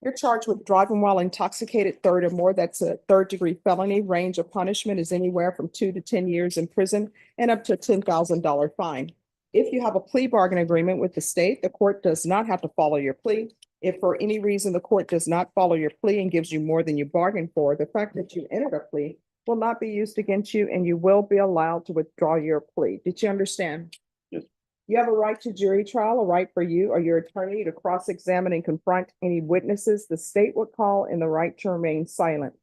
You're charged with driving while intoxicated, third or more. That's a third-degree felony. Range of punishment is anywhere from 2 to 10 years in prison and up to a $10,000 fine. If you have a plea bargain agreement with the state, the court does not have to follow your plea. If for any reason the court does not follow your plea and gives you more than you bargained for, the fact that you entered a plea will not be used against you and you will be allowed to withdraw your plea. Did you understand? Yes. You have a right to jury trial, a right for you or your attorney to cross-examine and confront any witnesses the state would call, and the right to remain silent.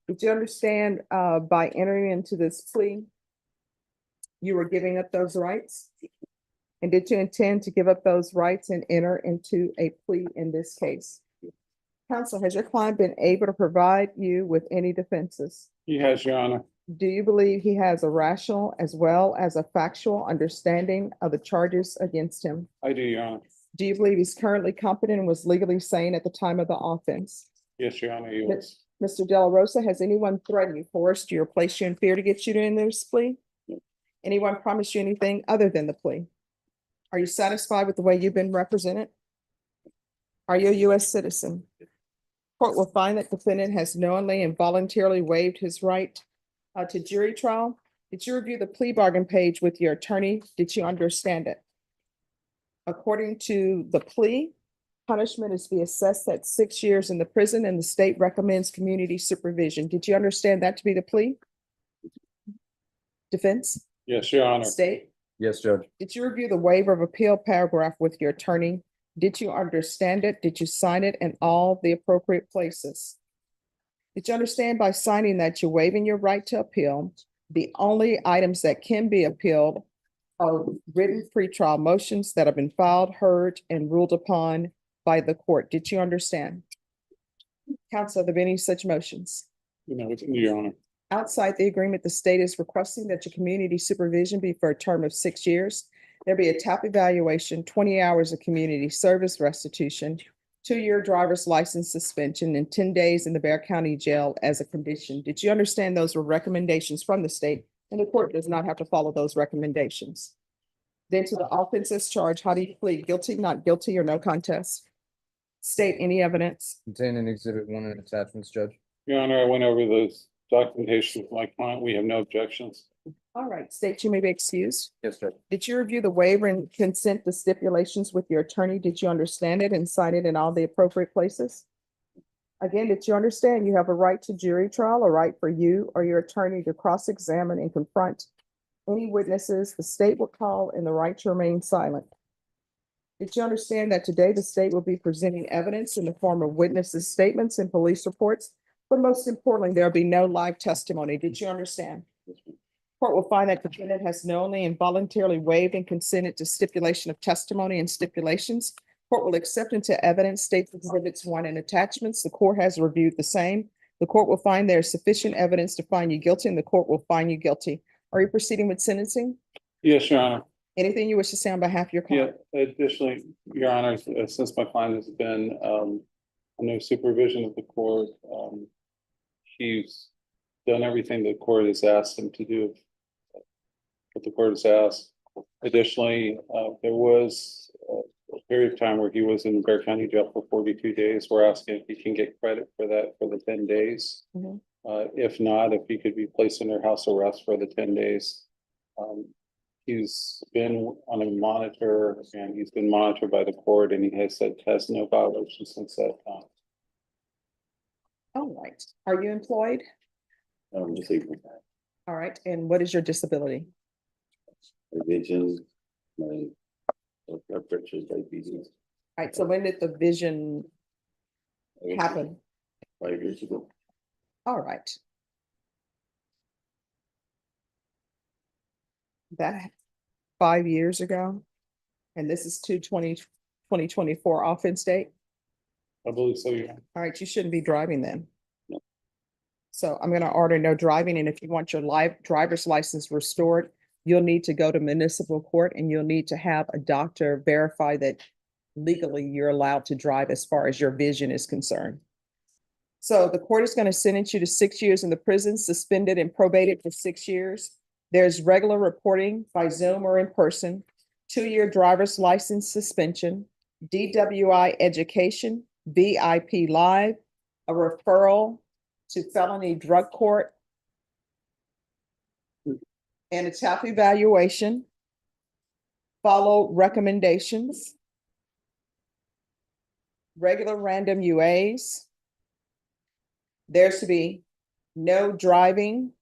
Did you understand by entering into this plea, you were giving up those rights? And did you intend to give up those rights and enter into a plea in this case? Counsel, has your client been able to provide you with any defenses? He has, Your Honor. Do you believe he has a rational as well as a factual understanding of the charges against him? I do, Your Honor. Do you believe he's currently competent and was legally sane at the time of the offense? Yes, Your Honor, he was. Mr. De La Rosa, has anyone threatened you, coerced you, or placed you in fear to get you to end this plea? Anyone promised you anything other than the plea? Are you satisfied with the way you've been represented? Are you a U.S. citizen? Court will find that defendant has knowingly and voluntarily waived his right to jury trial. Did you review the plea bargain page with your attorney? Did you understand it? According to the plea, punishment is to be assessed at 6 years in the prison, and the state recommends community supervision. Did you understand that to be the plea? Defense? Yes, Your Honor. State? Yes, Judge. Did you review the waiver of appeal paragraph with your attorney? Did you understand it? Did you sign it in all the appropriate places? Did you understand by signing that you're waiving your right to appeal? The only items that can be appealed are written pretrial motions that have been filed, heard, and ruled upon by the court. Did you understand? Counsel, are there any such motions? No, Your Honor. Outside the agreement, the state is requesting that your community supervision be for a term of 6 years. There be a TAP evaluation, 20 hours of community service restitution, 2-year driver's license suspension, and 10 days in the Bexar County Jail as a condition. Did you understand those were recommendations from the state, and the court does not have to follow those recommendations? Then to the offenses charge, how do you plead? Guilty, not guilty, or no contest? State any evidence. Contained in Exhibit 1 and attachments, Judge. Your Honor, I went over those documentation with my client. We have no objections. All right, state, you may be excused. Yes, Judge. Did you review the waiver and consent to stipulations with your attorney? Did you understand it and sign it in all the appropriate places? Again, did you understand you have a right to jury trial, a right for you or your attorney to cross-examine and confront any witnesses the state will call, and the right to remain silent? Did you understand that today the state will be presenting evidence in the form of witnesses' statements and police reports? But most importantly, there'll be no live testimony. Did you understand? Court will find that defendant has knowingly and voluntarily waived and consented to stipulation of testimony and stipulations. Court will accept into evidence State Exhibits 1 and attachments. The court has reviewed the same. The court will find there is sufficient evidence to find you guilty, and the court will find you guilty. Are you proceeding with sentencing? Yes, Your Honor. Anything you wish to say on behalf of your Yeah, client? additionally, Your Honor, since my client has been under supervision of the court, he's done everything the court has asked him to do, what the court has asked. Additionally, there was period of time where he was in Bear County Jail for 42 days. We're asking if he can get credit for that for the 10 days. Mhm. If not, if he could be placed under house arrest for the 10 days. He's been on a monitor and he's been monitored by the court and he has said has no violations since that time. All right. Are you employed? Disabled. All right. And what is your disability? Vision, my blood pressure, diabetes. All right. So when did the vision happen? 5 years ago. All right. That 5 years ago. And this is 2024 offense date. I believe so, yeah. All right, you shouldn't be driving then. No. So I'm gonna order no driving, and if you want your driver's license restored, you'll need to go to municipal court and you'll need to have a doctor verify that legally you're allowed to drive as far as your vision is concerned. So the court is going to sentence you to 6 years in the prison, suspended and probated for 6 years. There's regular reporting by Zoom or in person, 2-year driver's license suspension, DWI education, VIP live, a referral to felony drug court, and a TAP evaluation, follow recommendations, regular random UAs. There's to be no driving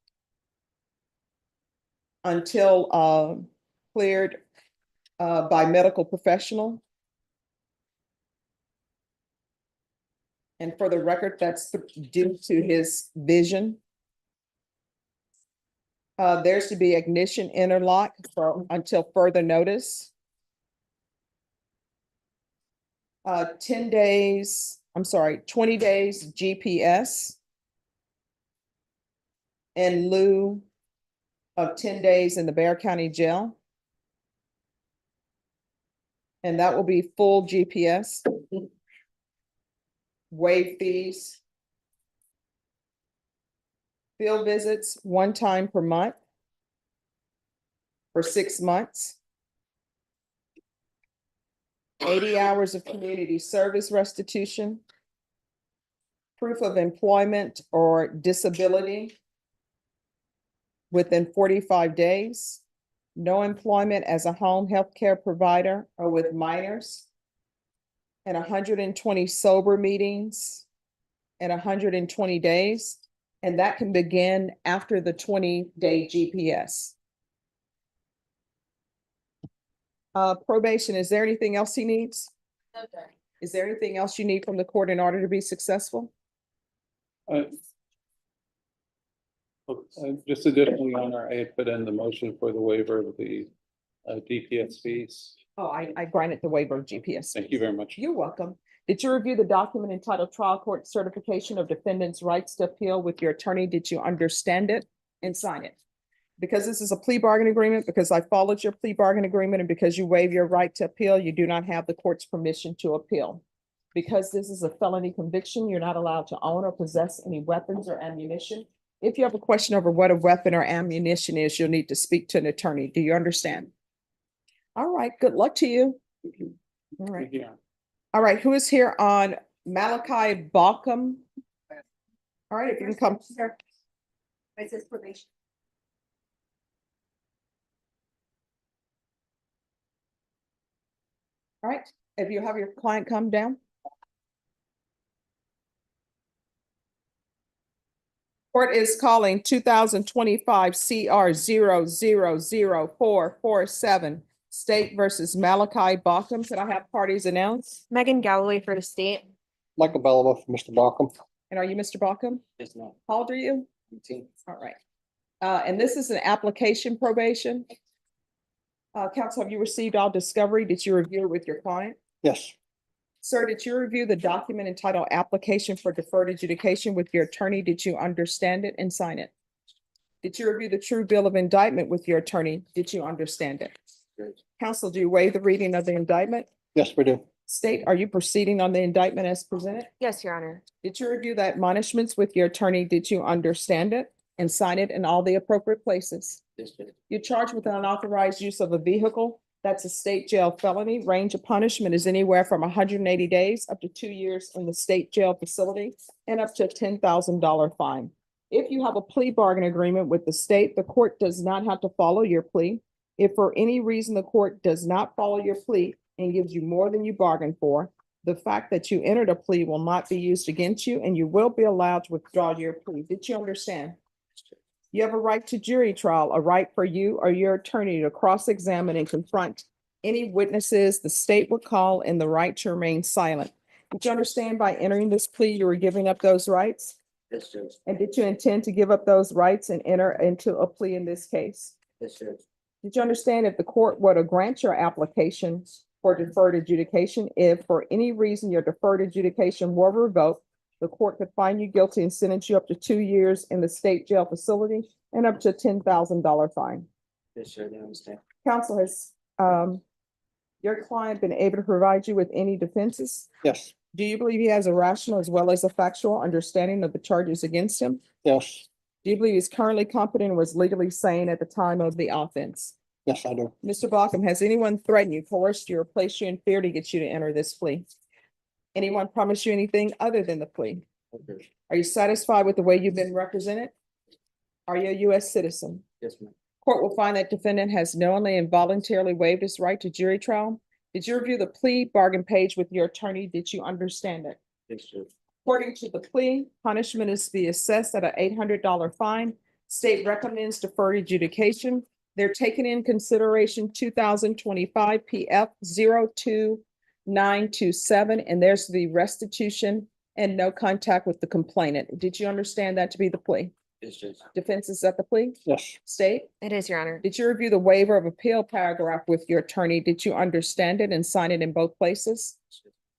until cleared by medical professional. And for the record, that's due to his vision. There's to be ignition interlock until further notice. 20 days GPS in lieu of 10 days in the Bear County Jail. And that will be full GPS. Waive fees. Field visits 1 time per month for 6 months. 80 hours of community service restitution. Proof of employment or disability within 45 days. No employment as a home health care provider or with minors. And 120 sober meetings in 120 days. And that can begin after the 20-day GPS. Probation, is there anything else he needs? Okay. Is there anything else you need from the court in order to be successful? Just additionally, Your Honor, I had put in the motion for the waiver of the DPS fees. Oh, I granted the waiver of GPS. Thank you very much. You're welcome. Did you review the document entitled Trial Court Certification of Defendants' Rights to Appeal with your attorney? Did you understand it and sign it? Because this is a plea bargain agreement, because I followed your plea bargain agreement, and because you waive your right to appeal, you do not have the court's permission to appeal. Because this is a felony conviction, you're not allowed to own or possess any weapons or ammunition. If you have a question over what a weapon or ammunition is, you'll need to speak to an attorney. Do you understand? All right, good luck to you. All right. Yeah. All right, who is here on Malachi Balcom? All right, if you can come. It says probation. All right, if you have your client come down. Court is calling 2025 CR 0000447, State versus Malachi Balcom. Could I have parties announced? Megan Galloway for the state. Michael Bellama for Mr. Balcom. And are you Mr. Balcom? Yes, no. How old are you? 18. All right. And this is an application probation. Counsel, have you received all discovery? Did you review it with your client? Yes. Sir, did you review the document entitled Application for Deferred Adjudication with your attorney? Did you understand it and sign it? Did you review the true bill of indictment with your attorney? Did you understand it? Good. Counsel, do you waive the reading of the indictment? Yes, we do. State, are you proceeding on the indictment as presented? Yes, Your Honor. Did you review the admonishments with your attorney? Did you understand it and sign it in all the appropriate places? Yes, good. You're charged with unauthorized use of a vehicle That's a state jail felony. Range of punishment is anywhere from 180 days up to 2 years in the state jail facility and up to a $10,000 fine. If you have a plea bargain agreement with the state, the court does not have to follow your plea. If for any reason the court does not follow your plea and gives you more than you bargained for, the fact that you entered a plea will not be used against you and you will be allowed to withdraw your plea. Did you understand? You have a right to jury trial, a right for you or your attorney to cross-examine and confront any witnesses the state would call, and the right to remain silent. Did you understand by entering this plea, you were giving up those rights? Yes, Judge. And did you intend to give up those rights and enter into a plea in this case? Yes, Judge. Did you understand if the court were to grant your application for deferred adjudication, if for any reason your deferred adjudication were revoked, the court could find you guilty and sentence you up to 2 years in the state jail facility and up to a $10,000 fine? Yes, sir, I understand. Counsel, has your client been able to provide you with any defenses? Yes, Do you believe he has a rational as well as a factual understanding of the charges against him? yes, Do you believe he's currently competent and was legally sane at the time of the offense? yes, I do. Mr. Blockham, has anyone threatened you, coerced you, or placed you in fear to get you to enter this plea? Anyone promised you anything other than the plea? Okay. Are you satisfied with the way you've been represented? Are you a U.S. citizen? Yes, ma'am. Court will find that defendant has knowingly and voluntarily waived his right to jury trial. Did you review the plea bargain page with your attorney? Did you understand it? Yes, sir. According to the plea, punishment is to be assessed at an $800 fine. State recommends deferred adjudication. They're taking in consideration 2025 PF 02927, and there's the restitution and no contact with the complainant. Did you understand that to be the plea? Yes, Judge. Defense, is that the plea? Yes, State? It is, Your Honor. Did you review the waiver of appeal paragraph with your attorney? Did you understand it and sign it in both places?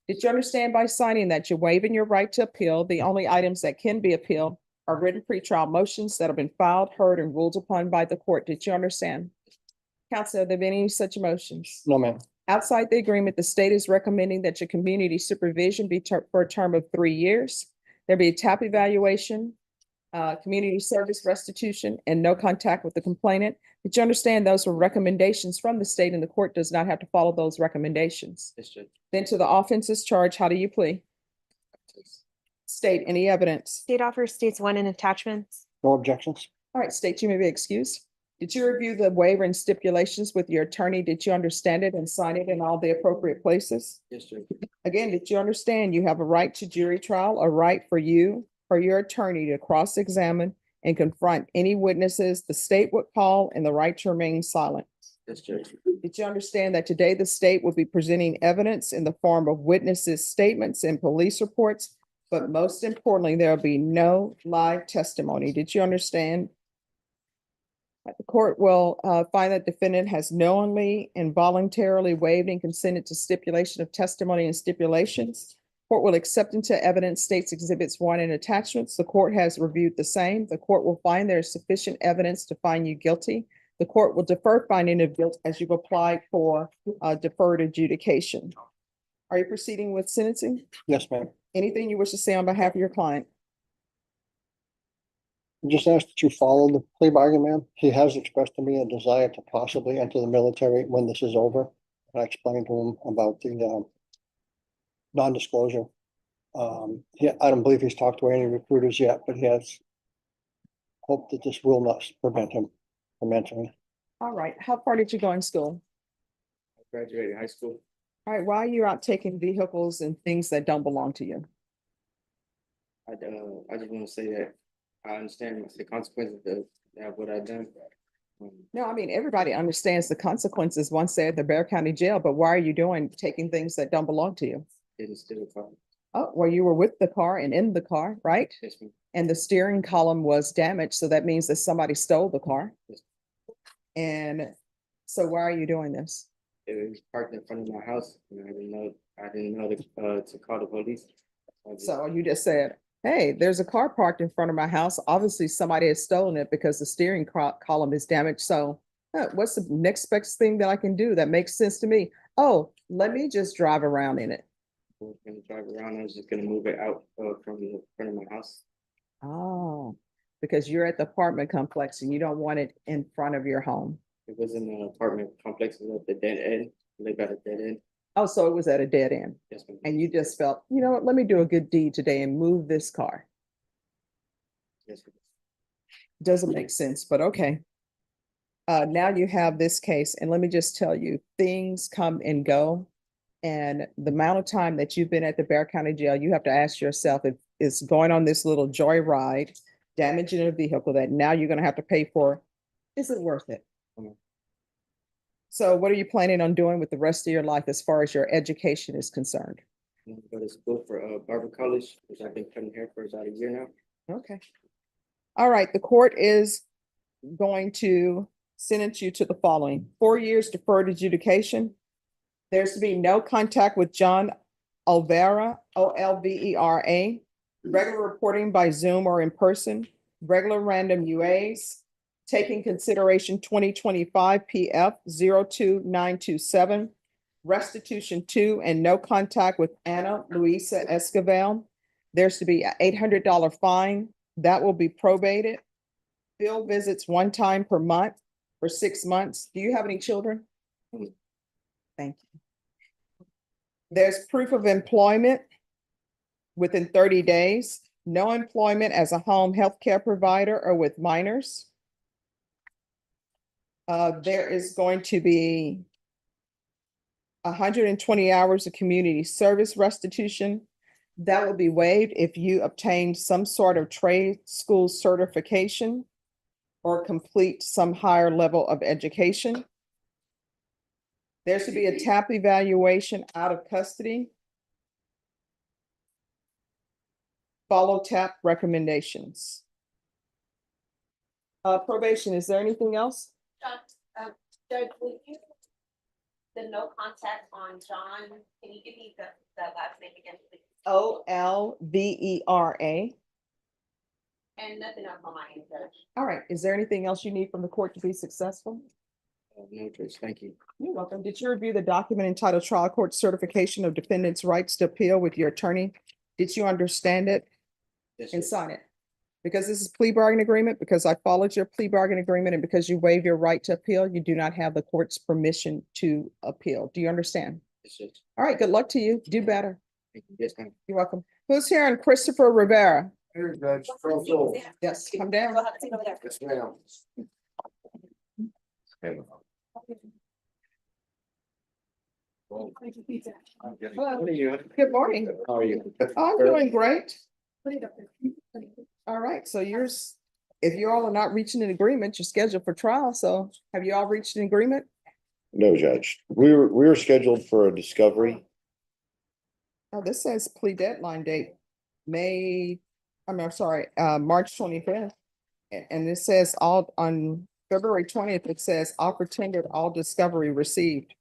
Did you understand by signing that you're waiving your right to appeal? The only items that can be appealed are written pretrial motions that have been filed, heard, and ruled upon by the court. Did you understand? Counsel, have there been any such motions? no, ma'am. Outside the agreement, the state is recommending that your community supervision be for a term of 3 years. There be a TAP evaluation, community service restitution, and no contact with the complainant. Did you understand those were recommendations from the state and the court does not have to follow those recommendations? Yes, Judge. Then to the offenses charged, how do you plea? State, any evidence? State offers states one in attachments. No objections? All right, state, you may be excused. Did you review the waiver and stipulations with your attorney? Did you understand it and sign it in all the appropriate places? Yes, Judge. Again, did you understand you have a right to jury trial, a right for you or your attorney to cross-examine and confront any witnesses the state would call, and the right to remain silent? Yes, Judge. Did you understand that today the state will be presenting evidence in the form of witnesses' statements and police reports? But most importantly, there will be no live testimony. Did you understand? The court will find that defendant has knowingly and voluntarily waived and consented to stipulation of testimony and stipulations. Court will accept into evidence states exhibits 1 and attachments. The court has reviewed the same. The court will find there is sufficient evidence to find you guilty. The court will defer finding of guilt as you've applied for deferred adjudication. Are you proceeding with sentencing? Yes, ma'am. Anything you wish to say on behalf of your client? Just ask that you follow the plea bargain, ma'am. He has expressed to me a desire to possibly enter the military when this is over. I explained to him about the non-disclosure. I don't believe he's talked to any recruiters yet, but he has hope that this will not prevent him from entering. All right. How far did you go in school? I graduated high school. All right. Why are you out taking vehicles and things that don't belong to you? I just want to say that I understand the consequences of what I've done. No, I mean, everybody understands the consequences once they're at the Bear County Jail, but why are you taking things that don't belong to you? Didn't steal a car. Oh, well, you were with the car and in the car, right? Yes, ma'am. And the steering column was damaged, so that means that somebody stole the car. Yes. And so why are you doing this? It was parked in front of my house, and I didn't know to call the police. So you just said, hey, there's a car parked in front of my house. Obviously, somebody has stolen it because the steering column is damaged. So what's the next best thing that I can do that makes sense to me? Oh, let me just drive around in it. I was gonna drive around. I was just gonna move it out from the front of my house. Oh, because you're at the apartment complex and you don't want it in front of your home. It was in an apartment complex at the dead end, live at a dead end. Oh, so it was at a dead end. Yes, ma'am. And you just felt, you know what, let me do a good deed today and move this car. Yes, ma'am. Doesn't make sense, but okay. Now you have this case, and let me just tell you, things come and go. And the amount of time that you've been at the Bear County Jail, you have to ask yourself if it's going on this little joyride, damaging a vehicle that now you're gonna have to pay for, is it worth it? So what are you planning on doing with the rest of your life as far as your education is concerned? I'm gonna go to school for barber college, which I've been cutting hair for about a year now. Okay. All right, the court is going to sentence you to the following: 4 years deferred adjudication. There's to be no contact with John Olvera, Olvera, regular reporting by Zoom or in person, regular random UAs, taking consideration 2025 PF 02927, restitution 2, and no contact with Ana Luisa Esquivel. There's to be an $800 fine that will be probated. Field visits 1 time per month for 6 months. Do you have any children? Thank you. There's proof of employment within 30 days, no employment as a home health care provider or with minors. There is going to be 120 hours of community service restitution. That will be waived if you obtain some sort of trade school certification or complete some higher level of education. There should be a TAP evaluation out of custody. Follow TAP recommendations. Probation, is there anything else? Judge, will you, the no contact on John, can you give me the last name again, please? Olvera. And nothing else on my end, Judge. All right, is there anything else you need from the court to be successful? No, Judge, thank you. You're welcome. Did you review the document entitled Trial Court Certification of Defendant's Rights to Appeal with your attorney? Did you understand it? Yes, And sir. sign it? Because this is plea bargain agreement, because I followed your plea bargain agreement, and because you waive your right to appeal, you do not have the court's permission to appeal. Do you understand? Yes, sir. All right, good luck to you. Do better. Thank you. Yes, ma'am. You're welcome. Who's here on Christopher Rivera? Here, Judge. Counsel. Yes, come down. Yes, ma'am. Hello. Good morning. How are you? I'm doing great. All right, so if you all are not reaching an agreement, you're scheduled for trial. So have you all reached an agreement? No, Judge. We were scheduled for a discovery. Oh, this says plea deadline date, March 25th. And it says all on February 20th, it says offer tendered, all discovery received.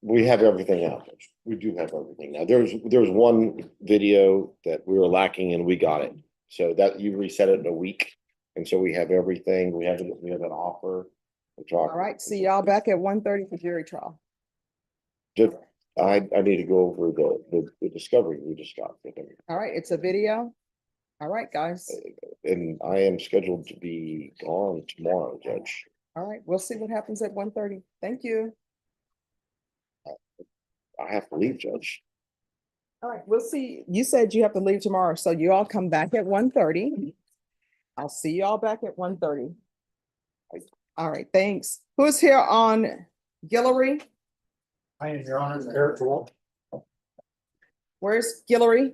We have everything out. We do have everything now. There was one video that we were lacking and we got it. So that you reset it in a week. And so we have everything. We have an offer. All right, see y'all back at 1:30 for jury trial. Just, I need to go over the discovery we just got. All right, it's a video. All right, guys. And I am scheduled to be gone tomorrow, Judge. All right, we'll see what happens at 1:30. Thank you. I have to leave, Judge. All right, we'll see. You said you have to leave tomorrow, so you all come back at 1:30. I'll see you all back at 1:30. All right, thanks. Who's here on Guillory? I am, Your Honor, Eric Walt. Where's Guillory?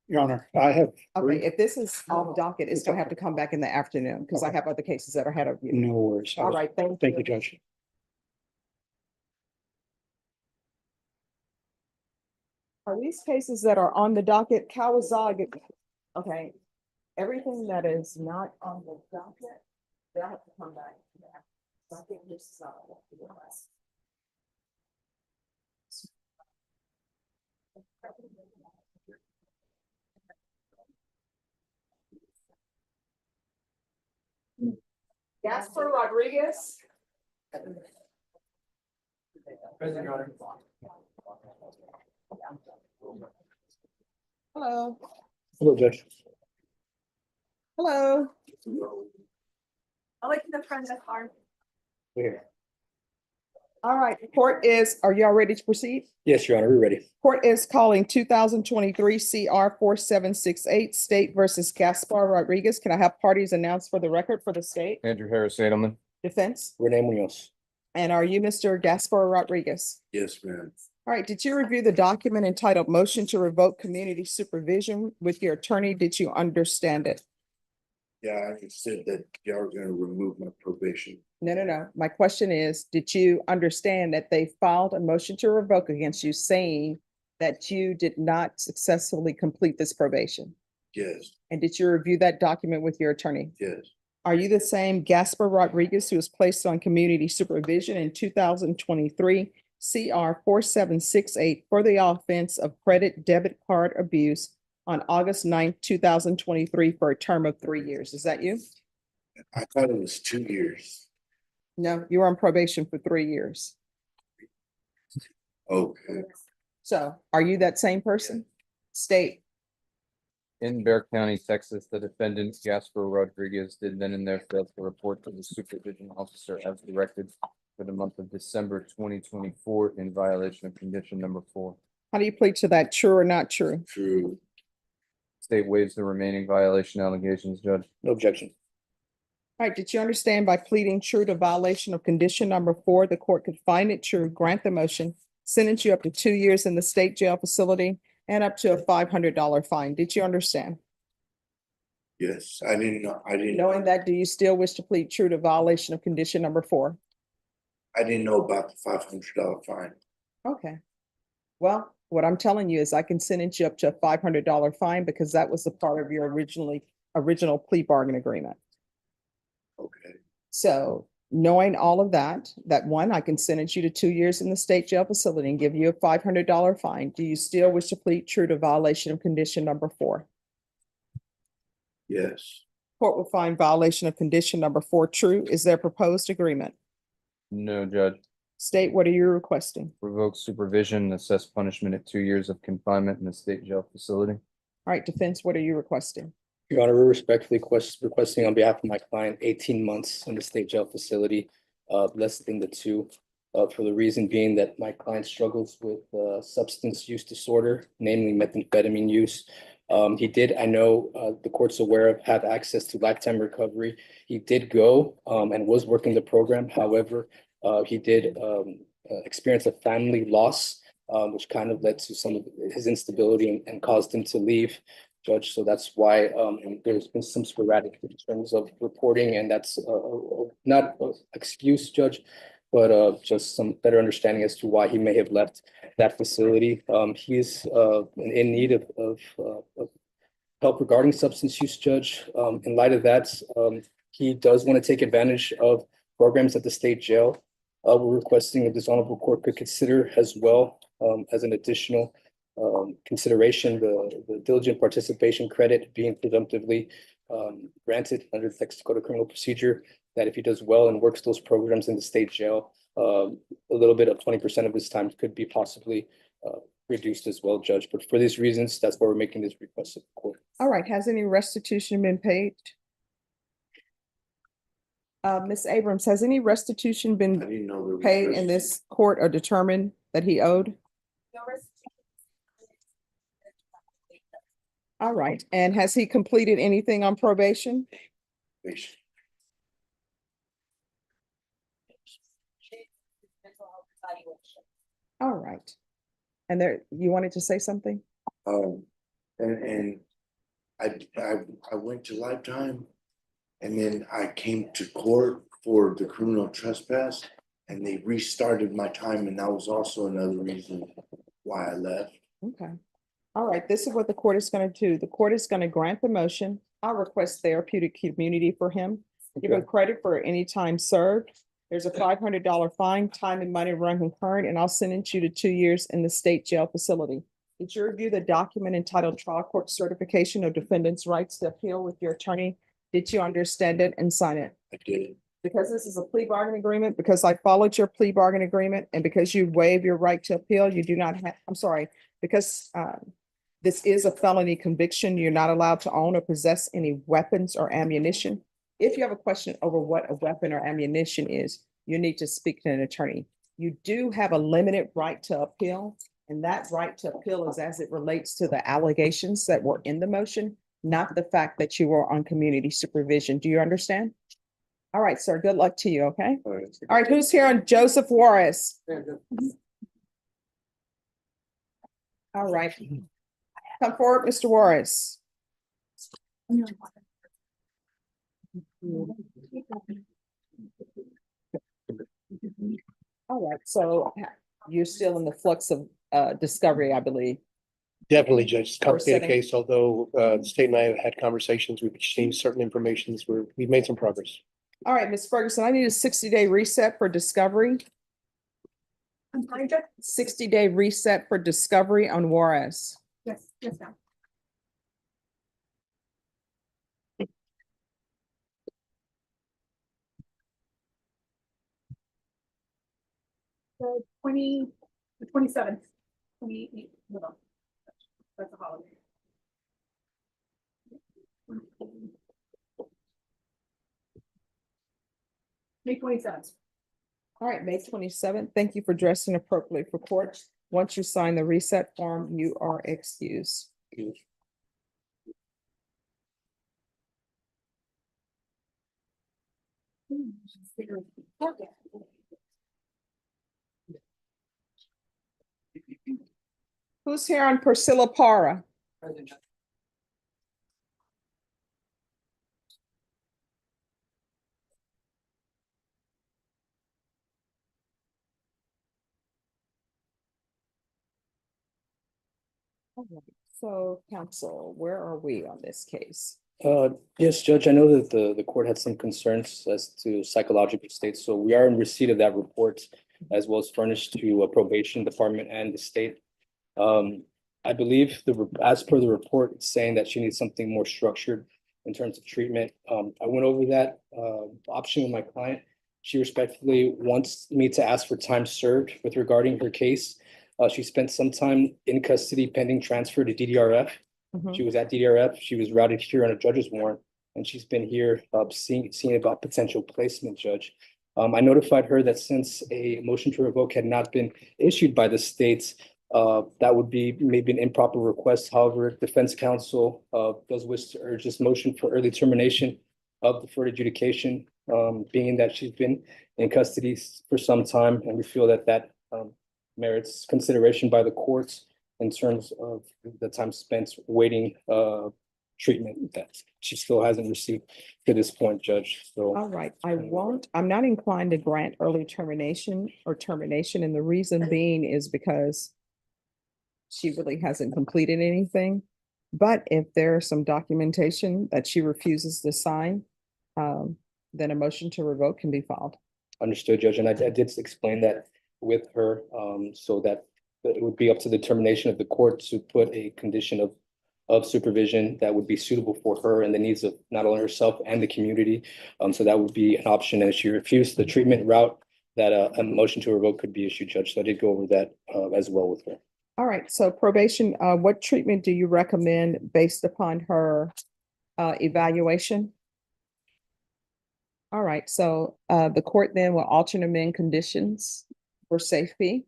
Your Honor, I have. Okay, if this is off docket, it's gonna have to come back in the afternoon because I have other cases that are ahead of you. No worries. All right, thank Thank you. you, Judge. Are these cases that are on the docket, Kawasaki? Okay, everything that is not on the docket, they'll have to come back. So I think this is not what we request. Gasper Rodriguez. Present, Your Honor. Hello. Hello, Judge. Hello. I like the front of the car. Here. All right, court is, are y'all ready to proceed? Yes, Your Honor, we're ready. Court is calling 2023 CR 4768 State versus Gaspar Rodriguez. Can I have parties announced for the record for the state? Andrew Harris Edelman. Defense? Renee Munoz. And are you Mr. Gaspar Rodriguez? Yes, ma'am. All right, did you review the document entitled Motion to Revoke Community Supervision with your attorney? Did you understand it? Yeah, I said that y'all are gonna remove my probation. No. My question is, did you understand that they filed a motion to revoke against you saying that you did not successfully complete this probation? Yes, And did you review that document with your attorney? yes, Are you the same Gaspar Rodriguez who was placed on community supervision in 2023 CR 4768 for the offense of credit debit card abuse on August 9th, 2023 for a term of 3 years? Is that you? I thought it was 2 years. No, you were on probation for 3 years. Okay, So are you that same person? State. In Bear County, Texas, the defendant Gaspar Rodriguez did then and there fail to report to the supervision officer as directed for the month of December 2024 in violation of condition number 4. How do you plead to that? True or not true? true. State waives the remaining violation allegations, Judge. No objection. All right, did you understand by pleading true to violation of condition number 4, the court could find it true, grant the motion, sentence you up to 2 years in the state jail facility and up to a $500 fine? Did you understand? Yes, I didn't know, Knowing that, do you still wish to plead true to violation of condition number 4? I didn't know about the $500 fine. Okay. Well, what I'm telling you is I can sentence you up to a $500 fine because that was a part of your original plea bargain agreement. Okay, So knowing all of that, one, I can sentence you to 2 years in the state jail facility and give you a $500 fine. Do you still wish to plead true to violation of condition number 4? yes, Court will find violation of condition number 4 true. Is there proposed agreement? No, Judge. State, what are you requesting? Revoke supervision, assess punishment at 2 years of confinement in the state jail facility. All right, defense, what are you requesting? Your Honor, we're respectfully requesting on behalf of my client 18 months in the state jail facility, less than the 2. For the reason being that my client struggles with substance use disorder, namely methamphetamine use. He did, I know the court's aware of, have access to lifetime recovery. He did go and was working the program. However, he did experience a family loss, which kind of led to some of his instability and caused him to leave, Judge. So that's why there's been some sporadic in terms of reporting, and that's not an excuse, Judge, but just some better understanding as to why he may have left that facility. He's in need of help regarding substance use, Judge. In light of that, he does want to take advantage of programs at the state jail. We're requesting that this honorable court could consider as well as an additional consideration, the diligent participation credit being presumptively granted under the Texas Code of Criminal Procedure, that if he does well and works those programs in the state jail, a little bit of 20% of his time could be possibly reduced as well, Judge. But for these reasons, that's why we're making this request of the court. All right, has any restitution been paid? Ms. Abrams, has any restitution I been didn't know there was paid in this court or determined that he owed? All right, and has he completed anything on probation? restitution. All right. And there, you wanted to say something? And I went to lifetime, and then I came to court for the criminal trespass, and they restarted my time, and that was also another reason why I left. Okay. All right, this is what the court is going to do. The court is going to grant the motion. I'll request therapeutic community for him. Give him credit for any time served. There's a $500 fine, time and money run concurrent, and I'll sentence you to 2 years in the state jail facility. Did you review the document entitled Trial Court Certification of Defendants' Rights to Appeal with your attorney? Did you understand it and sign it? I did. Because this is a plea bargain agreement, because I followed your plea bargain agreement, and because you waive your right to appeal, you do not have, I'm sorry, because this is a felony conviction, you're not allowed to own or possess any weapons or ammunition. if you have a question over what a weapon or ammunition is, you need to speak to an attorney. You do have a limited right to appeal, and that right to appeal is as it relates to the allegations that were in the motion, not the fact that you were on community supervision. Do you understand? All right, sir, good luck to you, okay? All right, who's here on Joseph Juarez? All right. Come forward, Mr. Juarez. All right, so you're still in the flux of discovery, I believe. Definitely, Judge. It's a complicated setting. case, although the state and I have had conversations, we've exchanged certain information, we've made some progress. All right, Ms. Ferguson, I need a 60-day reset for discovery. I'm sorry, Judge? 60-day reset for discovery on Juarez. Yes, ma'am. The 27th, 28th, hold on. That's a holiday. May 27th. All right, May 27th. Thank you for dressing appropriately for court. Once you sign the reset form, you are excused. Who's here on Priscilla Para? All right, so counsel, where are we on this case? Yes, Judge, I know that the court had some concerns as to psychological state, so we are in receipt of that report as well as furnished to a probation department and the state. I believe as per the report, it's saying that she needs something more structured in terms of treatment. I went over that option with my client. She respectfully wants me to ask for time served with regarding her case. She spent some time in custody pending transfer to DDRF. She was at DDRF. She was routed here on a judge's warrant, and she's been here seeing about potential placement, Judge. I notified her that since a motion to revoke had not been issued by the states, that would be maybe an improper request. However, defense counsel does wish to urge this motion for early termination of deferred adjudication, being that she's been in custody for some time, and we feel that that merits consideration by the courts in terms of the time spent waiting treatment that she still hasn't received to this point, Judge. So All right, I'm not inclined to grant early termination, and the reason being is because she really hasn't completed anything. But if there's some documentation that she refuses to sign, then a motion to revoke can be filed. understood, Judge, and I did explain that with her, so that it would be up to the determination of the court to put a condition of supervision that would be suitable for her and the needs of not only herself and the community. So that would be an option. And if she refused the treatment route, that a motion to revoke could be issued, Judge. So I did go over that as well with her. All right, so probation, what treatment do you recommend based upon her evaluation? All right, so the court then will alternate amend conditions for safety.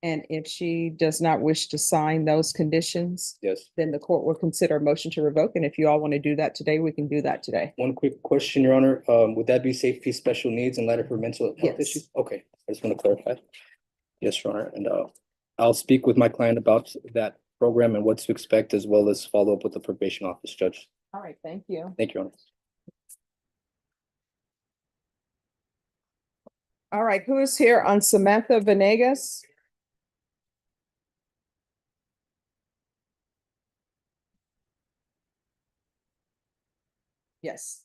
And if she does not wish to sign those conditions, yes, then the court will consider a motion to revoke. And if you all want to do that today, we can do that today. One quick question, Your Honor. Would that be safety special needs in light of her mental health Yes. issues? Okay, I just want to clarify. Yes, Your Honor, and I'll speak with my client about that program and what to expect, as well as follow up with the probation office, Judge. All right, thank you. Thank you, Your Honor. All right, who is here on Samantha Venegas? Yes.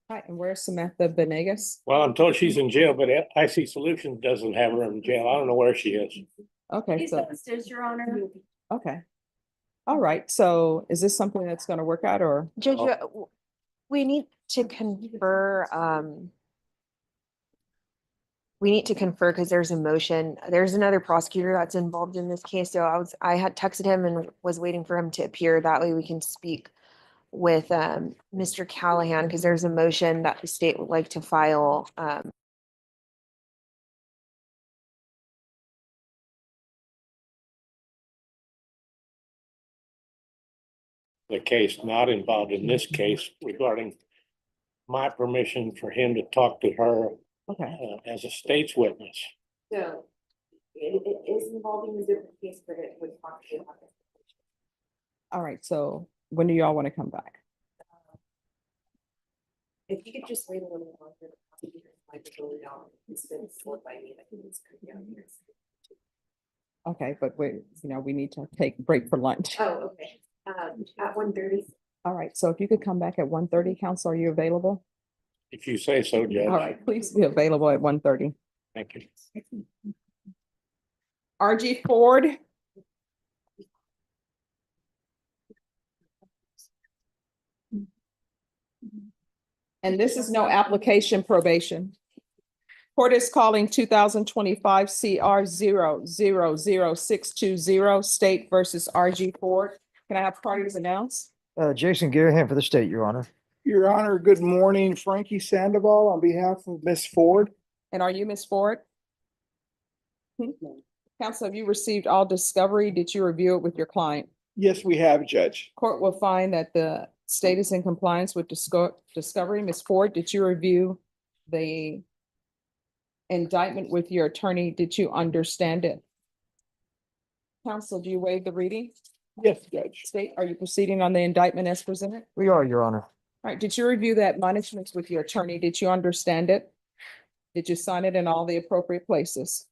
Hi, and where's Samantha Venegas? Well, I'm told she's in jail, but IC Solutions doesn't have her in jail. I don't know where she is. Okay, He's so, upstairs, Your Honor. okay. All right, so is this something that's gonna work out or? Judge, we need to confer, because there's a motion. There's another prosecutor that's involved in this case. So I had texted him and was waiting for him to appear. That way we can speak with Mr. Callahan, because there's a motion that the state would like to file. The case not involved in this case regarding my permission for him to talk to her as a state's witness. So it is involving a different case, but it would possibly happen. All right, so when do y'all want to come back? If you could just wait a little longer, the prosecutor might go down. It's been slowed by me. I think it's good down here. Okay, but we need to take a break for lunch. Oh, okay. At 1:30. All right, so if you could come back at 1:30, counsel, are you available? If you say so, Judge. All right, please be available at 1:30. Thank you. RG Ford. And this is no application probation. Court is calling 2025 CR 0000620 State versus RG Ford. Can I have parties announced? Jason Garahan for the state, Your Honor. Your Honor, good morning. Frankie Sandoval on behalf of Miss Ford. And are you Miss Ford? Counsel, have you received all discovery? Did you review it with your client? Yes, we have, Judge. Court will find that the state is in compliance with discovery. Miss Ford, did you review the indictment with your attorney? Did you understand it? Counsel, do you waive the reading? Yes, Judge. State, are you proceeding on the indictment as presented? We are, Your Honor. All right, did you review that admonishments with your attorney? Did you understand it? Did you sign it in all the appropriate places?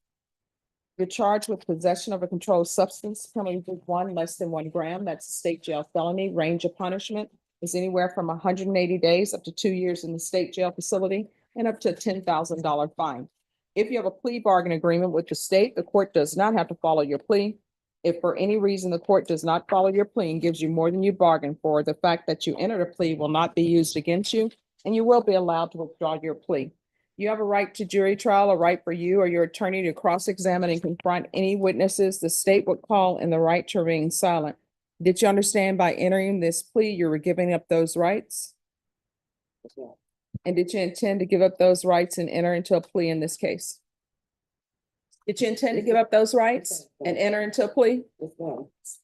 You're charged with possession of a controlled substance, penalty of 1 less than 1 gram. That's a state jail felony. Range of punishment is anywhere from 180 days up to 2 years in the state jail facility and up to a $10,000 fine. If you have a plea bargain agreement with the state, the court does not have to follow your plea. If for any reason the court does not follow your plea and gives you more than you bargained for, the fact that you entered a plea will not be used against you, and you will be allowed to withdraw your plea. You have a right to jury trial, a right for you or your attorney to cross-examine and confront any witnesses the state would call, and the right to remain silent. Did you understand by entering this plea, you were giving up those rights? And did you intend to give up those rights and enter into a plea in this case? Did you intend to give up those rights and enter into a plea?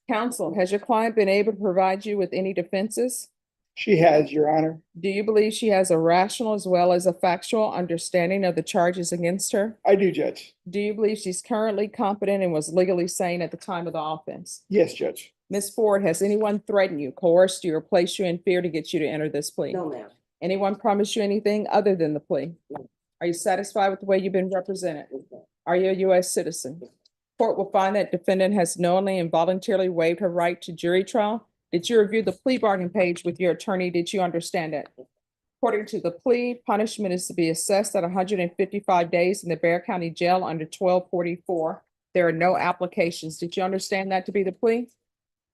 Counsel, has your client been able to provide you with any defenses? She has, Your Honor. Do you believe she has a rational as well as a factual understanding of the charges against her? I do, Judge. Do you believe she's currently competent and was legally sane at the time of the offense? Yes, Judge. Ms. Ford, has anyone threatened you, coerced you, or placed you in fear to get you to enter this plea? No, ma'am. Anyone promised you anything other than the plea? Are you satisfied with the way you've been represented? Are you a U.S. citizen? Court will find that defendant has knowingly and voluntarily waived her right to jury trial. Did you review the plea bargain page with your attorney? Did you understand it? According to the plea, punishment is to be assessed at 155 days in the Bexar County Jail under 1244. There are no applications. Did you understand that to be the plea?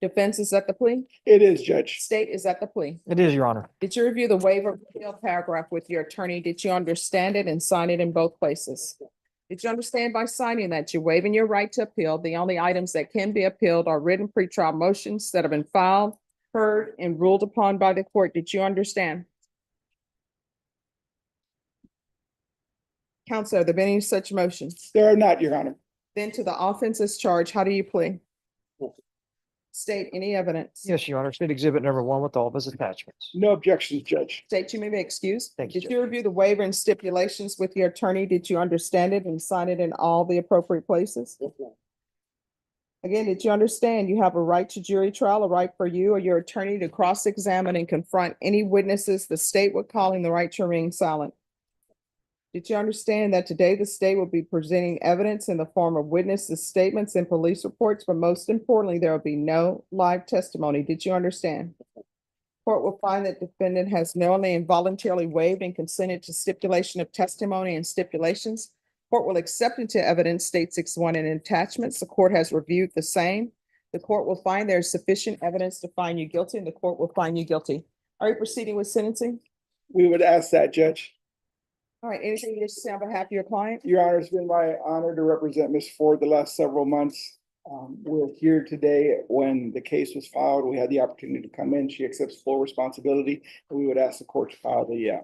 Defense is at the plea? It is, Judge. State is at the plea. It is, Your Honor. Did you review the waiver of appeal paragraph with your attorney? Did you understand it and sign it in both places? Did you understand by signing that you're waiving your right to appeal? The only items that can be appealed are written pretrial motions that have been filed, heard, and ruled upon by the court. Did you understand? Counsel, have there been any such motions? There are not, Your Honor. Then to the offenses charge, how do you plead? State any evidence. Yes, Your Honor. State Exhibit number 1 with all of its attachments. No objections, Judge. State, you may be excused. Thank you, Did you review the waiver and stipulations with your attorney? Did you understand it and sign it in all the appropriate places? Again, did you understand you have a right to jury trial, a right for you or your attorney to cross-examine and confront any witnesses the state would call in the right to remain silent? Did you understand that today the state will be presenting evidence in the form of witnesses' statements and police reports, but most importantly, there will be no live testimony? Did you understand? Court will find that defendant has knowingly and voluntarily waived and consented to stipulation of testimony and stipulations. Court will accept into evidence state 6-1 and attachments. The court has reviewed the same. The court will find there is sufficient evidence to find you guilty, and the court will find you guilty. Are you proceeding with sentencing? We would ask that, Judge. All right, anything you wish to say on behalf of your client? Your Honor, it's been my honor to represent Miss Ford the last several months. We're here today. When the case was filed, we had the opportunity to come in. She accepts full responsibility. And we would ask the court to file the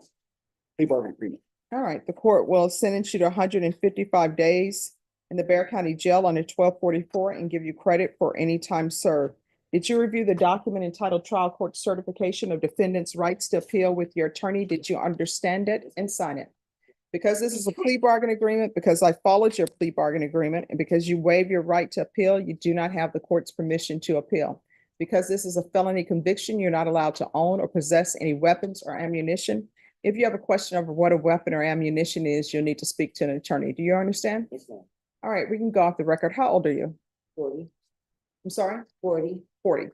plea bargaining agreement. All right, the court will sentence you to 155 days in the Bear County Jail under 1244 and give you credit for any time served. Did you review the document entitled Trial Court Certification of Defendant's Rights to Appeal with your attorney? Did you understand it and sign it? Because this is a plea bargain agreement, because I followed your plea bargain agreement, and because you waive your right to appeal, you do not have the court's permission to appeal. Because this is a felony conviction, you're not allowed to own or possess any weapons or ammunition. If you have a question over what a weapon or ammunition is, you'll need to speak to an attorney. Do you understand? Yes, ma'am. All right, we can go off the record. How old are you? 40. I'm sorry? 40. 40.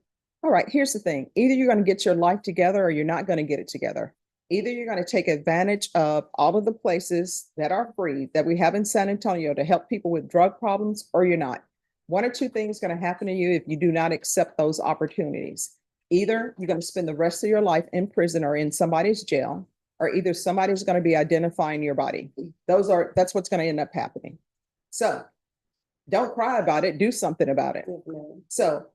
All right, here's the thing. Either you're going to get your life together or you're not going to get it together. Either you're going to take advantage of all of the places that are free that we have in San Antonio to help people with drug problems, or you're not. One or two things going to happen to you if you do not accept those opportunities. Either you're going to spend the rest of your life in prison or in somebody's jail, or either somebody's going to be identifying your body. That's what's going to end up happening. So don't cry about it, do something about it. So,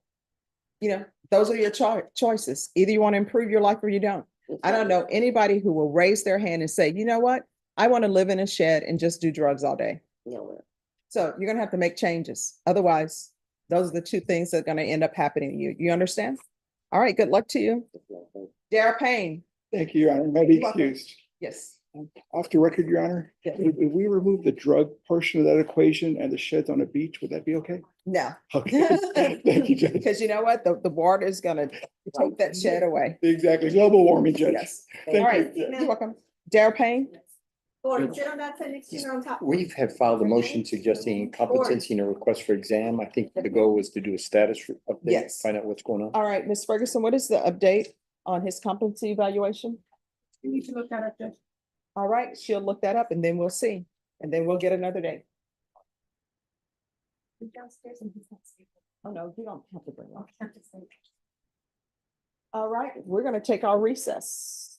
those are your choices. Either you want to improve your life or you don't. I don't know anybody who will raise their hand and say, you know what? I want to live in a shed and just do drugs all day. So you're going to have to make changes. Otherwise, those are the two things that are going to end up happening to you. You understand? All right. Good luck to you. Dara Payne. Thank you, Your Honor. May I be You're welcome. excused? Yes. Off the record, Your Honor, Yes. if we remove the drug portion of that equation and the sheds on the beach, would that be okay? No. Okay. Thank you, Judge. Because you know what? The water is going to take that shed away. Exactly. Global warming, Judge. Yes. Thank All right. you. You're welcome. Dara Payne. Or sit on that side next to you on top. We have filed a motion suggesting competency and a request for exam. I think the goal was to do a status update, Yes. find out what's going on. All right, Ms. Ferguson, what is the update on his competency evaluation? You need to look that up, Judge. All right, she'll look that up and then we'll see. And then we'll get another day. Downstairs and he's not sleeping. Oh, no, you don't have to bring it. All right, we're going to take our recess.